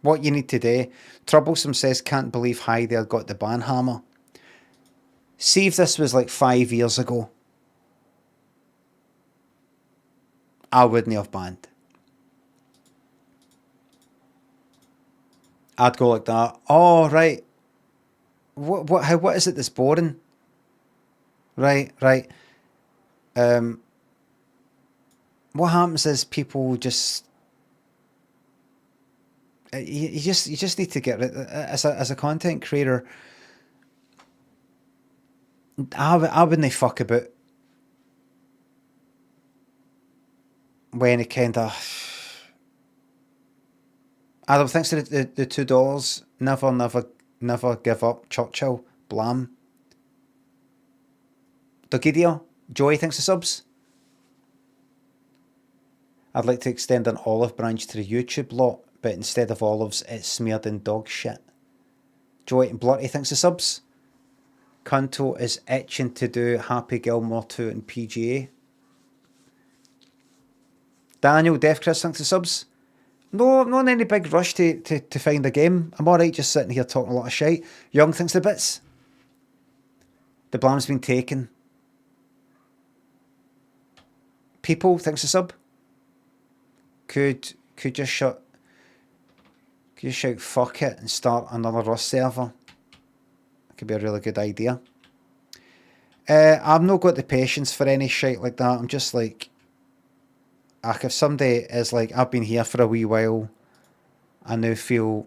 What you need to do, Troublesome says, can't believe Heidel got the ban hammer. See if this was like 5 years ago. I wouldn't have banned. I'd go like that. Oh, right. What is it that's boring? Right. What happens is people just... You just need to get rid... As a content creator, I wouldn't fuck about when it kind of... I don't think so. The $2. Never give up. Churchill. Blam. Dogidio. Joey, thanks for subs. I'd like to extend an olive branch to the YouTube lot, but instead of olives, it's smeared in dog shit. Joey and Blurty, thanks for subs. Cunto is itching to do Happy Gilmore 2 and PGA. Daniel, Def Chris, thanks for subs. No, not in any big rush to find a game. I'm alright just sitting here talking a lot of shite. Young, thanks for bits. The blam's been taken. People, thanks for sub. Could just shout fuck it and start another Rust server. That could be a really good idea. I've not got the patience for any shit like that. I'm just like, if somebody is like, I've been here for a wee while, I now feel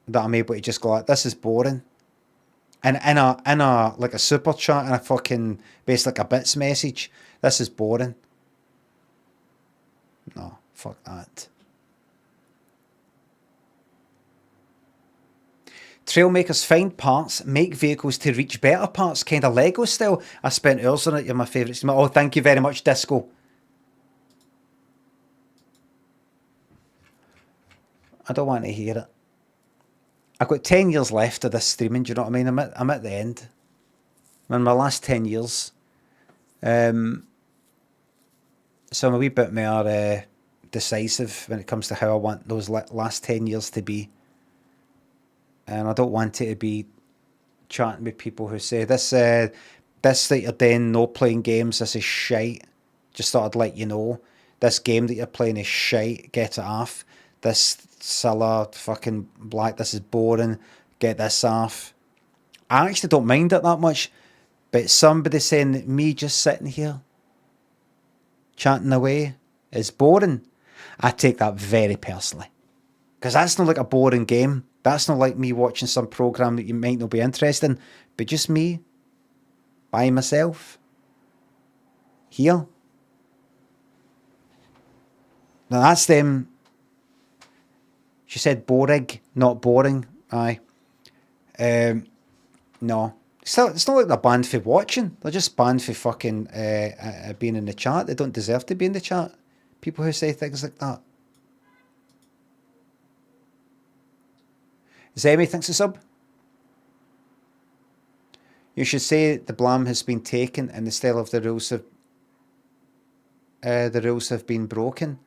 that I'm able to just go like, this is boring. And in a like a super chat and a fucking based like a bits message, this is boring. No, fuck that. Trailmakers find parts, make vehicles to reach better parts, kind of Lego style. I spent hours on it. You're my favourite. Oh, thank you very much, Disco. I don't want to hear it. I've got 10 years left of this streaming, do you know what I mean? I'm at the end. I'm in my last 10 years. So I'm a wee bit more decisive when it comes to how I want those last 10 years to be. And I don't want it to be chatting with people who say, this that you're doing, no playing games, this is shite. Just thought I'd let you know. This game that you're playing is shite, get it off. This Scylla, fucking black, this is boring, get this off. I actually don't mind it that much, but somebody saying that me just sitting here chatting away is boring, I take that very personally. Because that's not like a boring game. That's not like me watching some program that you might not be interested in, but just me, by myself, here. Now that's them. She said boring, not boring. Aye. No. It's not like they're banned for watching. They're just banned for fucking being in the chat. They don't deserve to be in the chat. People who say things like that. Zemi thinks a sub. You should say the blame has been taken and the style of the rules have been broken.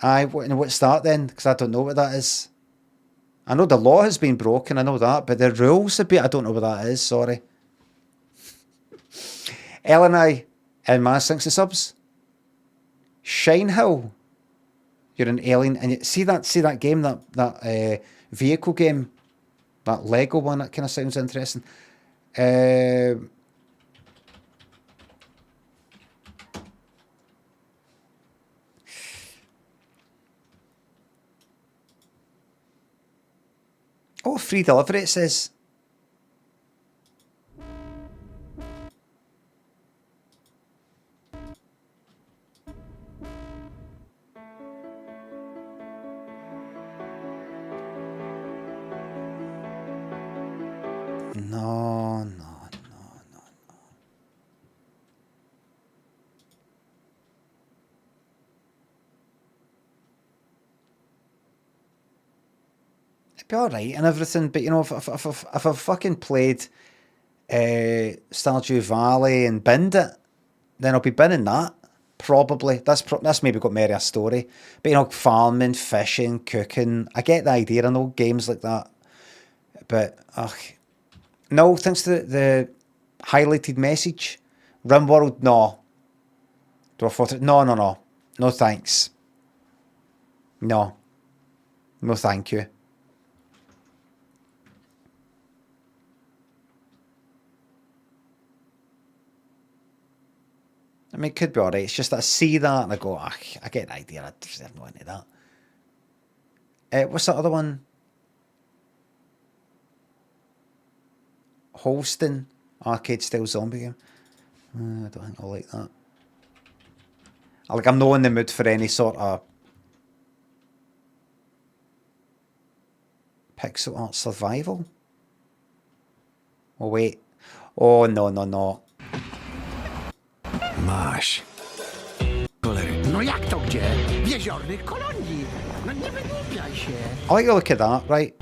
Aye, what's that then? Because I don't know what that is. I know the law has been broken, I know that, but the rules have been, I don't know what that is, sorry. Ellen I and Maz thinks the subs. Shinehill. You're an alien, and you see that game, that vehicle game, that Lego one, that kind of sounds interesting. Oh, free delivery, it says. No. It'd be alright and everything, but you know, if I fucking played Stardew Valley and binned it, then I'll be binning that. Probably. That's maybe got more a story. But you know, farming, fishing, cooking. I get the idea. I know games like that. But no, thanks to the highlighted message. RimWorld, no. Dwarf Fortress, no. No thanks. No. No thank you. I mean, it could be alright. It's just that I see that and I go, I get the idea. I just have no into that. What's that other one? Holston arcade style zombie game. I don't think I like that. I'm not in the mood for any sort of pixel art survival. Oh wait. Oh no. Masz. Cholery. No jak to gdzie? W jeziornych kolonii. No nie wygłupiaj się. I like the look of that, right?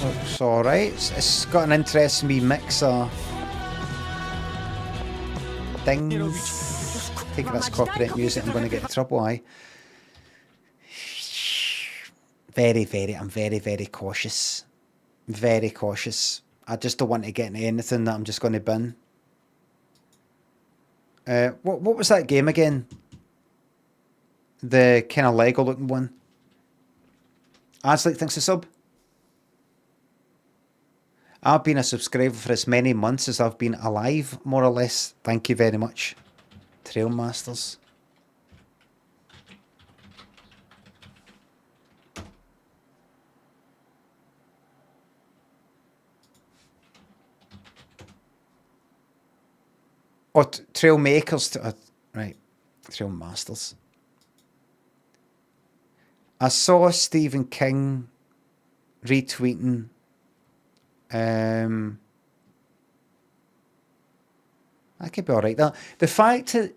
Looks alright. It's got an interesting wee mix of things. Thinking that's copyright music, I'm going to get in trouble, aye. I'm very cautious. Very cautious. I just don't want to get into anything that I'm just going to bin. What was that game again? The kind of Lego looking one. Aslick thinks a sub. I've been a subscriber for as many months as I've been alive, more or less. Thank you very much. Trailmasters. Oh, Trail Makers. Right. Trail Masters. I saw Stephen King retweeting That could be alright. The fact that...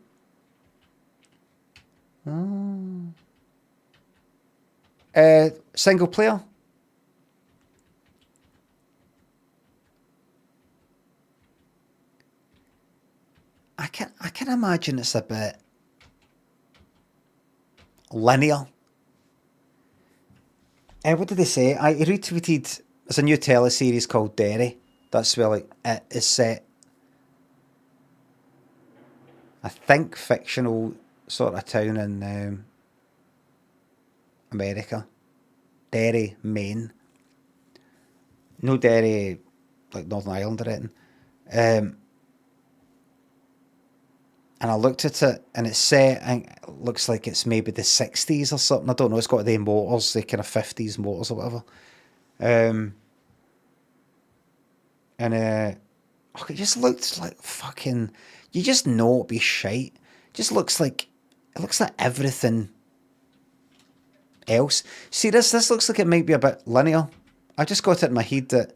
single player. I can imagine it's a bit linear. What did they say? I retweeted. There's a new teleseries called Derry. That's where like it is set. I think fictional sort of town in America. Derry, Maine. No Derry, like Northern Ireland or anything. And I looked at it, and it's set, and it looks like it's maybe the 60s or something. I don't know. It's got the motors, the kind of 50s motors or whatever. It just looks like fucking... You just know it'd be shite. It just looks like... It looks like everything else. See, this looks like it might be a bit linear. I just got it in my head that...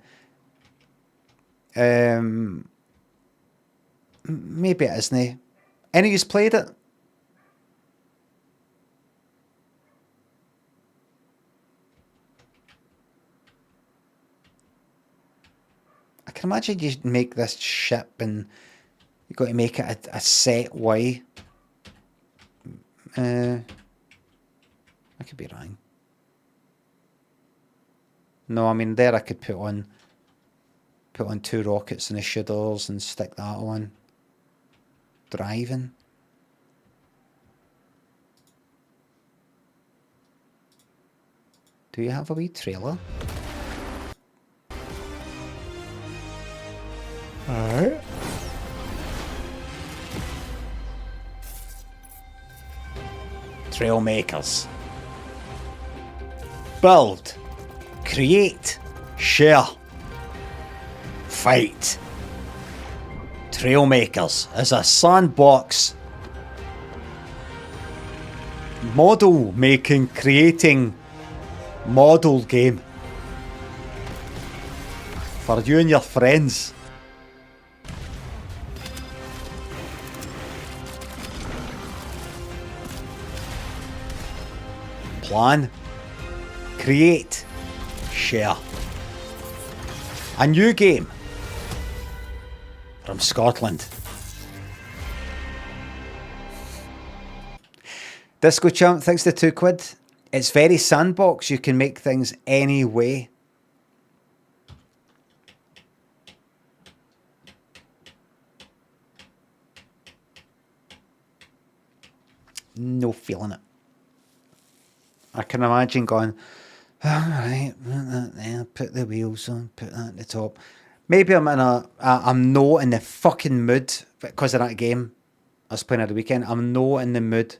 maybe it isn't. Any of you's played it? I can imagine you make this ship and you've got to make it a set way. I could be wrong. No, I mean there I could put on 2 rockets and the shooters and stick that on. Driving. Do you have a wee trailer? Alright. Trail makers. Build. Create. Share. Fight. Trailmakers is a sandbox model making, creating model game for you and your friends. Plan, create, share. A new game from Scotland. Disco Champ, thanks to £2. It's very sandbox. You can make things any way. No feeling it. I can imagine going, alright, put that there, put the wheels on, put that at the top. Maybe I'm not in the fucking mood because of that game I was playing at the weekend. I'm not in the mood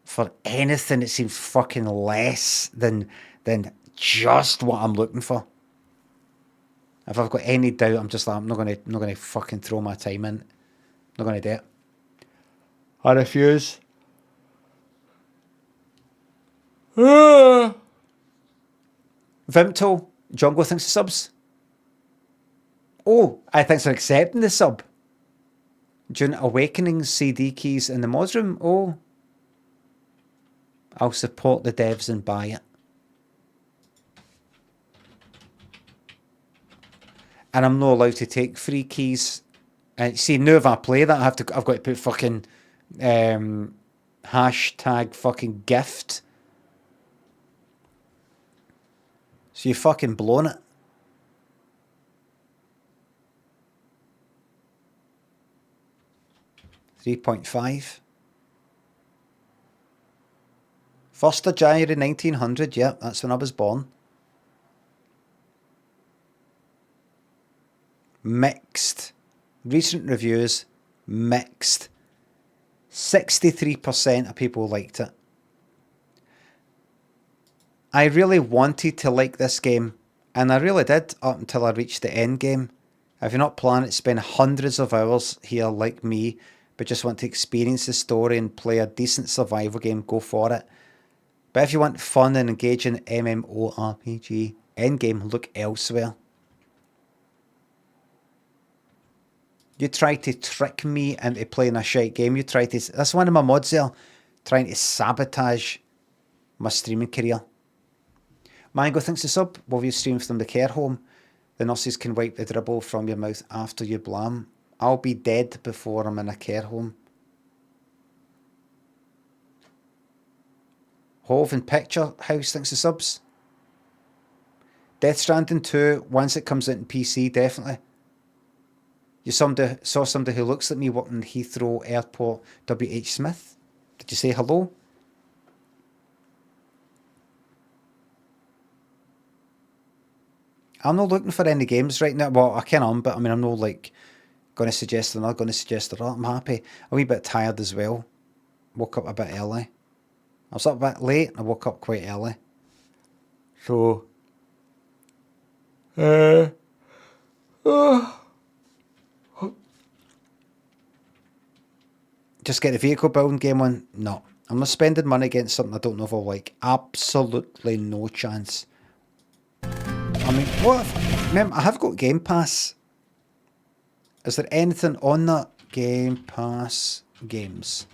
for anything that seems fucking less than just what I'm looking for. If I've got any doubt, I'm just like, I'm not gonna fucking throw my time in. Not gonna do it. I refuse. Vimto, Jungle thinks the subs. Oh, I thanks for accepting the sub. June Awakening CD keys in the mods room. Oh, I'll support the devs and buy it. And I'm not allowed to take free keys. See, now if I play that, I've got to put fucking hashtag fucking gift. So you fucking blown it. $3.5. 1st of January 1900. Yeah, that's when I was born. Mixed. Recent reviews, mixed. 63% of people liked it. I really wanted to like this game, and I really did up until I reached the end game. If you're not planning to spend hundreds of hours here like me, but just want to experience the story and play a decent survival game, go for it. But if you want fun and engaging MMORPG, Endgame, look elsewhere. You tried to trick me into playing a shite game. You tried to... That's one of my mods there. Trying to sabotage my streaming career. Mango thinks the sub. Will you stream from the care home? The nurses can wipe the dribble from your mouth after you blam. I'll be dead before I'm in a care home. Hove and Picture House thinks the subs. Death Stranding 2, once it comes out in PC, definitely. You saw somebody who looks like me working Heathrow Airport, W.H. Smith. Did you say hello? I'm not looking for any games right now. Well, I can but I mean, I'm not like going to suggest they're not going to suggest they're not. I'm happy. A wee bit tired as well. Woke up a bit early. I was up a bit late. I woke up quite early. So, just get the vehicle building game on? No. I'm not spending money against something I don't know if I'll like. Absolutely no chance. I mean, what if... Remember, I have got Game Pass. Is there anything on that? Game Pass games.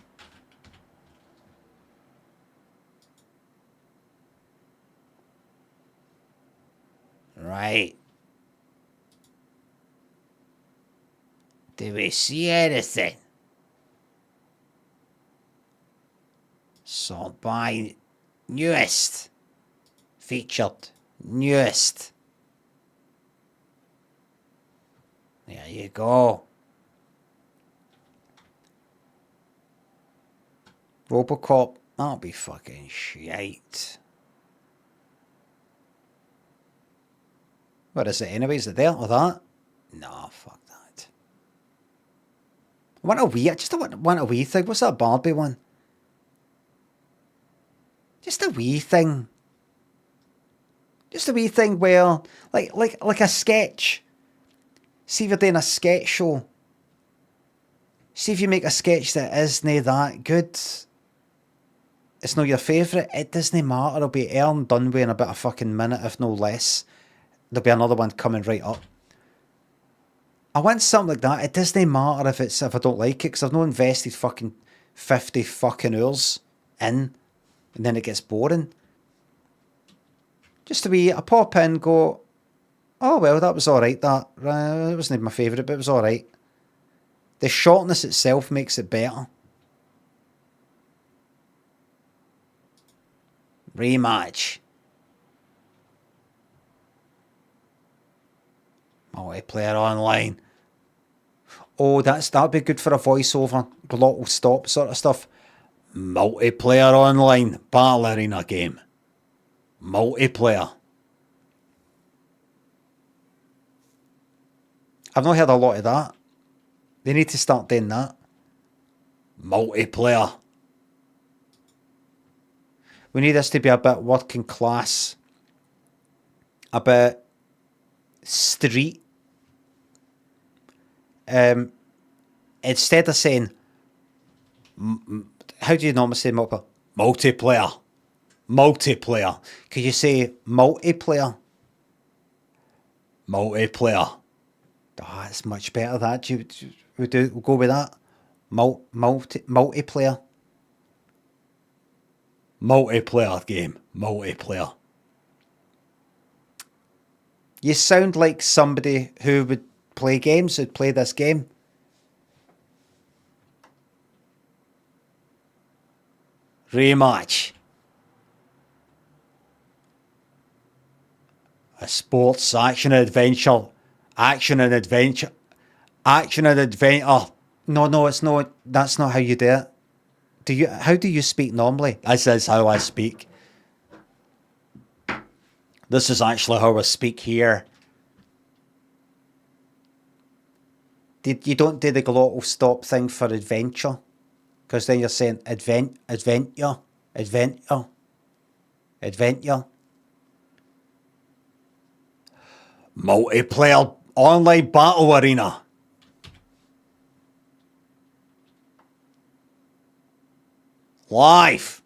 Right. Do we see anything? Sort by newest. Featured. Newest. There you go. Robocop. That'll be fucking shite. What is it anyways? Is it there or that? No, fuck that. I want a wee... I just want a wee thing. What's that Barbie one? Just a wee thing. Just a wee thing where... Like a sketch. See if you're doing a sketch show. See if you make a sketch that isn't that good. It's not your favourite. It doesn't matter. It'll be earned done with in about a fucking minute, if no less. There'll be another one coming right up. I want something like that. It doesn't matter if I don't like it, because I've not invested fucking 50 fucking hours in, and then it gets boring. Just I pop in, go, oh well, that was alright, that. It wasn't even my favourite, but it was alright. The shortness itself makes it better. Rematch. Multiplayer online. Oh, that'd be good for a voiceover. Glottal stop sort of stuff. Multiplayer online. Battle arena game. Multiplayer. I've not heard a lot of that. They need to start doing that. Multiplayer. We need this to be a bit working class. A bit street. Instead of saying, how do you normally say multiplayer? Multiplayer. Multiplayer. Could you say multiplayer? Multiplayer. Oh, it's much better. That we'll go with that. Multiplayer. Multiplayer game. Multiplayer. You sound like somebody who would play games, who'd play this game. Rematch. A sports action adventure. Action and adventure. Action and adventure. No, it's not. That's not how you do it. How do you speak normally? This is how I speak. This is actually how I speak here. You don't do the glottal stop thing for adventure, because then you're saying adventure. Multiplayer online battle arena. Live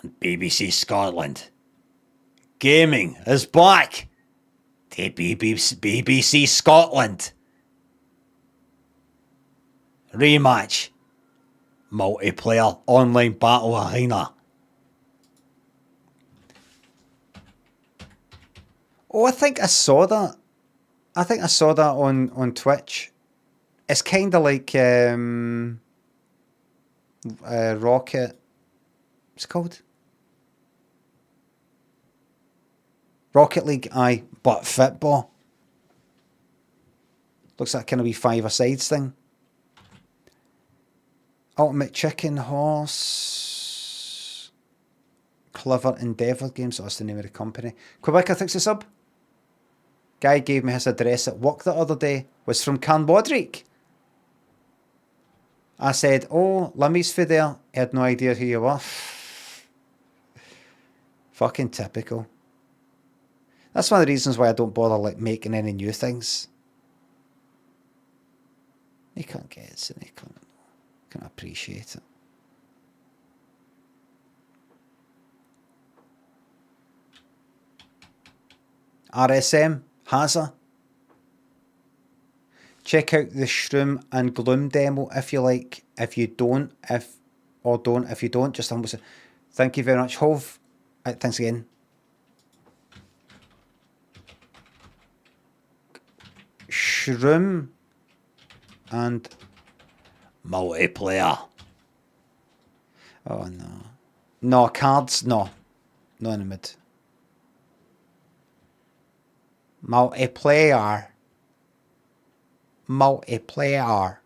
on BBC Scotland. Gaming is back to BBC Scotland. Rematch. Multiplayer online battle arena. Oh, I think I saw that. I think I saw that on Twitch. It's kind of like Rocket. What's it called? Rocket League, aye, but football. Looks like kind of wee five-a-sides thing. Ultimate Chicken Horse. Clever Endeavour Games. That's the name of the company. Quebec, I think's a sub. Guy gave me his address at work the other day. Was from Canbodrick. I said, oh, Limmy's for there. He had no idea who you were. Fucking typical. That's one of the reasons why I don't bother like making any new things. He can't get it, and he can't appreciate it. RSM, Hazza. Check out the Shroom and Gloom demo if you like. If you don't, if you don't, just almost thank you very much, Hove. Thanks again. Shroom and multiplayer. Oh no. No, cards, no. No in the mid. Multiplayer.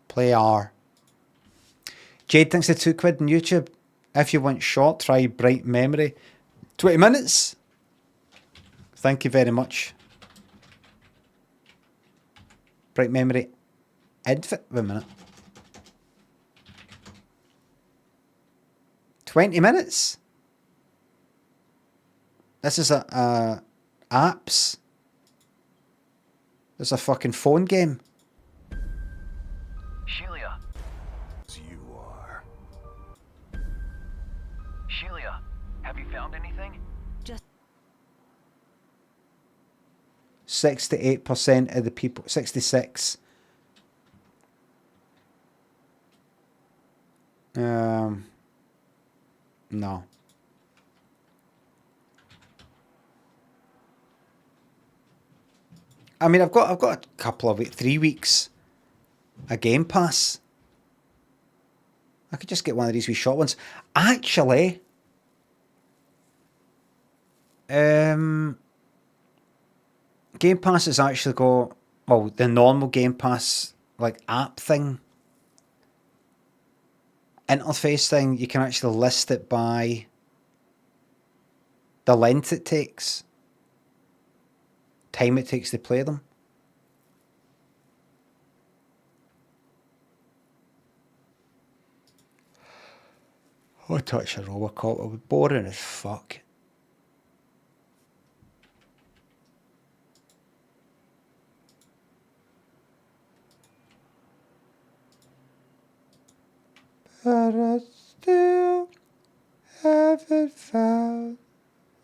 Player. Jade thinks the £2 on YouTube. If you want short, try Bright Memory. 20 minutes. Thank you very much. Bright Memory. Wait a minute. 20 minutes? This is a apps. It's a fucking phone game. Shelia. You are. Shelia, have you found anything? 68% of the people, 66. No. I mean, I've got a couple of 3 weeks. A Game Pass. I could just get one of these wee short ones. Actually, Game Pass has actually got, well, the normal Game Pass like app thing, interface thing. You can actually list it by the length it takes, time it takes to play them. Oh, touch a Robocop. It would be boring as fuck. But I still haven't found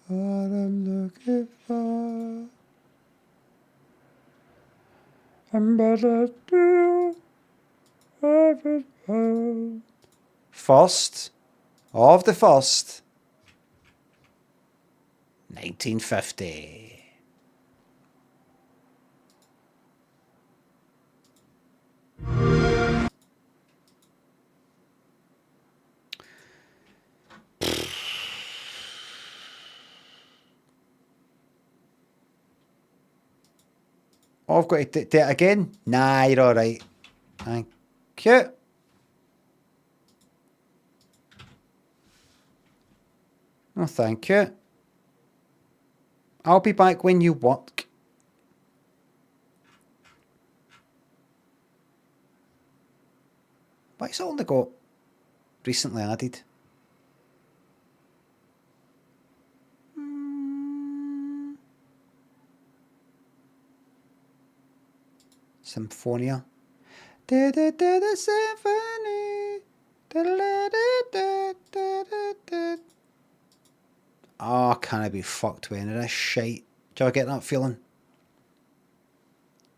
what I'm looking for. But I still haven't found. First of the first, 1950. Oh, I've got to do it again? Nah, you're alright. Thank you. Oh, thank you. I'll be back when you work. But it's only got recently added. Symphonia. The symphony. Oh, can I be fucked with any of this shite? Do you ever get that feeling?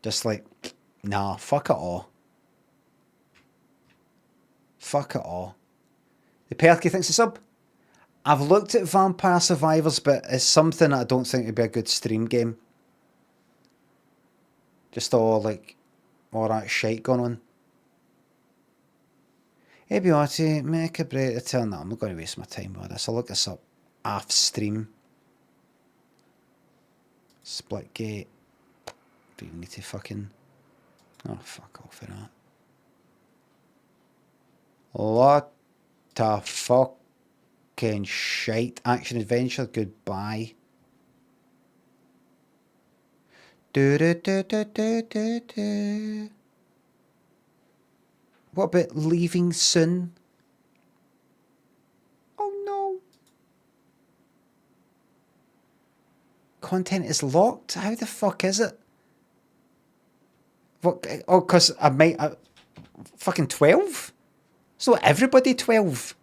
Just like, nah, fuck it all. Fuck it all. The Perky thinks it's up. I've looked at Vampire Survivors, but it's something I don't think would be a good stream game. Just all that shite going on. Hey, Beatty, make a break to tell. No, I'm not going to waste my time with this. I'll look this up off stream. Splitgate. Do you need to fucking... Oh, fuck off with that. What the fucking shite. Action adventure, goodbye. What about leaving soon? Oh no. Content is locked? How the fuck is it? What? Oh, because I might... fucking 12? So everybody 12?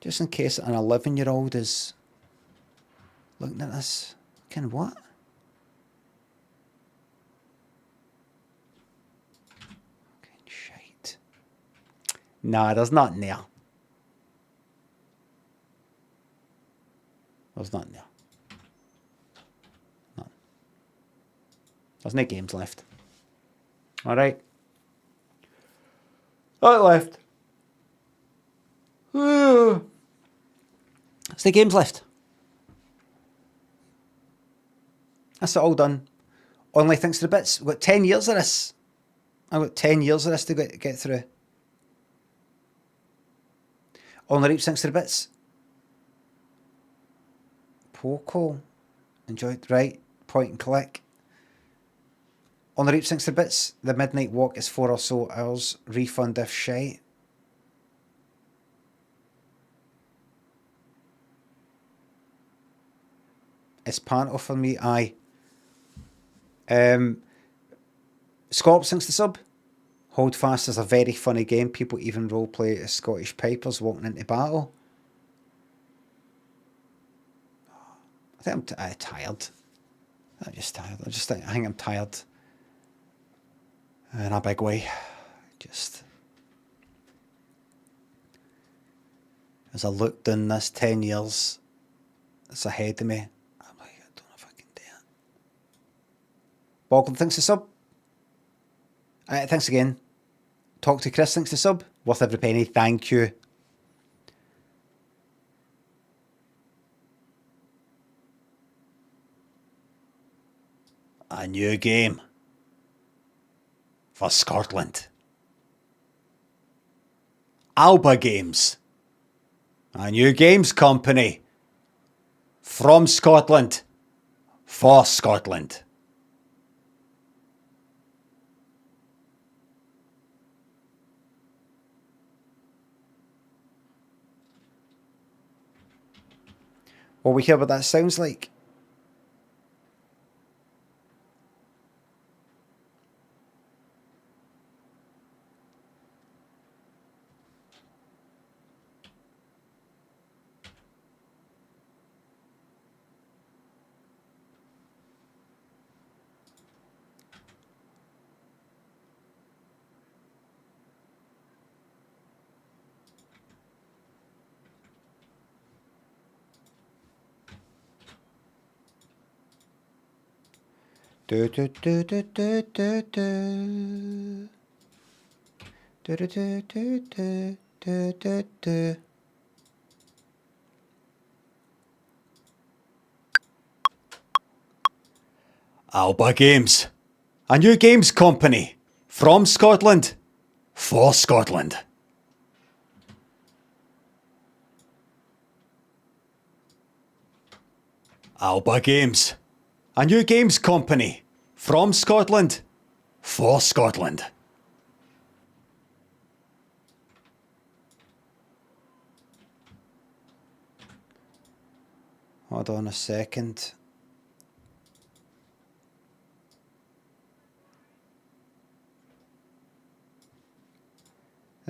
Just in case an 11-year-old is looking at this. Fucking what? Fucking shite. Nah, there's nothing there. There's nothing there. None. There's no games left. Alright. All left. There's no games left. That's it all done. Only thanks to the bits. We've got 10 years of this. I've got 10 years of this to get through. Only reach thanks to the bits. Poco. Enjoyed. Right. Point and click. On the reach thanks to the bits. The midnight walk is 4 or so hours. Refund if shite. It's panto for me, aye. Scorp thinks the sub. Hold Fast is a very funny game. People even roleplay as Scottish Pipers walking into battle. I think I'm tired. I'm just tired. I think I'm tired. In a big way. Just... As I look down this 10 years that's ahead of me, I'm like, I don't know if I can do it. Boglin thinks the sub. Thanks again. Talk to Chris thinks the sub. Worth every penny. Thank you. A new game for Scotland. Alba Games. A new games company from Scotland for Scotland. Will we hear what that sounds like? Do do do do do do do. Do do do do do do do do. Alba Games. A new games company from Scotland for Scotland. Alba Games. A new games company from Scotland for Scotland. Hold on a second.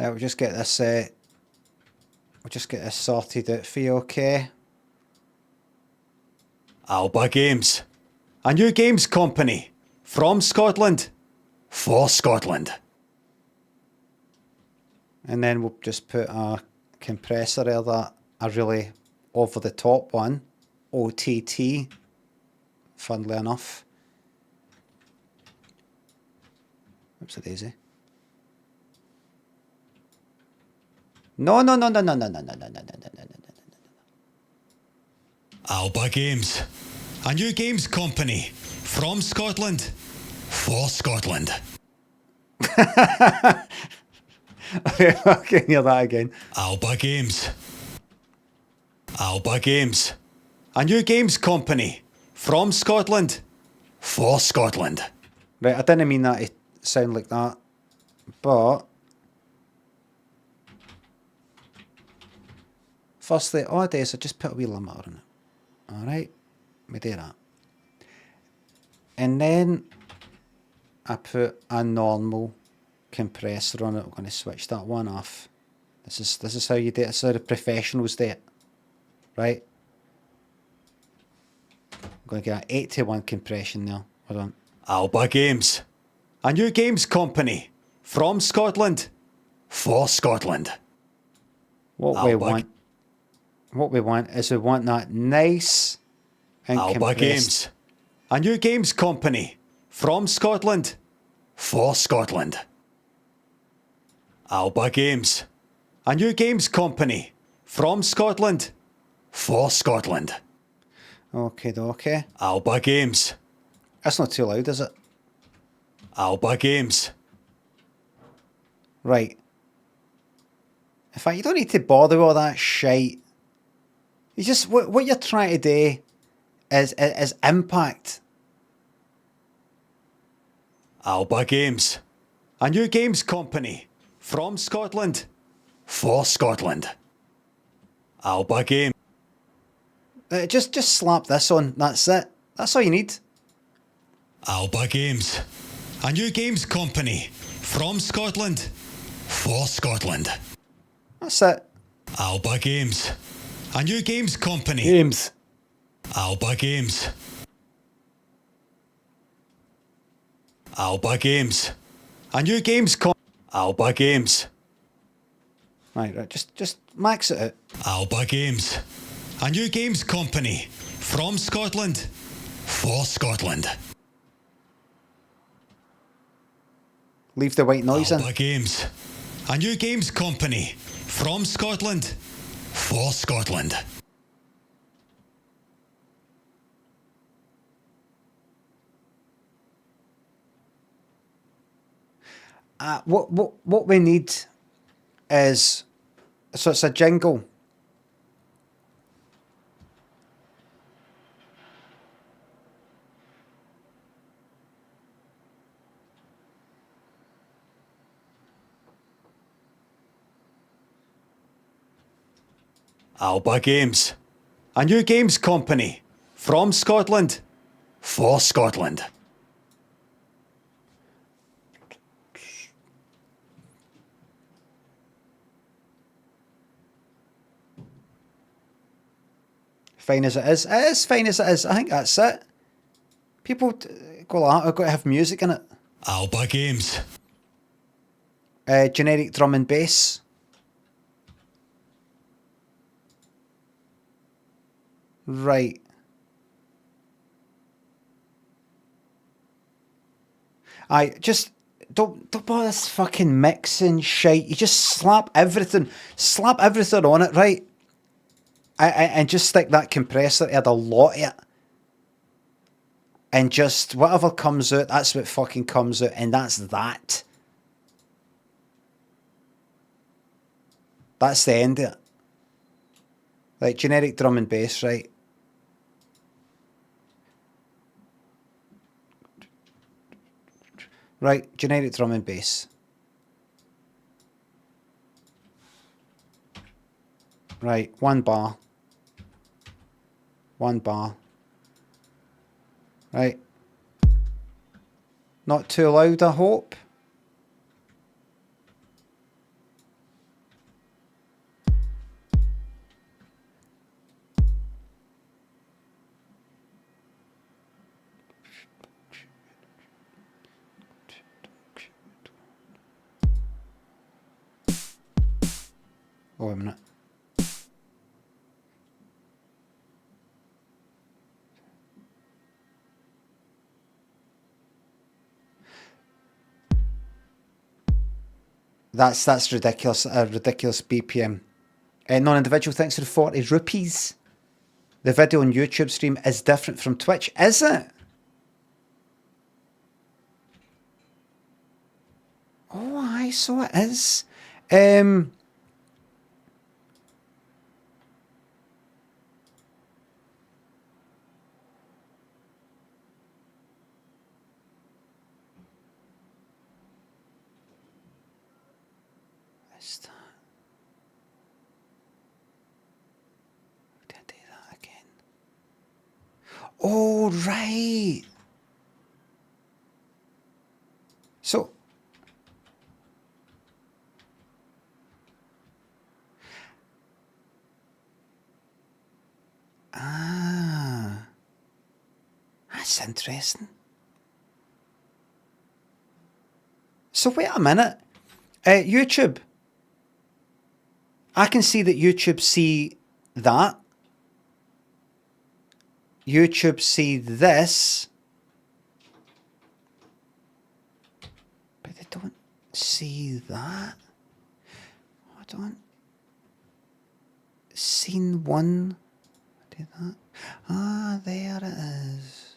Right, we'll just get this. We'll just get this sorted out for you, okay? Alba Games, a new games company from Scotland for Scotland. And then we'll just put a compressor there, that a really over the top one, OTT, funnily enough. Oops, a daisy. No. Alba Games, a new games company from Scotland for Scotland. I can hear that again. Alba Games. Alba Games, a new games company from Scotland for Scotland. Right, I didn't mean that to sound like that, but firstly, all I do is I just put a wee limiter on it. Alright, we do that. And then I put a normal compressor on it. I'm going to switch that one off. This is how you do it. This is how the professionals do it. Right? I'm going to get an 8 to 1 compression there. Hold on. Alba Games, a new games company from Scotland for Scotland. What we want is we want that nice and Alba compressed. Games, a new games company from Scotland for Scotland. Alba Games, a new games company from Scotland for Scotland. Okay. Alba Games. That's not too loud, is it? Alba Games. Right. In fact, you don't need to bother with all that shite. You just, what you're trying to do is impact. Alba Games, a new games company from Scotland for Scotland. Alba Games. Just slap this on. That's it. That's all you need. Alba Games, a new games company from Scotland for Scotland. That's it. Alba Games, a new games company. Games. Alba Games. Alba Games, a new games Alba Games. Right, just max it out. Alba Games, a new games company from Scotland for Scotland. Leave the white noise in. Alba Games, a new games company from Scotland for Scotland. What we need is, so it's a jingle. Alba Games, a new games company from Scotland for Scotland. Fine as it is. It is fine as it is. I think that's it. People go like that. I've got to have music in it. Alba Games. Generic drum and bass. Right. Just don't bother this fucking mixing shite. You just slap everything on it, right? And just stick that compressor, add a lot of it. And just whatever comes out, that's what fucking comes out, and that's that. That's the end of it. Like generic drum and bass, right? Right, generic drum and bass. Right, one bar. Right. Not too loud, I hope. Oh, wait a minute. That's ridiculous. A ridiculous BPM. Non-individual, thanks for the 40 rupees. The video on YouTube stream is different from Twitch, is it? Oh, aye, so it is. Is that? Did I do that again? Oh, right. So, that's interesting. So wait a minute. YouTube. I can see that YouTube see that. YouTube see this. But they don't see that. Hold on. Scene 1. Do that. Ah, there it is.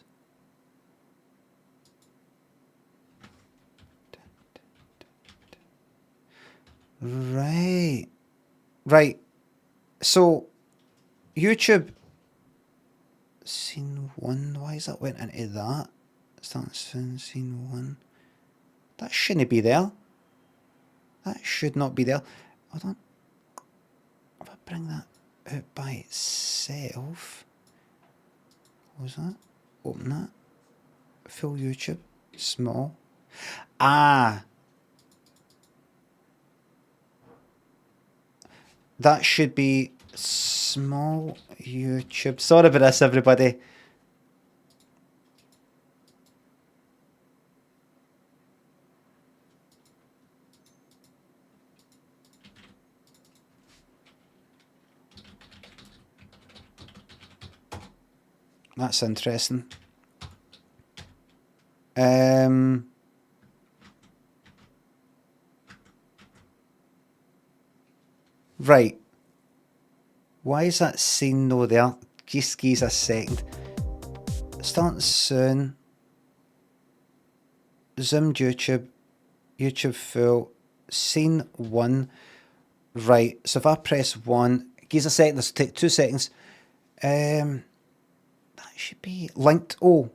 Right. Right. So, YouTube, scene 1, why is that went into that? Start soon, scene 1. That shouldn't be there. That should not be there. Hold on. If I bring that out by itself, what was that? Open that. Full YouTube. Small. Ah. That should be small YouTube. Sorry about this, everybody. That's interesting. Right. Why is that scene no there? Just give us a second. Starting soon. Zoomed YouTube. YouTube full. Scene 1. Right. So if I press 1, give us a second. This will take 2 seconds. That should be linked. Oh.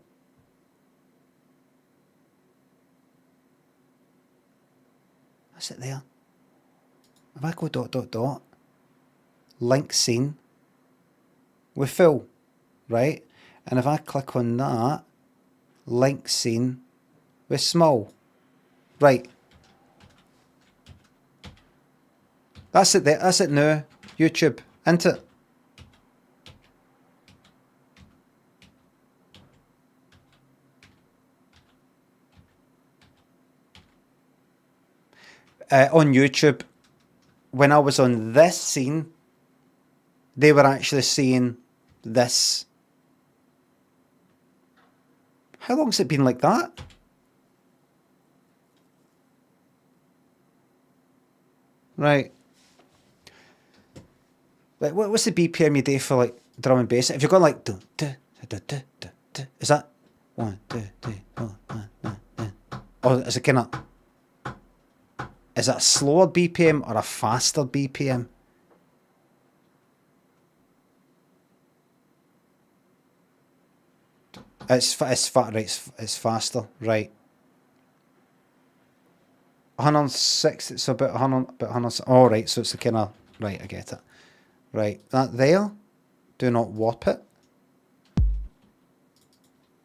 That's it there. If I go ... link scene with fill, right? And if I click on that, link scene with small, right? That's it there. That's it now. YouTube, isn't it? On YouTube, when I was on this scene, they were actually seeing this. How long's it been like that? Right. Like, what's the BPM you do for like drum and bass? If you're going like, is that 1, 2, 3, 4, 5, 6, 7? Or is it kind of? Is it a slower BPM or a faster BPM? It's faster, right? 106. It's about 100. All right, so it's the kind of right. I get it. Right, that there. Do not warp it.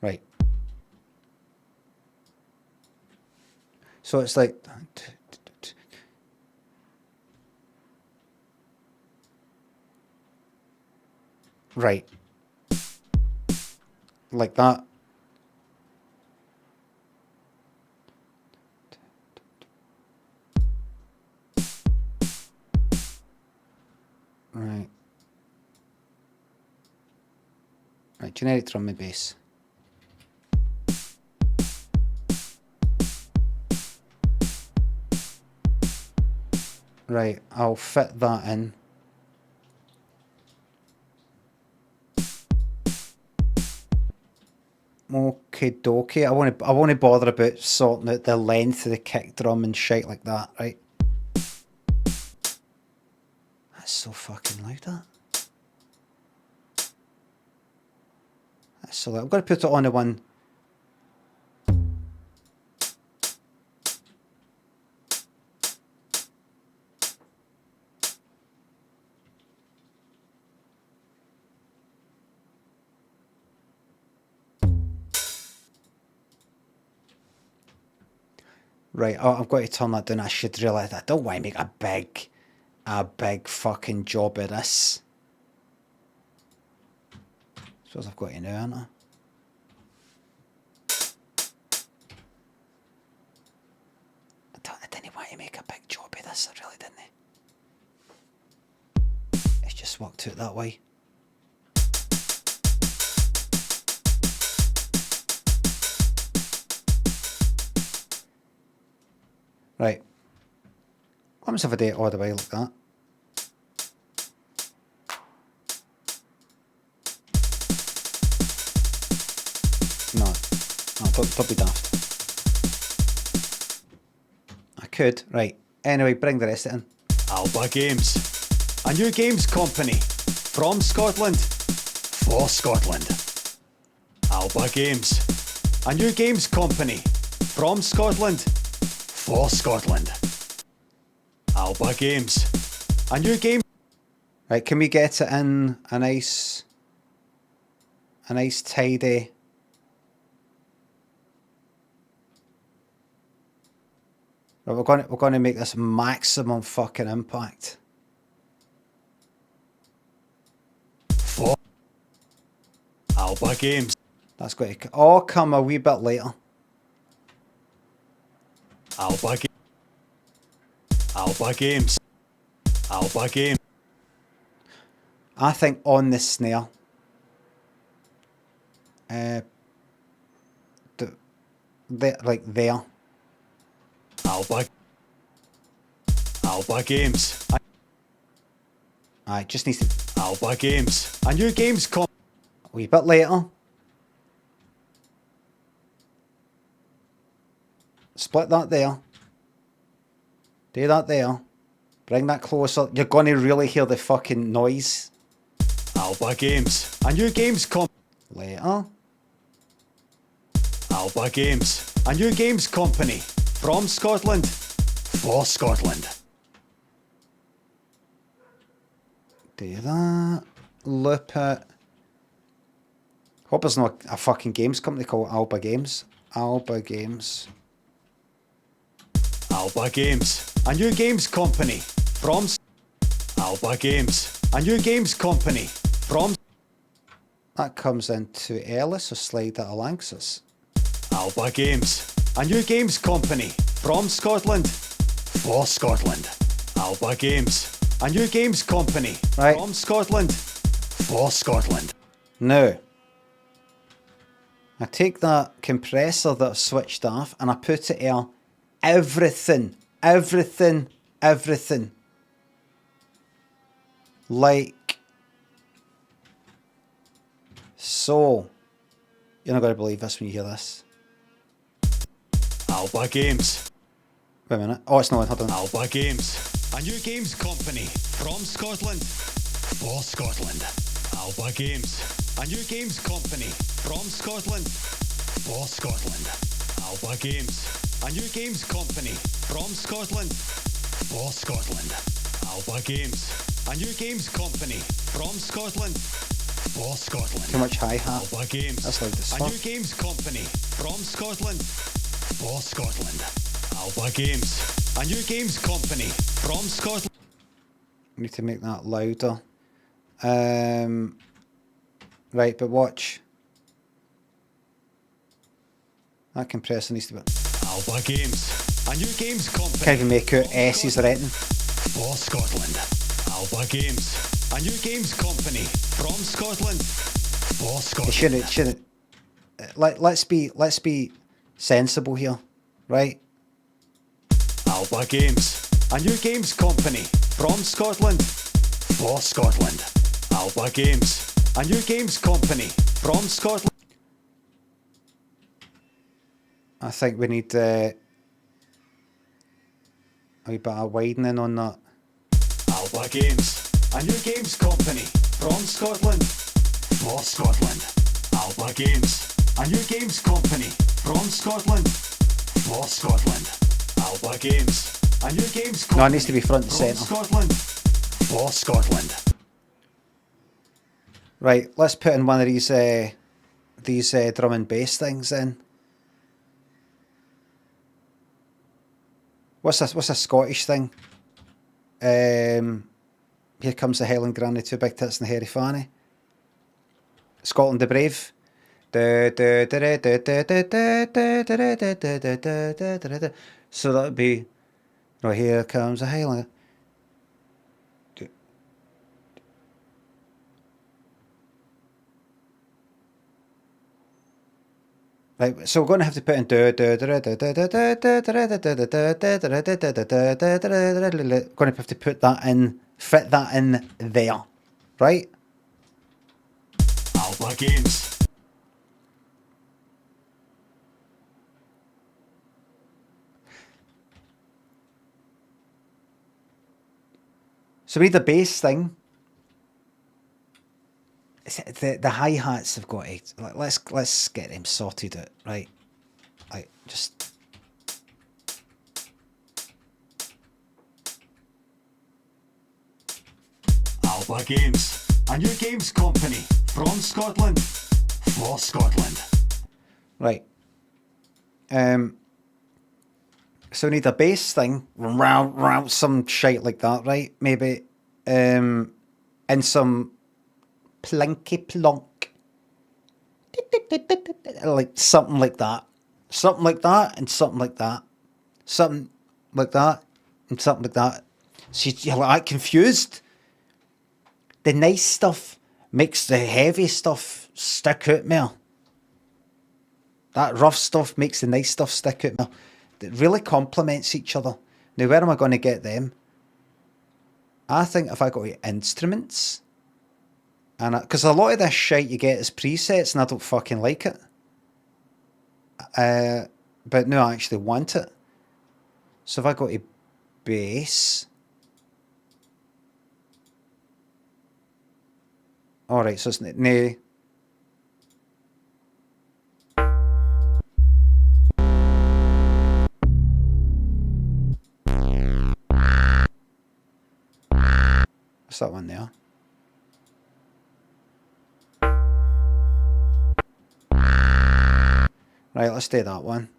Right. So it's like. Right. Like that. Generic drum and bass. Right, I'll fit that in. Okie dokie. I want to bother about sorting out the length of the kick drum and shit like that, right? That's so fucking loud, that. That's so loud. I'm going to put it on the one. Right, oh, I've got to turn that down. I should realise that. I don't want to make a big fucking job of this. Suppose I've got to know, haven't I? I didn't want to make a big job of this, I really didn't. It's just worked out that way. Right. What happens if I do it all the way like that? No, don't be daft. I could. Right. Anyway, bring the rest of it in. Alba Games. A new games company. From Scotland. For Scotland. Alba Games. A new games company. From Scotland. For Scotland. Alba Games. A new game. Right, can we get it in a nice tidy... Right, we're going to make this maximum fucking impact. For Alba Games. That's going to all come a wee bit later. Alba Games. Alba Games. Alba Games. I think on the snare, like there. Alba Games. Aye, just needs to... Alba Games. A new games a wee bit later. Split that there. Do that there. Bring that closer. You're going to really hear the fucking noise. Alba Games. A new games later. Alba Games. A new games company. From Scotland. For Scotland. Do that. Loop it. Hope there's not a fucking games company called Alba Games. Alba Games. Alba Games. A new games company. From Alba Games. A new games company. From... That comes into Ellis, so slide that along us. Alba Games. A new games company. From Scotland. For Scotland. Alba Games. A new games company. Right. From Scotland. For Scotland. Now, I take that compressor that I've switched off and I put it here. Everything. Like so. You're not going to believe this when you hear this. Alba Games. Wait a minute. Oh, it's not. Hold on. Alba Games. A new games company. From Scotland. For Scotland. Alba Games. A new games company. From Scotland. For Scotland. Alba Games. A new games company. From Scotland. For Scotland. Alba Games. A new games company. From Scotland. For Scotland. Too much hi-hat. Alba Games. That's like this A one. new games company. From Scotland. For Scotland. Alba Games. A new games company. From Scotland. I need to make that louder. Right, but watch. That compressor needs to be... Alba Games. A new games company. Can't even make out S's or anything. For Scotland. Alba Games. A new games company. From Scotland. for It shouldn't. Let's be sensible here, right? Alba Games, a new games company from Scotland for Scotland. Alba Games, a new games company from Scotland. I think we need a wee bit of widening on that. Alba Games, a new games company from Scotland for Scotland. Alba Games, a new games company from Scotland for Scotland. Alba Games, a new games company No, it needs to be front and from centre. Scotland for Scotland. Right, let's put in one of these drum and bass things then. What's a Scottish thing? Here comes the Helen Granny, two big tits and the hairy fanny. Scotland the Brave. So that would be, no, here comes the Helen. Right, so we're going to have to put in going to have to put that in, fit that in there, right? Alba Games. So we need the bass thing. The hi-hats have got to, like, let's get them sorted out, right? Like, just Alba Games, a new games company from Scotland for Scotland. right. So we need a bass thing, round some shite like that, right? Maybe, and some plinky plonk, like something like that, and something like that, something like that, and something like that. So you're like confused. The nice stuff makes the heavy stuff stick out more. That rough stuff makes the nice stuff stick out more. It really complements each other. Now, where am I going to get them? I think if I go to instruments, and because a lot of this shit you get is presets, and I don't fucking like it. But no, I actually want it. So if I go to bass, all right. So it's no. What's that one there? Right, let's do that one.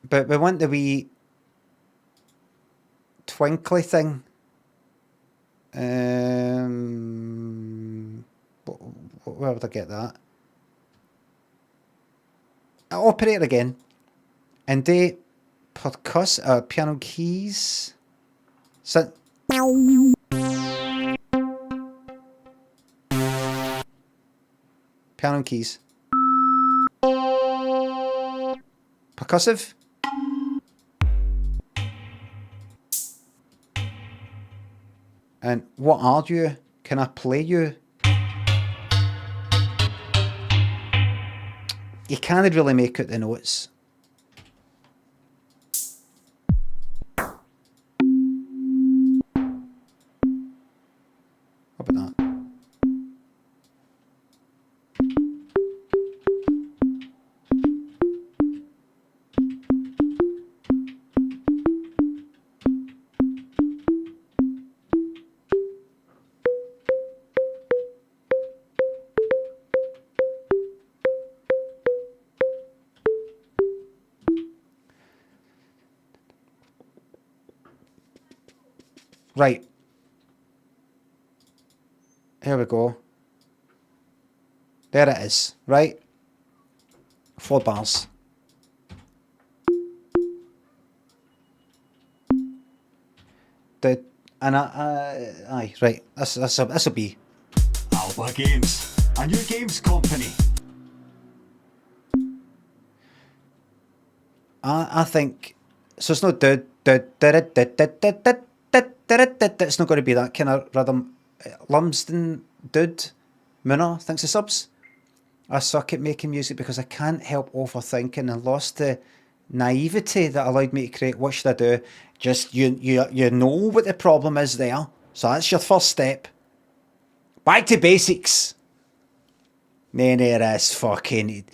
But we want the wee twinkly thing. Where would I get that? I'll operate again. And do piano keys. So, piano keys. Percussive. And what are you? Can I play you? You can't really make out the notes. How about that? Right. Here we go. There it is, right? 4 bars. Aye, right. This'll be. Alba Alba Games, a new games company. I think so. It's not it's not going to be that kind of rhythm. Lumsden dude, Munna, thanks the subs. I suck at making music because I can't help overthinking and lost the naivety that allowed me to create. What should I do? Just you know what the problem is there. So that's your first step. Back to basics. None of this fucking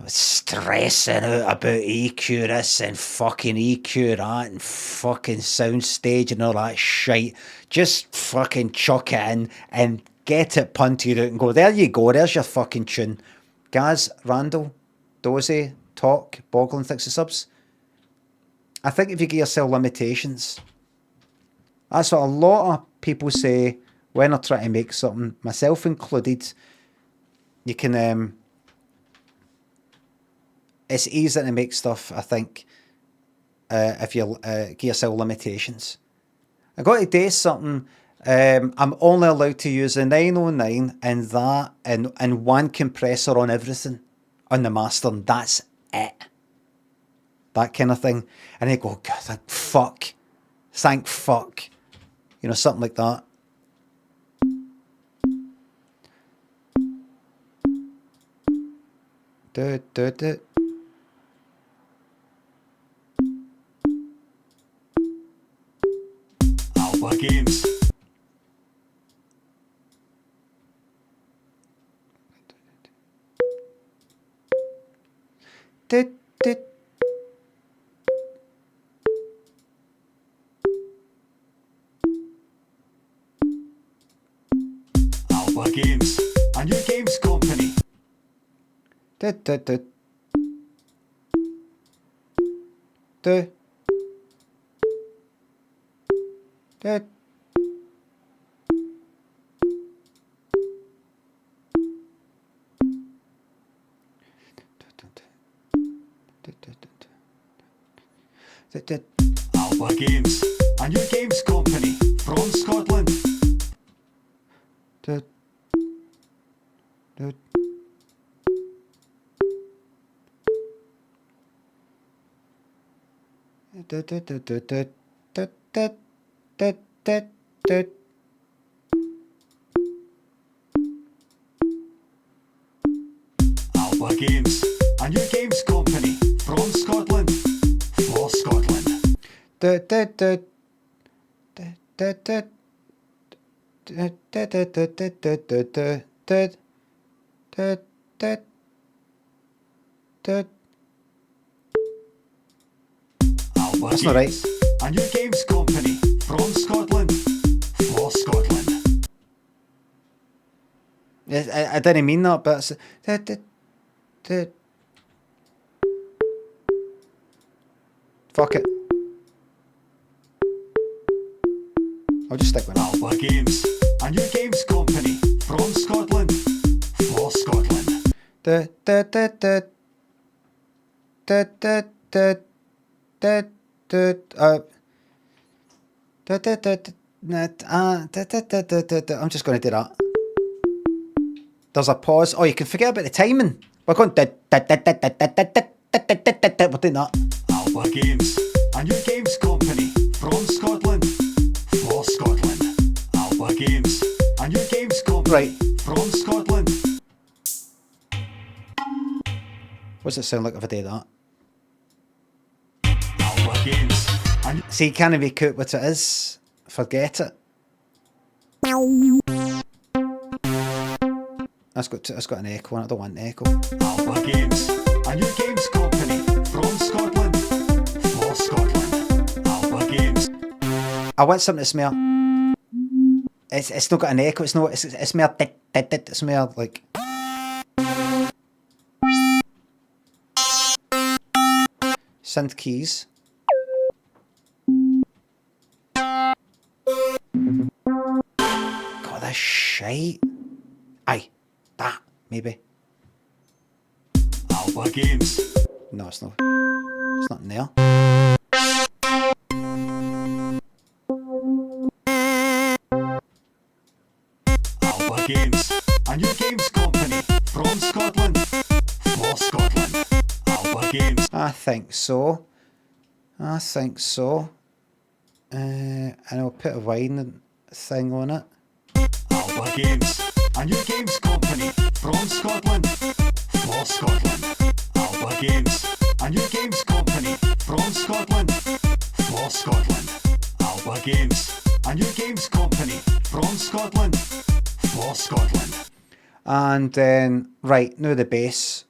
stressing out about EQ this and fucking EQ that and fucking soundstage and all that shite. Just fucking chuck it in and get it punted out and go, there you go, there's your fucking tune. Gaz, Randall, Dozy, Talk, Boglin, thanks the subs. I think if you give yourself limitations, that's what a lot of people say when they're trying to make something, myself included. You can, it's easy to make stuff, I think, if you give yourself limitations. I got to do something, I'm only allowed to use a 909 and that, and one compressor on everything, on the master, and that's it. That kind of thing. And they go, God, thank fuck. You know, something like that. Do. Alba Games. Alba Games, a new games company. Alba Games, a new games company from Scotland. Alba Games, a new games company from Scotland for Scotland. Alba That's not right. Games, a new games company from Scotland for Scotland. I didn't mean that, but fuck it. I'll just stick with that. Alba Games, a new games company from Scotland for Scotland. I'm just going to do that. There's a pause. Oh, you can forget about the timing. We're going. We're doing that. Alba Games, a new games company from Scotland for Scotland. Alba Games, a new games company from Scotland. What's it sound like if I do that? Alba Games. See, you can't make out what it is. Forget it. That's got an echo on it. I don't want an echo. Alba Games, a new games company from Scotland for Scotland. Alba Games. I want something that's more. It's not got an echo. It's more. It's more. It's more like. Synth keys. God, that's shite. Aye, that maybe. Alba Games. No, it's not. It's not in there. Alba Alba Games, a new games company from Scotland for Scotland. Alba Games. I think so. I think so. And I'll put a wine thing on it. Alba Games, a new games company from Scotland for Scotland. Alba Games, a new games company from Scotland for Scotland. Alba Games, a new games company from Scotland for Scotland. And then, right, now the bass.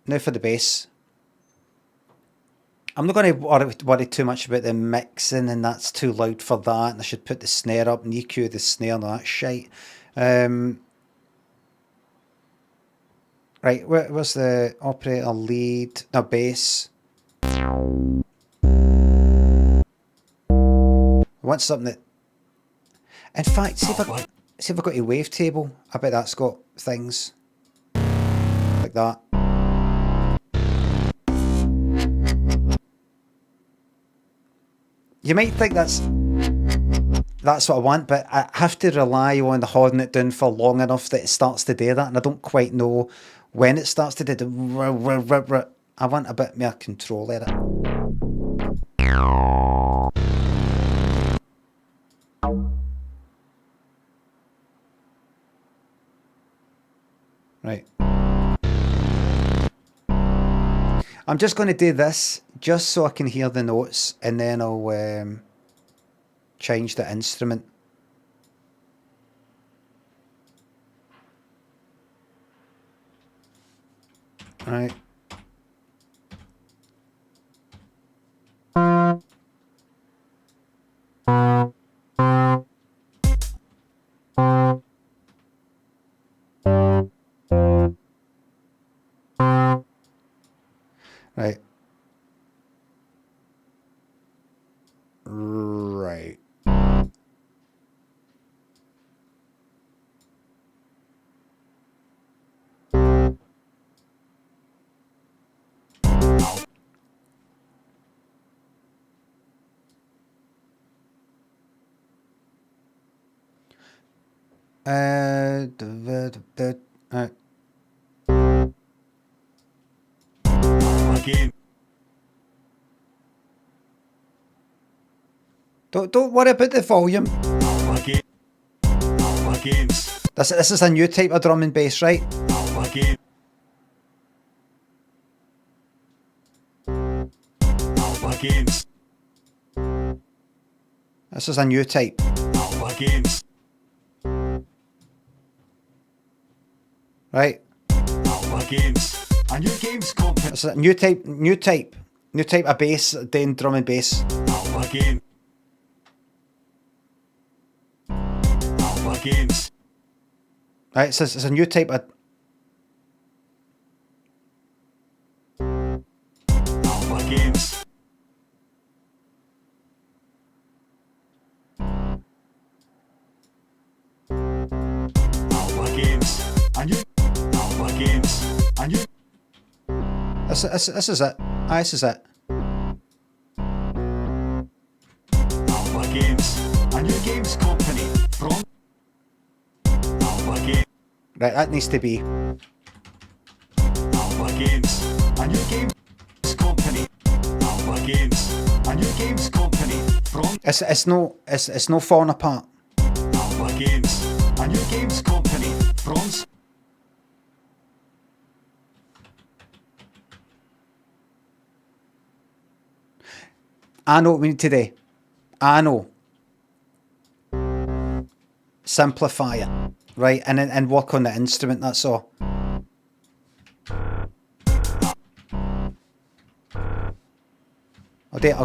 Now for the bass. I'm not going to worry too much about the mixing, and that's too loud for that. And I should put the snare up and EQ the snare and all that shite. Right, where's the operator lead? No, bass. I want something that... In fact, see if I've got a wavetable. I bet that's got things like that. You might think that's what I want, but I have to rely on holding it down for long enough that it starts to do that, and I don't quite know when it starts to do the... I want a bit more control at it. Right. I'm just going to do this just so I can hear the notes, and then I'll change the instrument. Right. Right. Right. Game. Don't worry about the volume. Games. This is a new type of drum and bass, right? Game. Games. This is a new type. Games. Right. Games. A new games company. This is a new type of bass, doing drum and bass. Game. Games. Right, so it's a new type of... Games. Games. A new games. A new... This is it. This is it. Games. A new games company from... Right, that needs to be. Games. A new games company. Games. A new games company from... It's no falling apart. Games. A new games company from... I know what we need today. I know. Simplify it, right, and work on the instrument. That's all. I'll do it.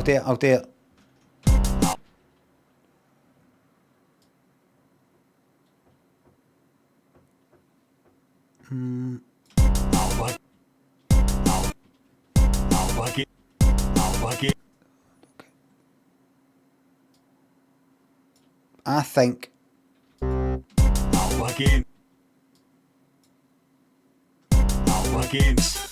I think. Games.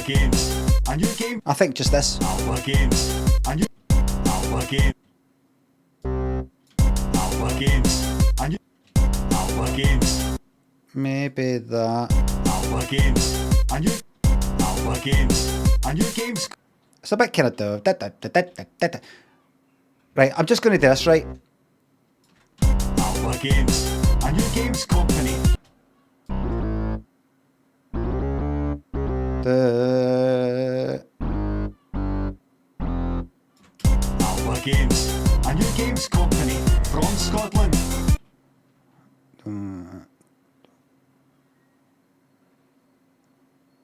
I think just this. Maybe that. It's a bit kind of right. I'm just going to do this, right? Alba Games, a new games company. Alba Games, a new games company from Scotland.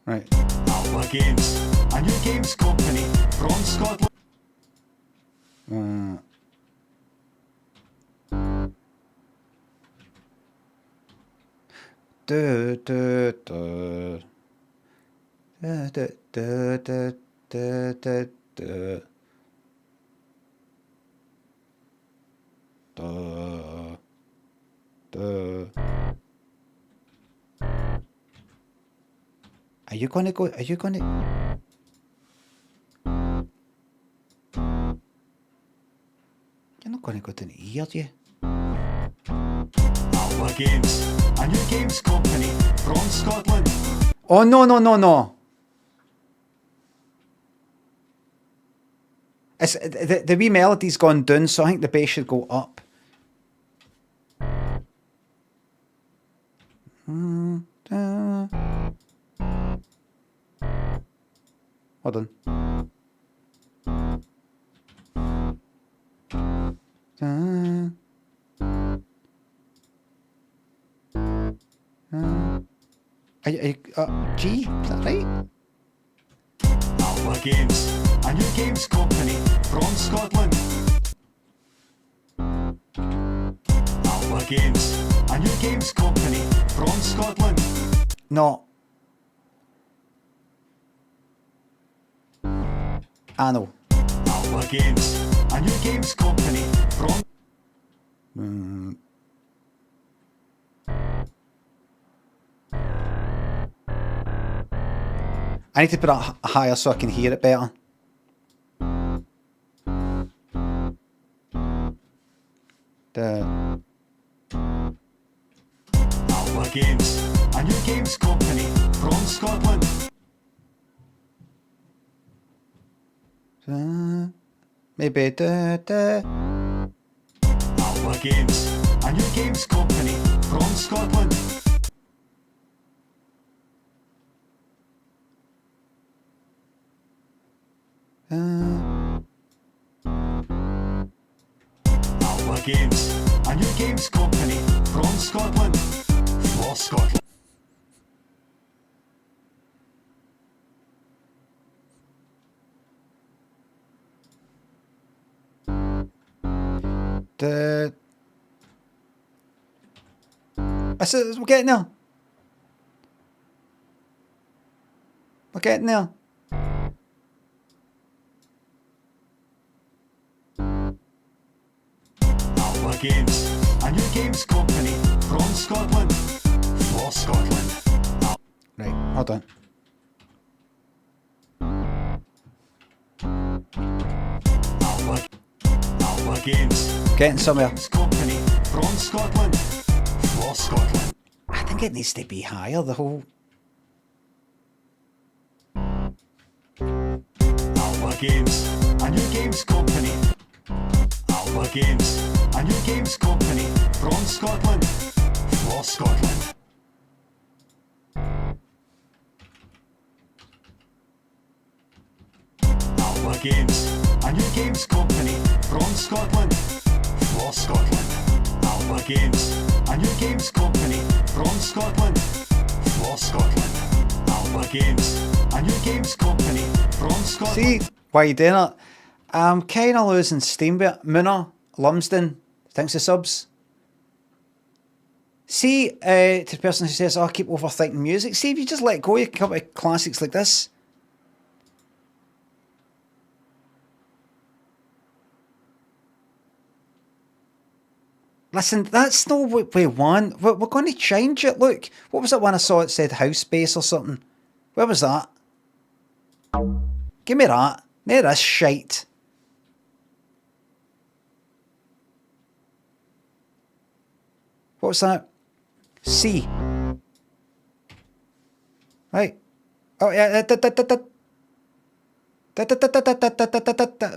Right. Alba Games, a new games company from Scotland. Are you gonna go? Are you gonna? You're not gonna go down here, are you? Alba Games, a new games company from Scotland. Oh no no no no! It's the wee melody's gone down, so I think the bass should go up. Hold on. G? Is that right? Alba Games, a new games company from Scotland. Alba Games, a new games company from Scotland. No. I know. Alba Games, a new games company from. I need to put it higher so I can hear it better. Alba Games, a new games company from Scotland. Maybe Alba Games, a new games company from Scotland. Alba Games, a new games company from Scotland. For Scotland. We're getting there. We're getting there. Alba Games, a new games company from Scotland. For Scotland. Right, hold on. Alba Games, Getting somewhere. company from Scotland. For Scotland. I think it needs to be higher, the whole... Alba Games, a new games company. Alba Games, a new games company from Scotland. For Scotland. Alba Games, a new games company from Scotland. For Scotland. Alba Games, a new games company from Scotland. For Scotland. Alba Games, a new games company from Scotland. See, why you doing it? I'm kind of losing steam with it. Munna, Lumsden, thanks for subs. See, to the person who says, oh, I keep overthinking music. See, if you just let go, you can come up with classics like this. Listen, that's not what we want. We're going to change it. Look, what was that one I saw? It said house bass or something. Where was that? Give me that. No, this shite. What's that? C. Right. Oh yeah.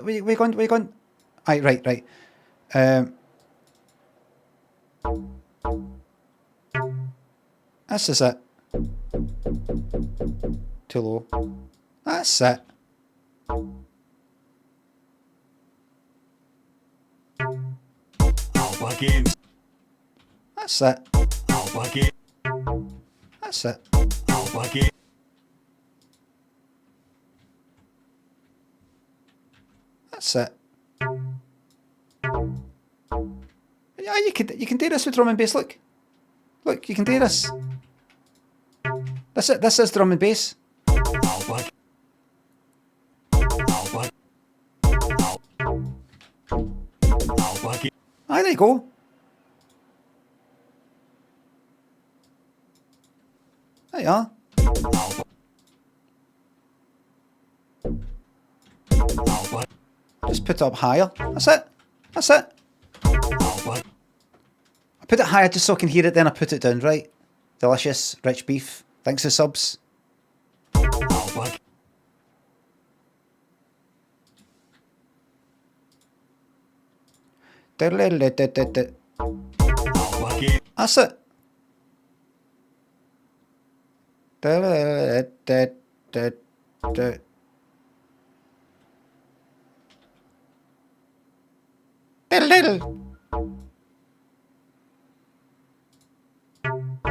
Where you going? Right. This is it. Too low. That's it. Alba Games. That's it. Alba Games. That's it. Alba Games. That's it. Yeah, you can do this with drum and bass. Look, you can do this. That's it. This is drum and bass. Alba. Alba. Alba Games. Aye, there you go. There you are. Alba. Just put it up higher. That's it. That's it. Alba. I put it higher just so I can hear it, then I put it down, right? Delicious, rich beef. Thanks for subs. Alba.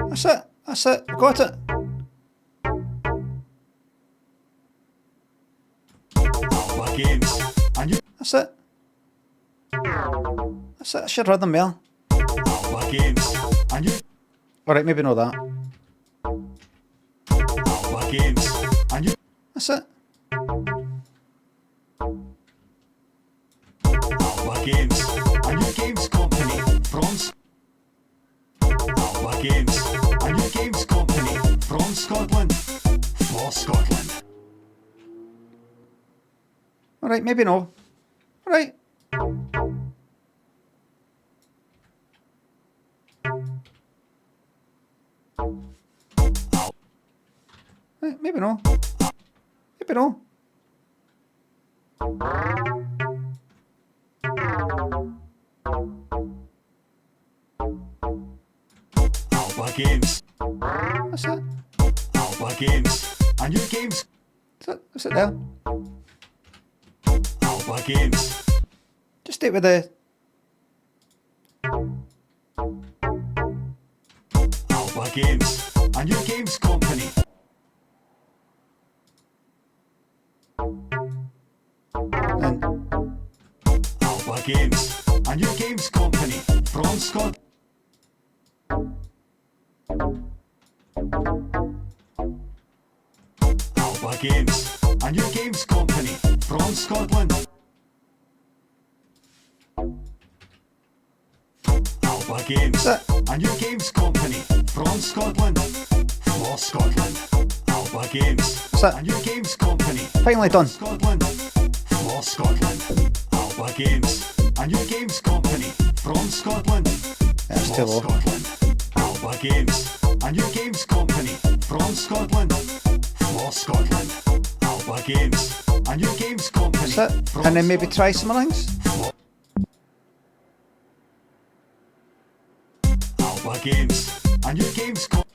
That's it. That's it. We got it. Alba Games. And you. That's it. That's it. I should have them well. Alba Games. And you. Alright, maybe not that. Alba Games. And you. That's it. Alba Games. And your games company from Alba Games. And your games company from Scotland for Scotland. Alright, maybe no. Alright. Right, maybe no. Maybe no. Alba Games. That's it. Alba Games. And your games. That's it there. Alba Games. Just stay with the... Alba Games. And your games company. And Alba Games. And your games company from Scotland. Alba Games. And your games company from Scotland. Alba Games. And your games company from Scotland for Scotland. Alba Games. And your games company. Finally done. Scotland for Scotland. Alba Games. And your games company from Scotland. That's too low. Alba Games. And your games company from Scotland for Scotland. Alba Games. And your games company. That's it. And then maybe try some things. Alba Games. And your games company.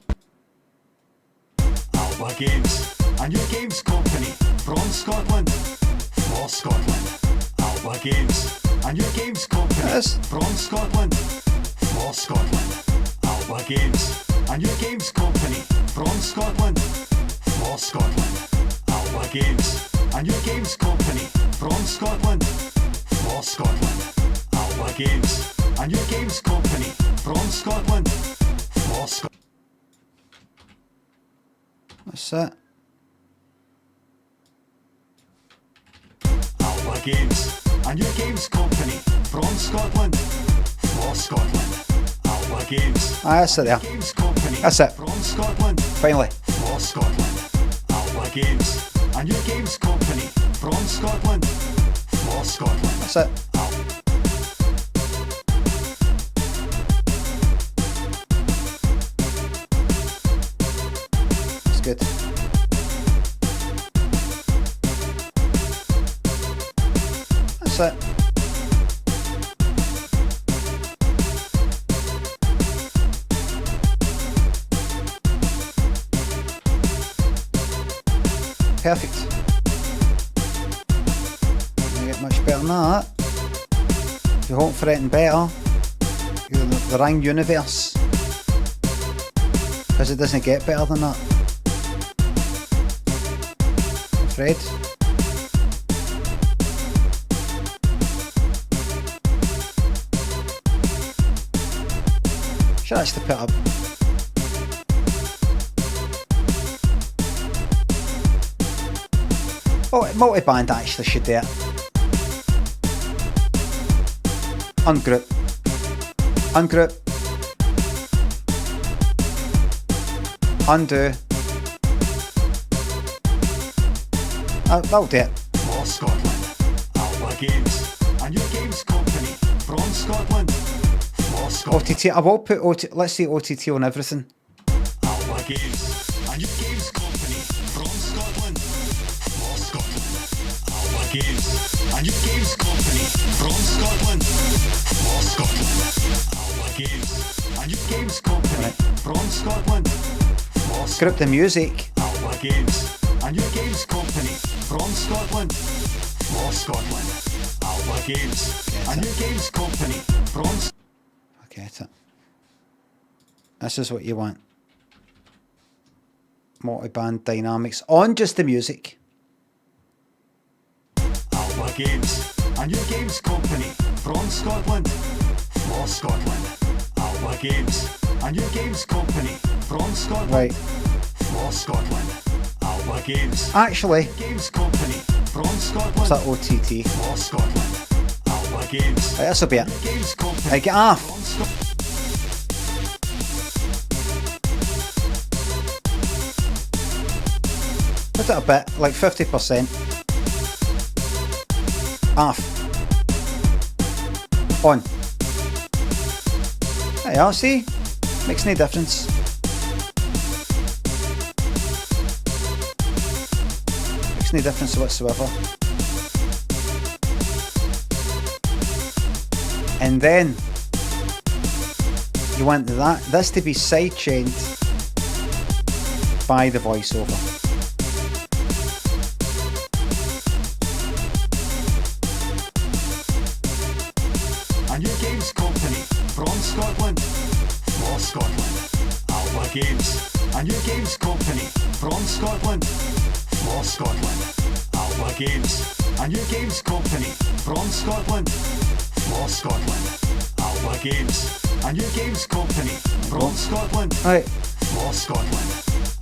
Alba Games. And your games company from Scotland for Scotland. Alba Games. And your games company from Scotland for Scotland. Alba Games. And your games company from Scotland for Scotland. Alba Games. And your games company from Scotland for Scotland. Alba Games. And your games company from Scotland for Scotland. That's it. Alba Games. And your games company from Scotland for Scotland. Alba Games. That's it there. Games company That's it. from Scotland Finally. for Scotland. Alba Games. A new games company from Scotland, for Scotland. That's it. That's good. That's it. Perfect. Doesn't get much better than that. If you hope for anything better, you're the wrong universe. Because it doesn't get better than that. I'm afraid. Should actually put up. Oh, multi-band actually should do it. Ungroup. Ungroup. Undo. That'll do it. For Scotland, Alba Games, a new games company from Scotland, for Scotland. OTT, I will put OTT, let's see OTT on everything. Alba Games, a new games company from Scotland, for Scotland. Alba Games, a new games company from Scotland, for Scotland. Alba Games, a new games company from Scotland, for Scotland. Group the music. Alba Games, a new games company from Scotland, for Scotland. Alba Games, a new games company from... I get it. This is what you want. Multi-band dynamics on just the music. Alba Games, a new games company from Scotland, for Scotland. Alba Games, a new games company from Scotland, Right. for Scotland. Alba Games, Actually, games company from Scotland, what's that OTT? for Scotland. Alba Games, Right, this'll be it. games company Right, get off. from Scotland. Put it a bit, like 50%. Off. On. There you are, see? Makes no difference. Makes no difference whatsoever. And then you want this to be sidechained by the voiceover. A new games company from Scotland, for Scotland. Alba Games, a new games company from Scotland, for Scotland. Alba Games, a new games company from Scotland, for Scotland. Alba Games, a new games company from Scotland, Right, for Scotland.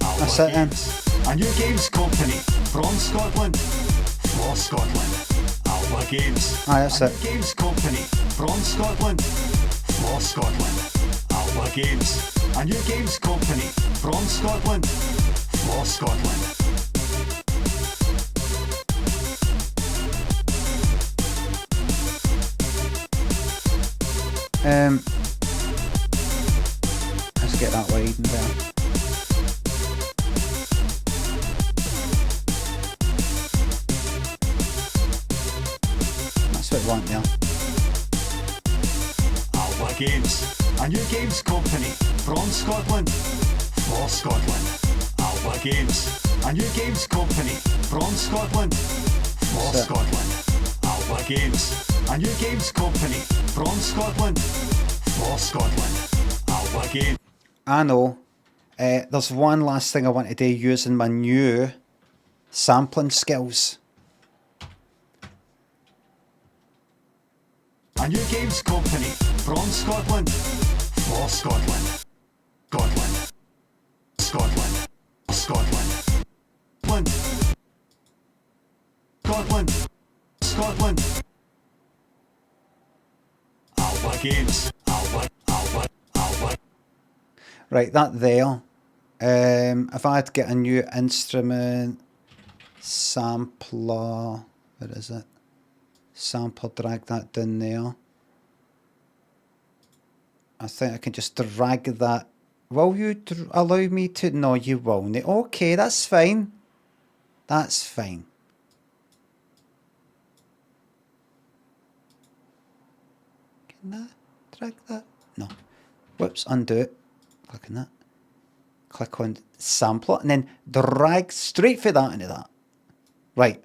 Alba that's it then. Games, a new games company from Scotland, for Scotland. Alba Games, Aye, that's a it. new games company from Scotland, for Scotland. Alba Games, a new games company from Scotland, for Scotland. Let's get that wide and better. That's what we want there. Alba Games, a new games company from Scotland, for Scotland. Alba Games, a new games company from Scotland, for That's it. Scotland. Alba Games, a new games company from Scotland, for Scotland. Alba Games. I know. There's one last thing I want to do using my new sampling skills. A new games company from Scotland, for Scotland. Scotland. Scotland. Scotland. Scotland. Scotland. Scotland. Alba Games. Alba. Alba. Alba. Right, that there. If I'd get a new instrument, sampler. Where is it? Sampler, drag that down there. I think I can just drag that. Will you allow me to? No, you won't. Okay, that's fine. That's fine. Can I drag that? No. Whoops, undo it. Click on that. Click on sampler and then drag straight for that into that. Right.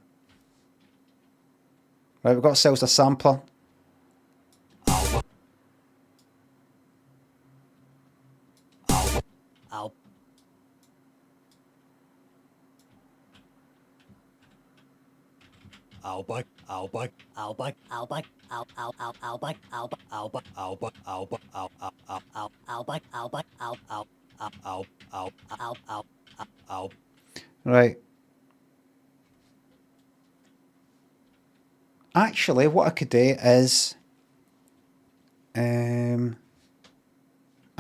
Right, we've got ourselves a sampler. Alba, Alba, Alba, Alba, Alba, Alba, Alba, Alba, Alba, Alba, Alba, Alba, Alba. Right. Actually, what I could do is, I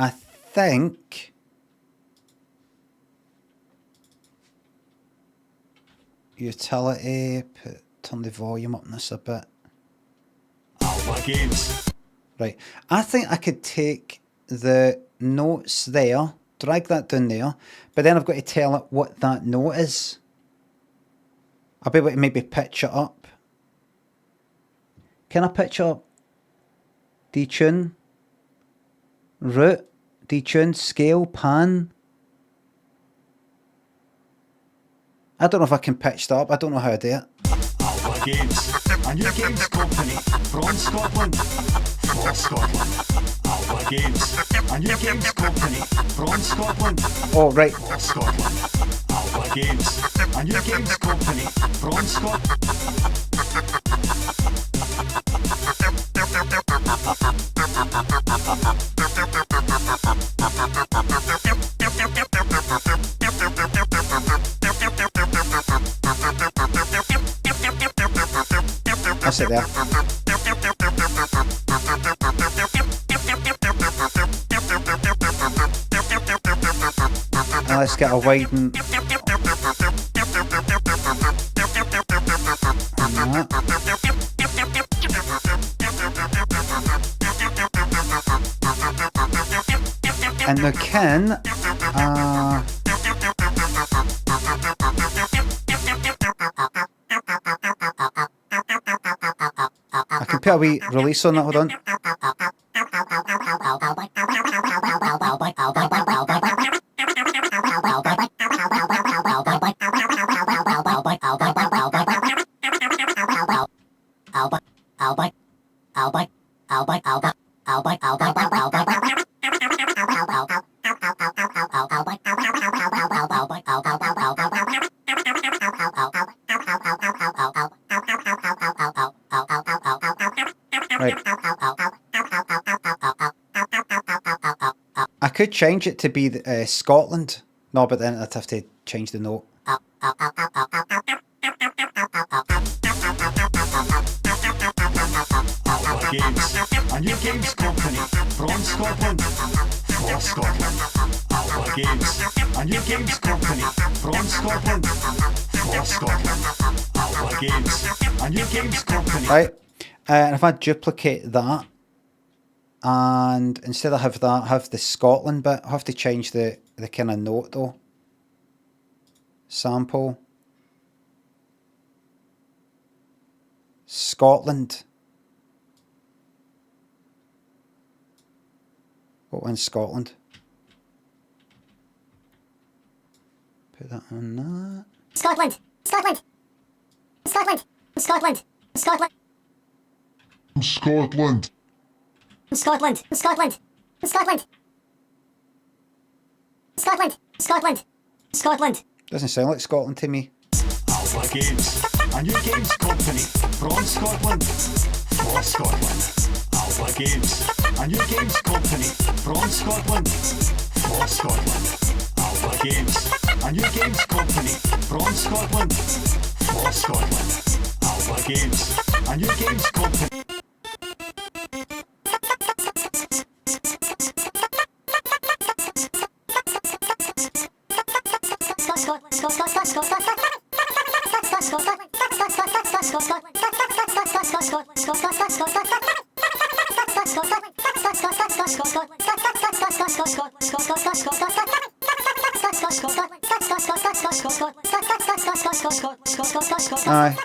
think utility, turn the volume up on this a bit. Alba Games. Right. I think I could take the notes there, drag that down there, but then I've got to tell it what that note is. I'll be able to maybe pitch it up. Can I pitch it up? Detune, root, detune, scale, pan. I don't know if I can pitch that up. I don't know how to do it. Alba Games, a new games company from Scotland for Scotland. Alba Games, a new games company from Scotland. Oh, right. For Scotland. Alba Games, a new games company from Scotland. That's it there. Now let's get a widen. And the can, I can put a wee release on that, hold on. I could change it to be Scotland. No, but then I'd have to change the note. Alba Games, a new games company from Scotland for Scotland. Alba Games, a new games company from Scotland for Scotland. Alba Games, a new games company. Right, and if I duplicate that, and instead of have that, have the Scotland bit, I have to change the kind of note though. Sample. Scotland. What one's Scotland? Put that on that. Scotland! Scotland! Scotland! Scotland! Scotland! Scotland! Scotland! Scotland! Scotland! Scotland! Scotland! Scotland! Doesn't sound like Scotland to me. Alba Games, a new games company from Scotland for Scotland. Alba Games, a new games company from Scotland for Scotland. Alba Games, a new games company from Scotland for Scotland. Alba Games, a new games company. Aye.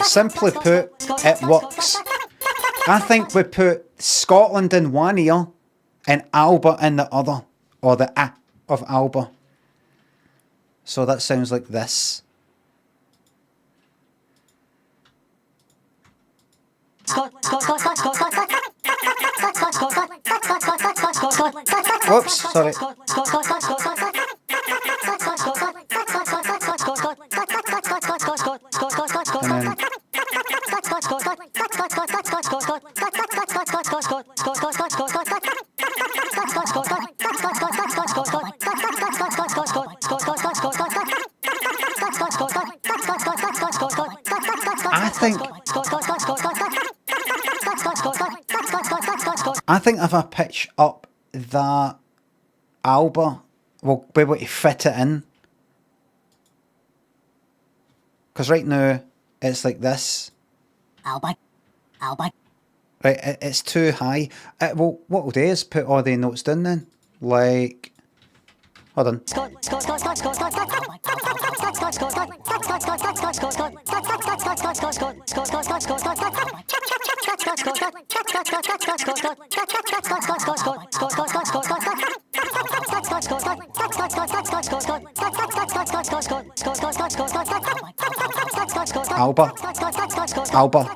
Simply put, it works. I think we put Scotland in one ear and Alba in the other, or the A of Alba. So that sounds like this. Whoops, sorry. I think if I pitch up that Alba, we'll be able to fit it in. Because right now, it's like this. Alba. Right, it's too high. Well, what we'll do is put all the notes down then. Like, hold on. Alba.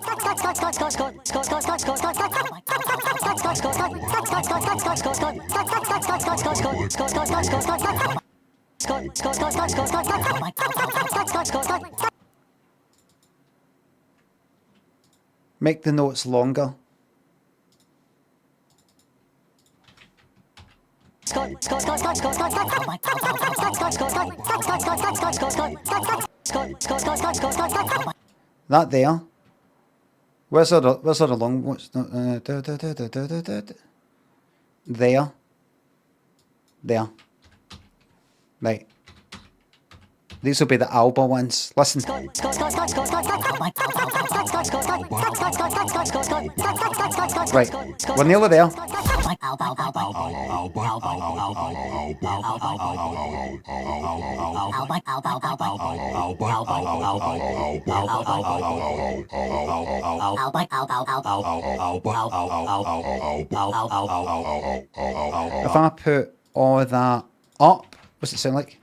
Make the notes longer. That there. Where's the long? What's there? There. Right. These will be the Alba ones. Listen. Right. We're nearly there. If I put all that up, what's it sound like?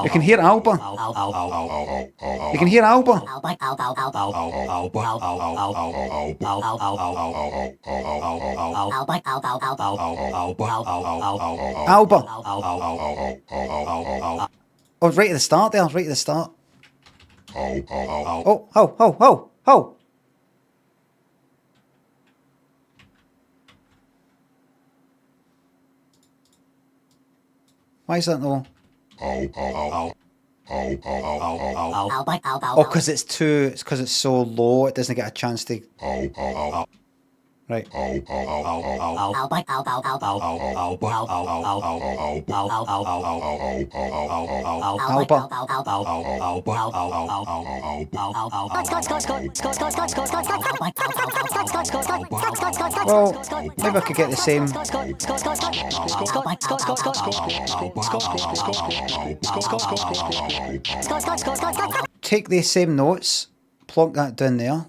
You can hear Alba. You can hear Alba. Alba. Oh, right at the start there. Right at the start. Oh. Why is that no? Oh, because it's too. It's because it's so low. It doesn't get a chance to. Right. Alba. Well, maybe I could get the same. Take these same notes, plonk that down there.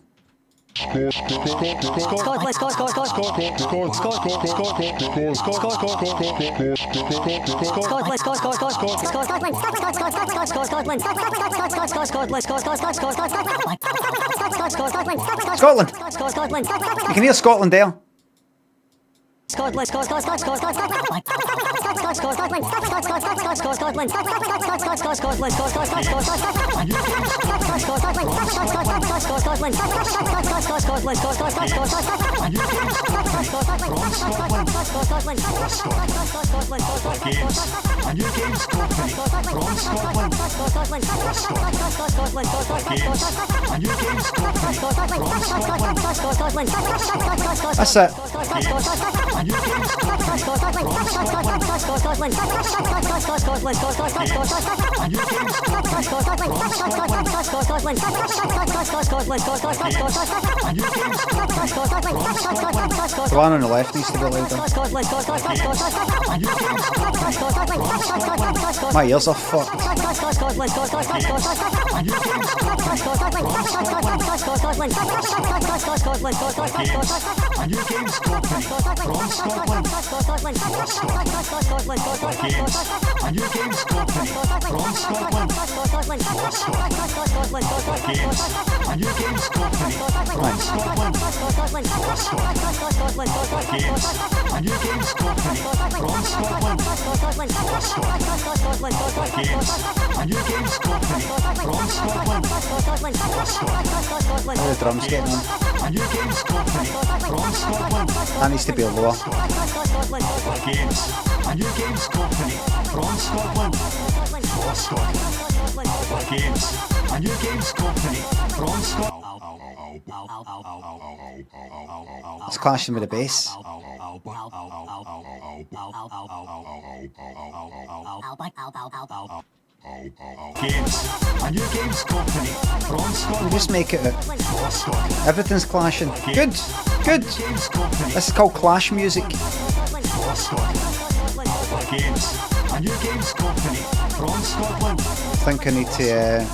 Scotland. You can hear Scotland there. That's it. The one on the left needs to be louder. My ears are fucked. How the drums getting on? That needs to be lower. It's clashing with the bass. Just make it everything's clashing. Good, good. This is called clash music. I think I need to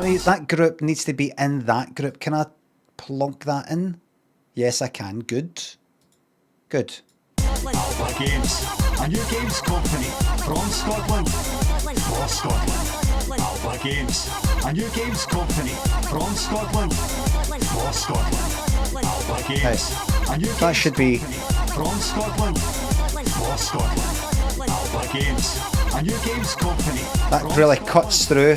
wait. That group needs to be in that group. Can I plonk that in? Yes, I can. Good. Good. Games. A new games company from Scotland. For Scotland. Games. A new games company from Scotland. For Scotland. Games. That should be. From Scotland. For Scotland. Games. A new games company. That really cuts through.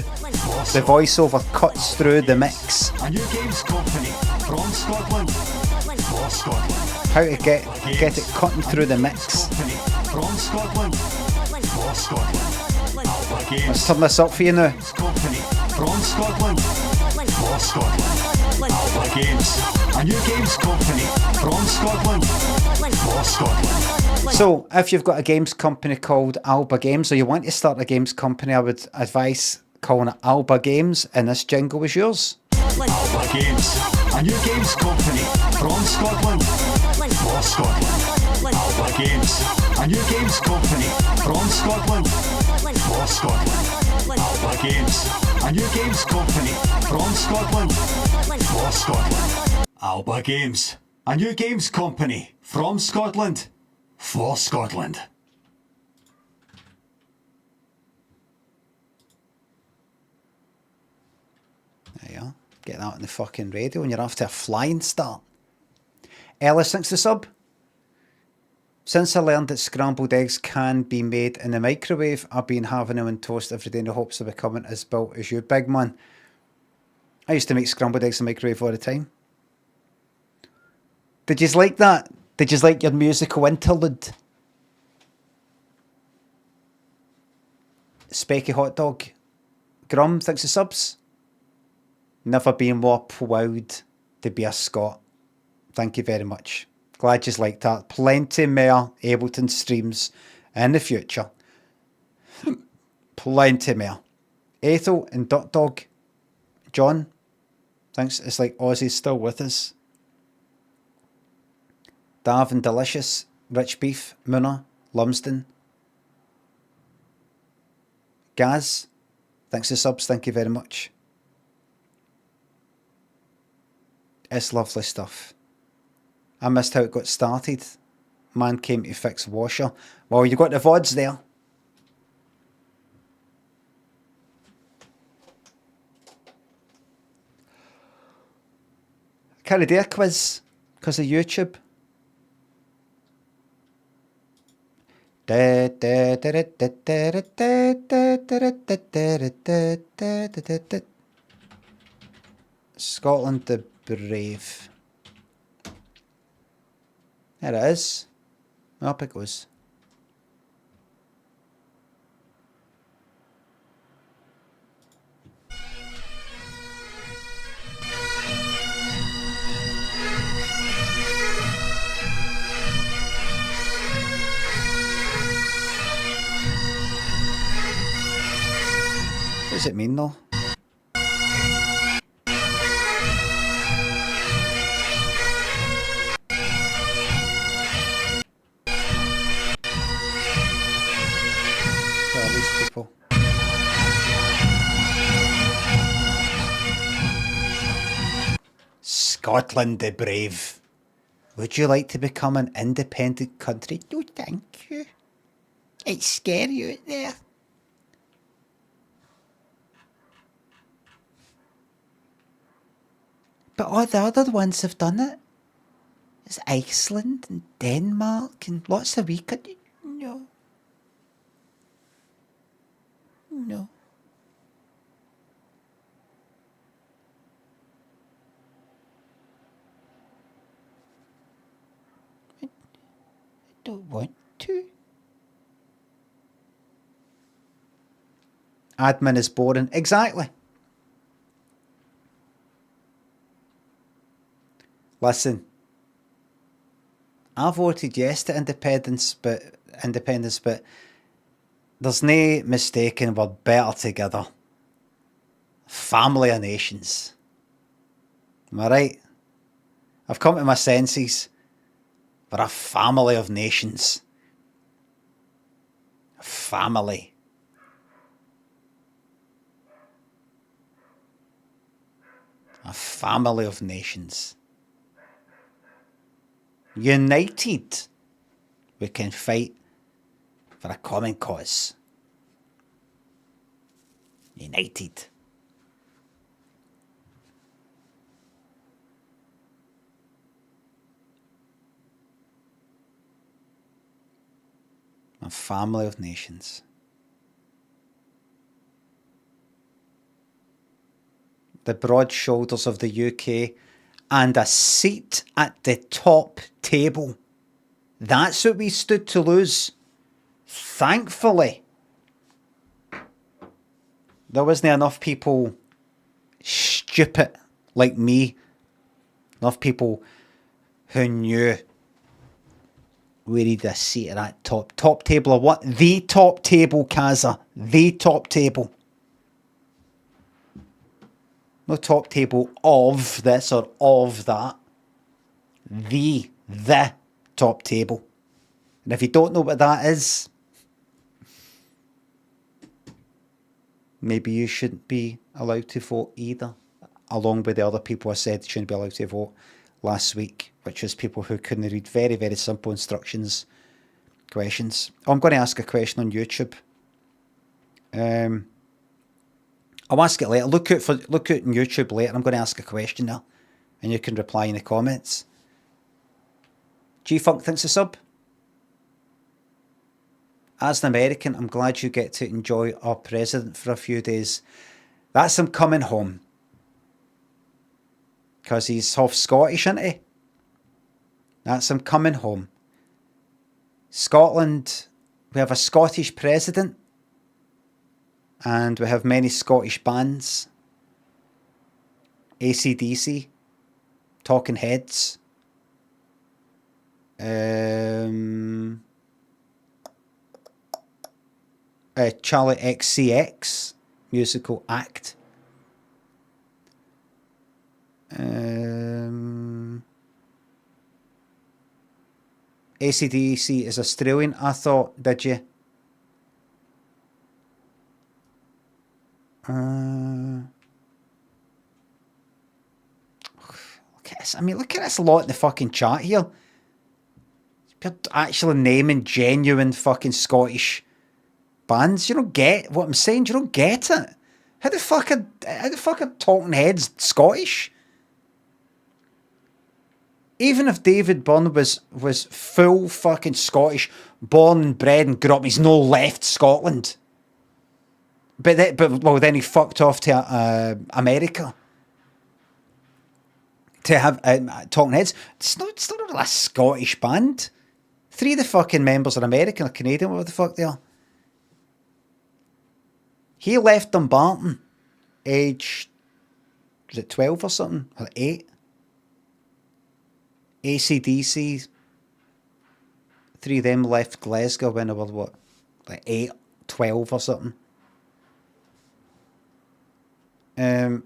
The voiceover cuts through the mix. A new games company from Scotland. For Scotland. How to get it cutting through the mix. From Scotland. For Scotland. Let's turn this up for you now. From Scotland. For Scotland. Games. A new games company from Scotland. For Scotland. So, if you've got a games company called Alba Games, or you want to start a games company, I would advise calling it Alba Games, and this jingle is yours. Games. A new games company from Scotland. For Scotland. Games. A new games company from Scotland. For Scotland. Games. A new games company from Scotland. For Scotland. Alba Games. A new games company from Scotland. For Scotland. There you are. Get that on the fucking radio and you're after a flying start. Ellis, thanks to sub. Since I learned that scrambled eggs can be made in the microwave, I've been having them in toast every day in the hopes of becoming as built as you, big man. I used to make scrambled eggs in the microwave all the time. Did you like that? Did you like your musical interlude? Specky hot dog. Grum, thanks to subs. Never been more proud to be a Scot. Thank you very much. Glad you liked that. Plenty more Ableton streams in the future. Plenty more. Ethel and Dot Dog. John, thanks. It's like Ozzy's still with us. Dav and Delicious. Rich Beef. Muna. Lumsden. Gaz, thanks to subs. Thank you very much. It's lovely stuff. I missed how it got started. Man came to fix washer. Well, you got the VODs there. Can't do a quiz because of YouTube. Scotland the Brave. There it is. Up it goes. does it mean though? Who are these people? Scotland the brave. Would you like to become an independent country? No, thank you. It's scary out there. But all the other ones have done it. There's Iceland and Denmark and lots of wee countries. No. No. I don't want to. Admin is boring. Exactly. Listen, I voted yes to independence, but there's no mistaking we're better together. Family of nations. Am I right? I've come to my senses. We're a family of nations. A family. A family of nations. United, we can fight for a common cause. United. A family of nations. The broad shoulders of the UK and a seat at the top table. That's what we stood to lose. Thankfully, there wasn't enough people stupid like me. Enough people who knew we need a seat at that top table or what? The top table, Kaza. The top table. No top table of this or of that. The top table. And if you don't know what that is, maybe you shouldn't be allowed to vote either. Along with the other people I said shouldn't be allowed to vote last week, which was people who couldn't read very, very simple instructions, questions. Oh, I'm going to ask a question on YouTube. I'll ask it later. Look out on YouTube later. I'm going to ask a question now, and you can reply in the comments. G-Funk thinks a sub. As an American, I'm glad you get to enjoy our president for a few days. That's him coming home. Because he's half Scottish, isn't he? That's him coming home. Scotland, we have a Scottish president. And we have many Scottish bands. AC/DC. Talking Heads. Charlie XCX. Musical act. AC/DC is Australian, I thought, did you? Look at this. I mean, look at this lot in the fucking chat here. People actually naming genuine fucking Scottish bands. You don't get what I'm saying. You don't get it. How the fuck are Talking Heads Scottish? Even if David Byrne was full fucking Scottish, born and bred and grew up, he's no left Scotland. But then he fucked off to America to have Talking Heads. It's not really a Scottish band. 3 of the fucking members are American or Canadian, whatever the fuck they are. He left Dumbarton, age, was it 12 or something? Or 8? AC/DC, 3 of them left Glasgow when they were, what, like 8, 12 or something. I'm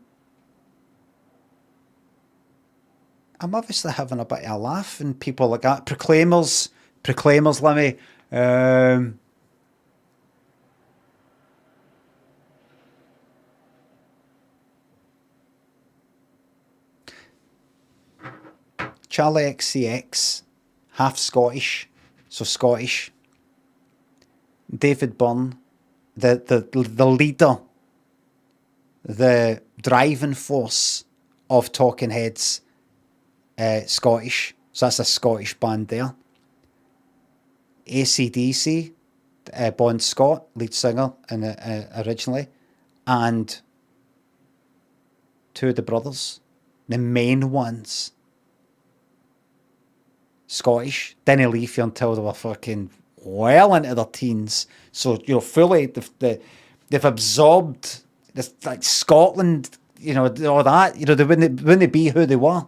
obviously having a bit of a laugh, and people like that. Proclaimers, Limmy. Charlie XCX, half Scottish, so Scottish. David Byrne, the leader, the driving force of Talking Heads, Scottish. So that's a Scottish band there. AC/DC, Bon Scott, lead singer originally, and two of the brothers, the main ones, Scottish, didn't leave you until they were fucking well into their teens. So, you know, fully, they've absorbed this, like Scotland, you know, all that. You know, they wouldn't be who they were.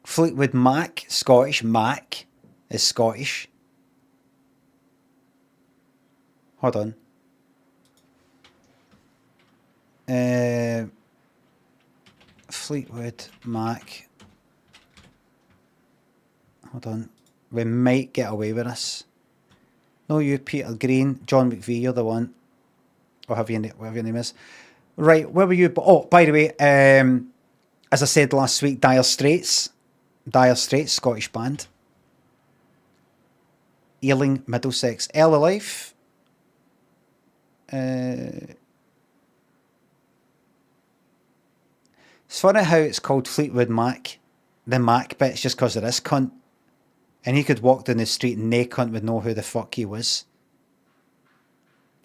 Fleetwood Mac, Scottish. Mac is Scottish. Hold on. Fleetwood Mac. Hold on. We might get away with this. No, you, Peter Green, John McVie, you're the one. Or whatever your name is. Right, where were you? Oh, by the way, as I said last week, Dire Straits, Scottish band. Ealing, Middlesex, Early Life. It's funny how it's called Fleetwood Mac. The Mac bit's just because of this cunt. And he could walk down the street and no cunt would know who the fuck he was.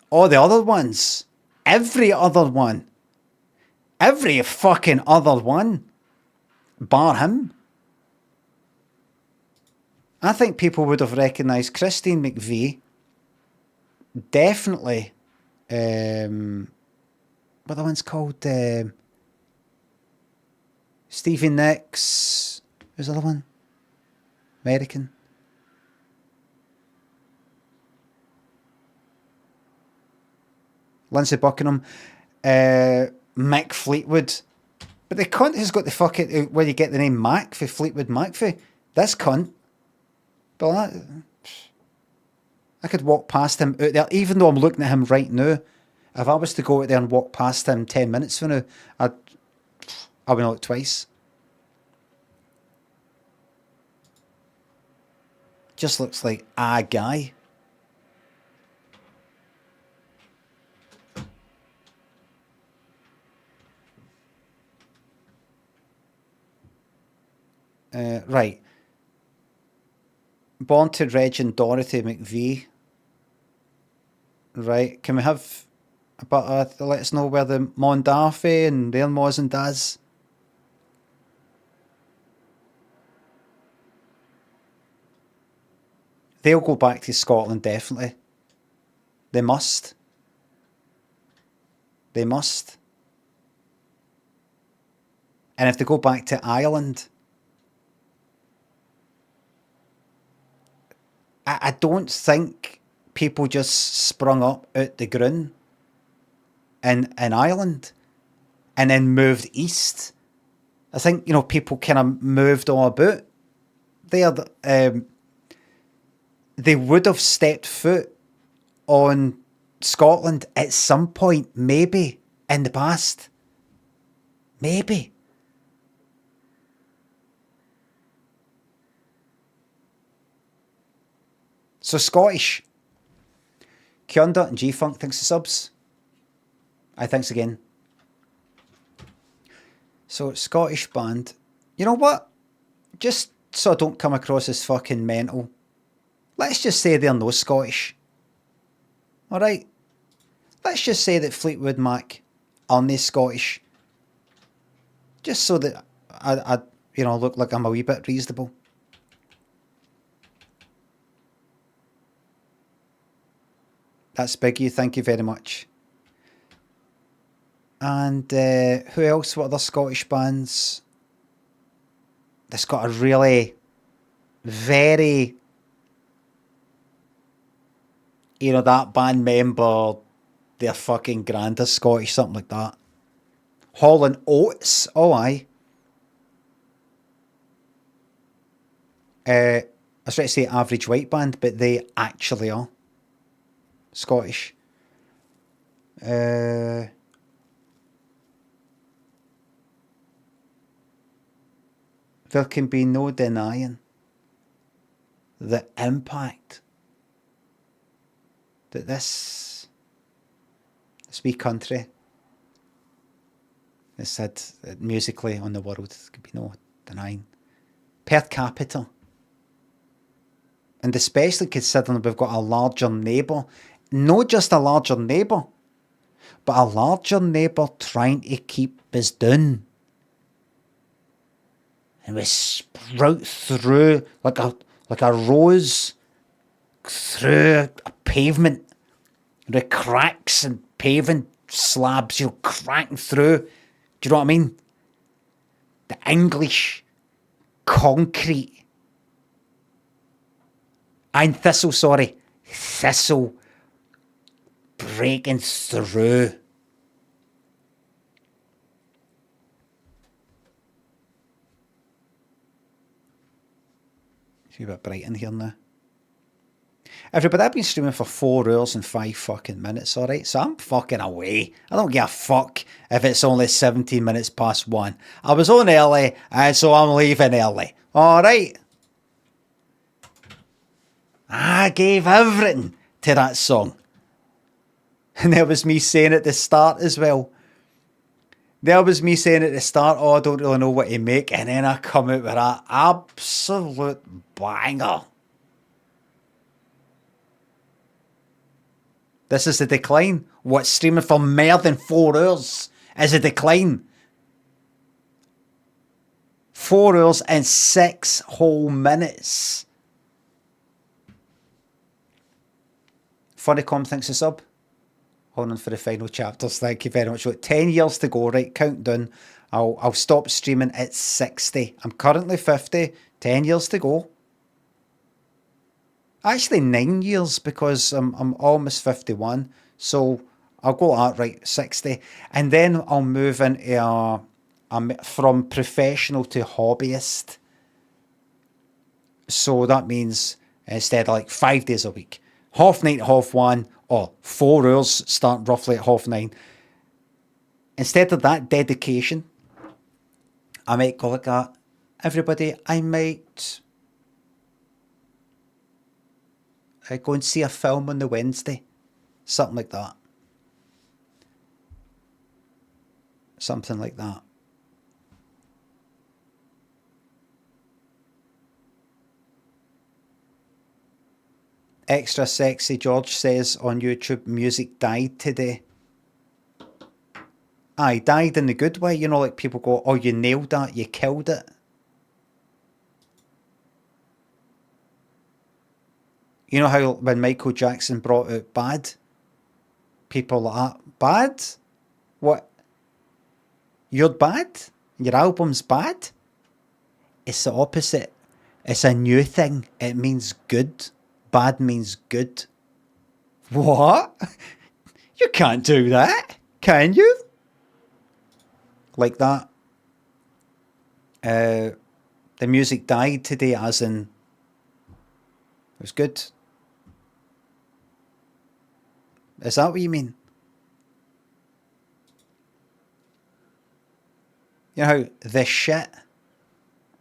All the other ones. Every other one. Every fucking other one. Bar him. I think people would have recognised Christine McVie. Definitely. What the one's called? Stevie Nicks. Who's the other one? American. Lindsay Buckingham. Mick Fleetwood. But the cunt has got the fucking... Where you get the name Mac for Fleetwood Mac for. This cunt. But I could walk past him out there, even though I'm looking at him right now. If I was to go out there and walk past him 10 minutes from now, I would not look twice. Just looks like a guy. Right. Born to Reg and Dorothy McVie. Right. Can we have a bit let us know where the Mondaffy and their Moz and Daz? They'll go back to Scotland, definitely. They must. They must. And if they go back to Ireland, I don't think people just sprung up out the ground in Ireland and then moved east. I think, you know, people kind of moved all about there. They would have stepped foot on Scotland at some point, maybe, in the past. Maybe. So Scottish. Kyunda and G-Funk thinks the subs. I thinks again. So Scottish band. You know what? Just so I don't come across as fucking mental. Let's just say they're no Scottish. Alright? Let's just say that Fleetwood Mac are no Scottish. Just so that I you know, look like I'm a wee bit reasonable. That's Biggie, thank you very much. And who else? What other Scottish bands? That's got a really very you know, that band member, their fucking granddad's Scottish, something like that. Hall and Oates, oh aye. I was trying to say average white band, but they actually are Scottish. There can be no denying the impact that this wee country has had musically on the world. There can be no denying. Per capita. And especially considering we've got a larger neighbour. Not just a larger neighbour, but a larger neighbour trying to keep us down. And we sprout through like a rose through a pavement. The cracks and paving slabs, you know, cracking through. Do you know what I mean? The English concrete. And thistle, sorry. Thistle breaking through. It's a bit bright in here now. Everybody, I've been streaming for 4 hours and 5 fucking minutes, alright? So I'm fucking away. I don't give a fuck if it's only 17 minutes past 1. I was on early, and so I'm leaving early. Alright? I gave everything to that song. And there was me saying at the start as well. There was me saying at the start, oh, I don't really know what to make. And then I come out with that absolute banger. This is the decline. What's streaming for more than 4 hours is a decline. 4 hours and 6 whole minutes. Funnycom thinks a sub. Hold on for the final chapters. Thank you very much. 10 years to go, right? Countdown. I'll stop streaming at 60. I'm currently 50. 10 years to go. Actually 9 years because I'm almost 51. So I'll go at right 60. And then I'll move into from professional to hobbyist. So that means instead of like 5 days a week, 9:30 to 1:30, or 4 hours start roughly at 9:30. Instead of that dedication, I might go like that. Everybody, I might go and see a film on the Wednesday. Something like that. Something like that. Extra Sexy George says on YouTube, music died today. Aye, died in the good way. You know, like people go, oh, you nailed that, you killed it. You know how when Michael Jackson brought out Bad? People like that. Bad? What? You're bad? Your album's bad? It's the opposite. It's a new thing. It means good. Bad means good. What? You can't do that, can you? Like that. The music died today, as in it was good. Is that what you mean? You know how this shit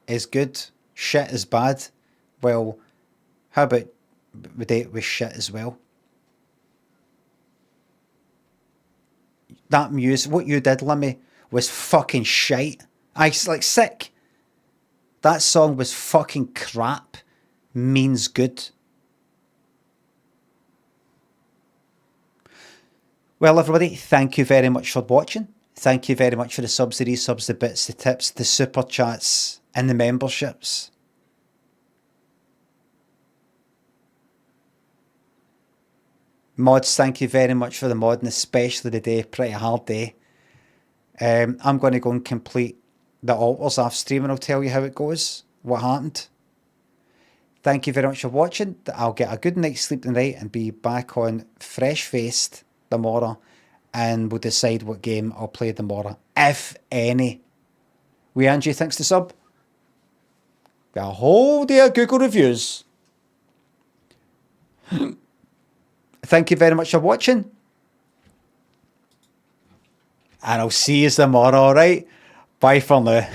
is good, shit is bad? Well, how about we do it with shit as well? That music, what you did, Limmy, was fucking shite. Like sick. That song was fucking crap. Means good. Well, everybody, thank you very much for watching. Thank you very much for the subs, the resubs, the bits, the tips, the super chats, and the memberships. Mods, thank you very much for the mod, and especially the day, pretty hard day. I'm going to go and complete the altars off stream and I'll tell you how it goes, what happened. Thank you very much for watching. I'll get a good night's sleep tonight and be back on fresh-faced tomorrow, and we'll decide what game I'll play tomorrow, if any. We Angie, thanks to sub. Got a whole day of Google reviews. Thank you very much for watching. And I'll see you tomorrow, alright? Bye for now.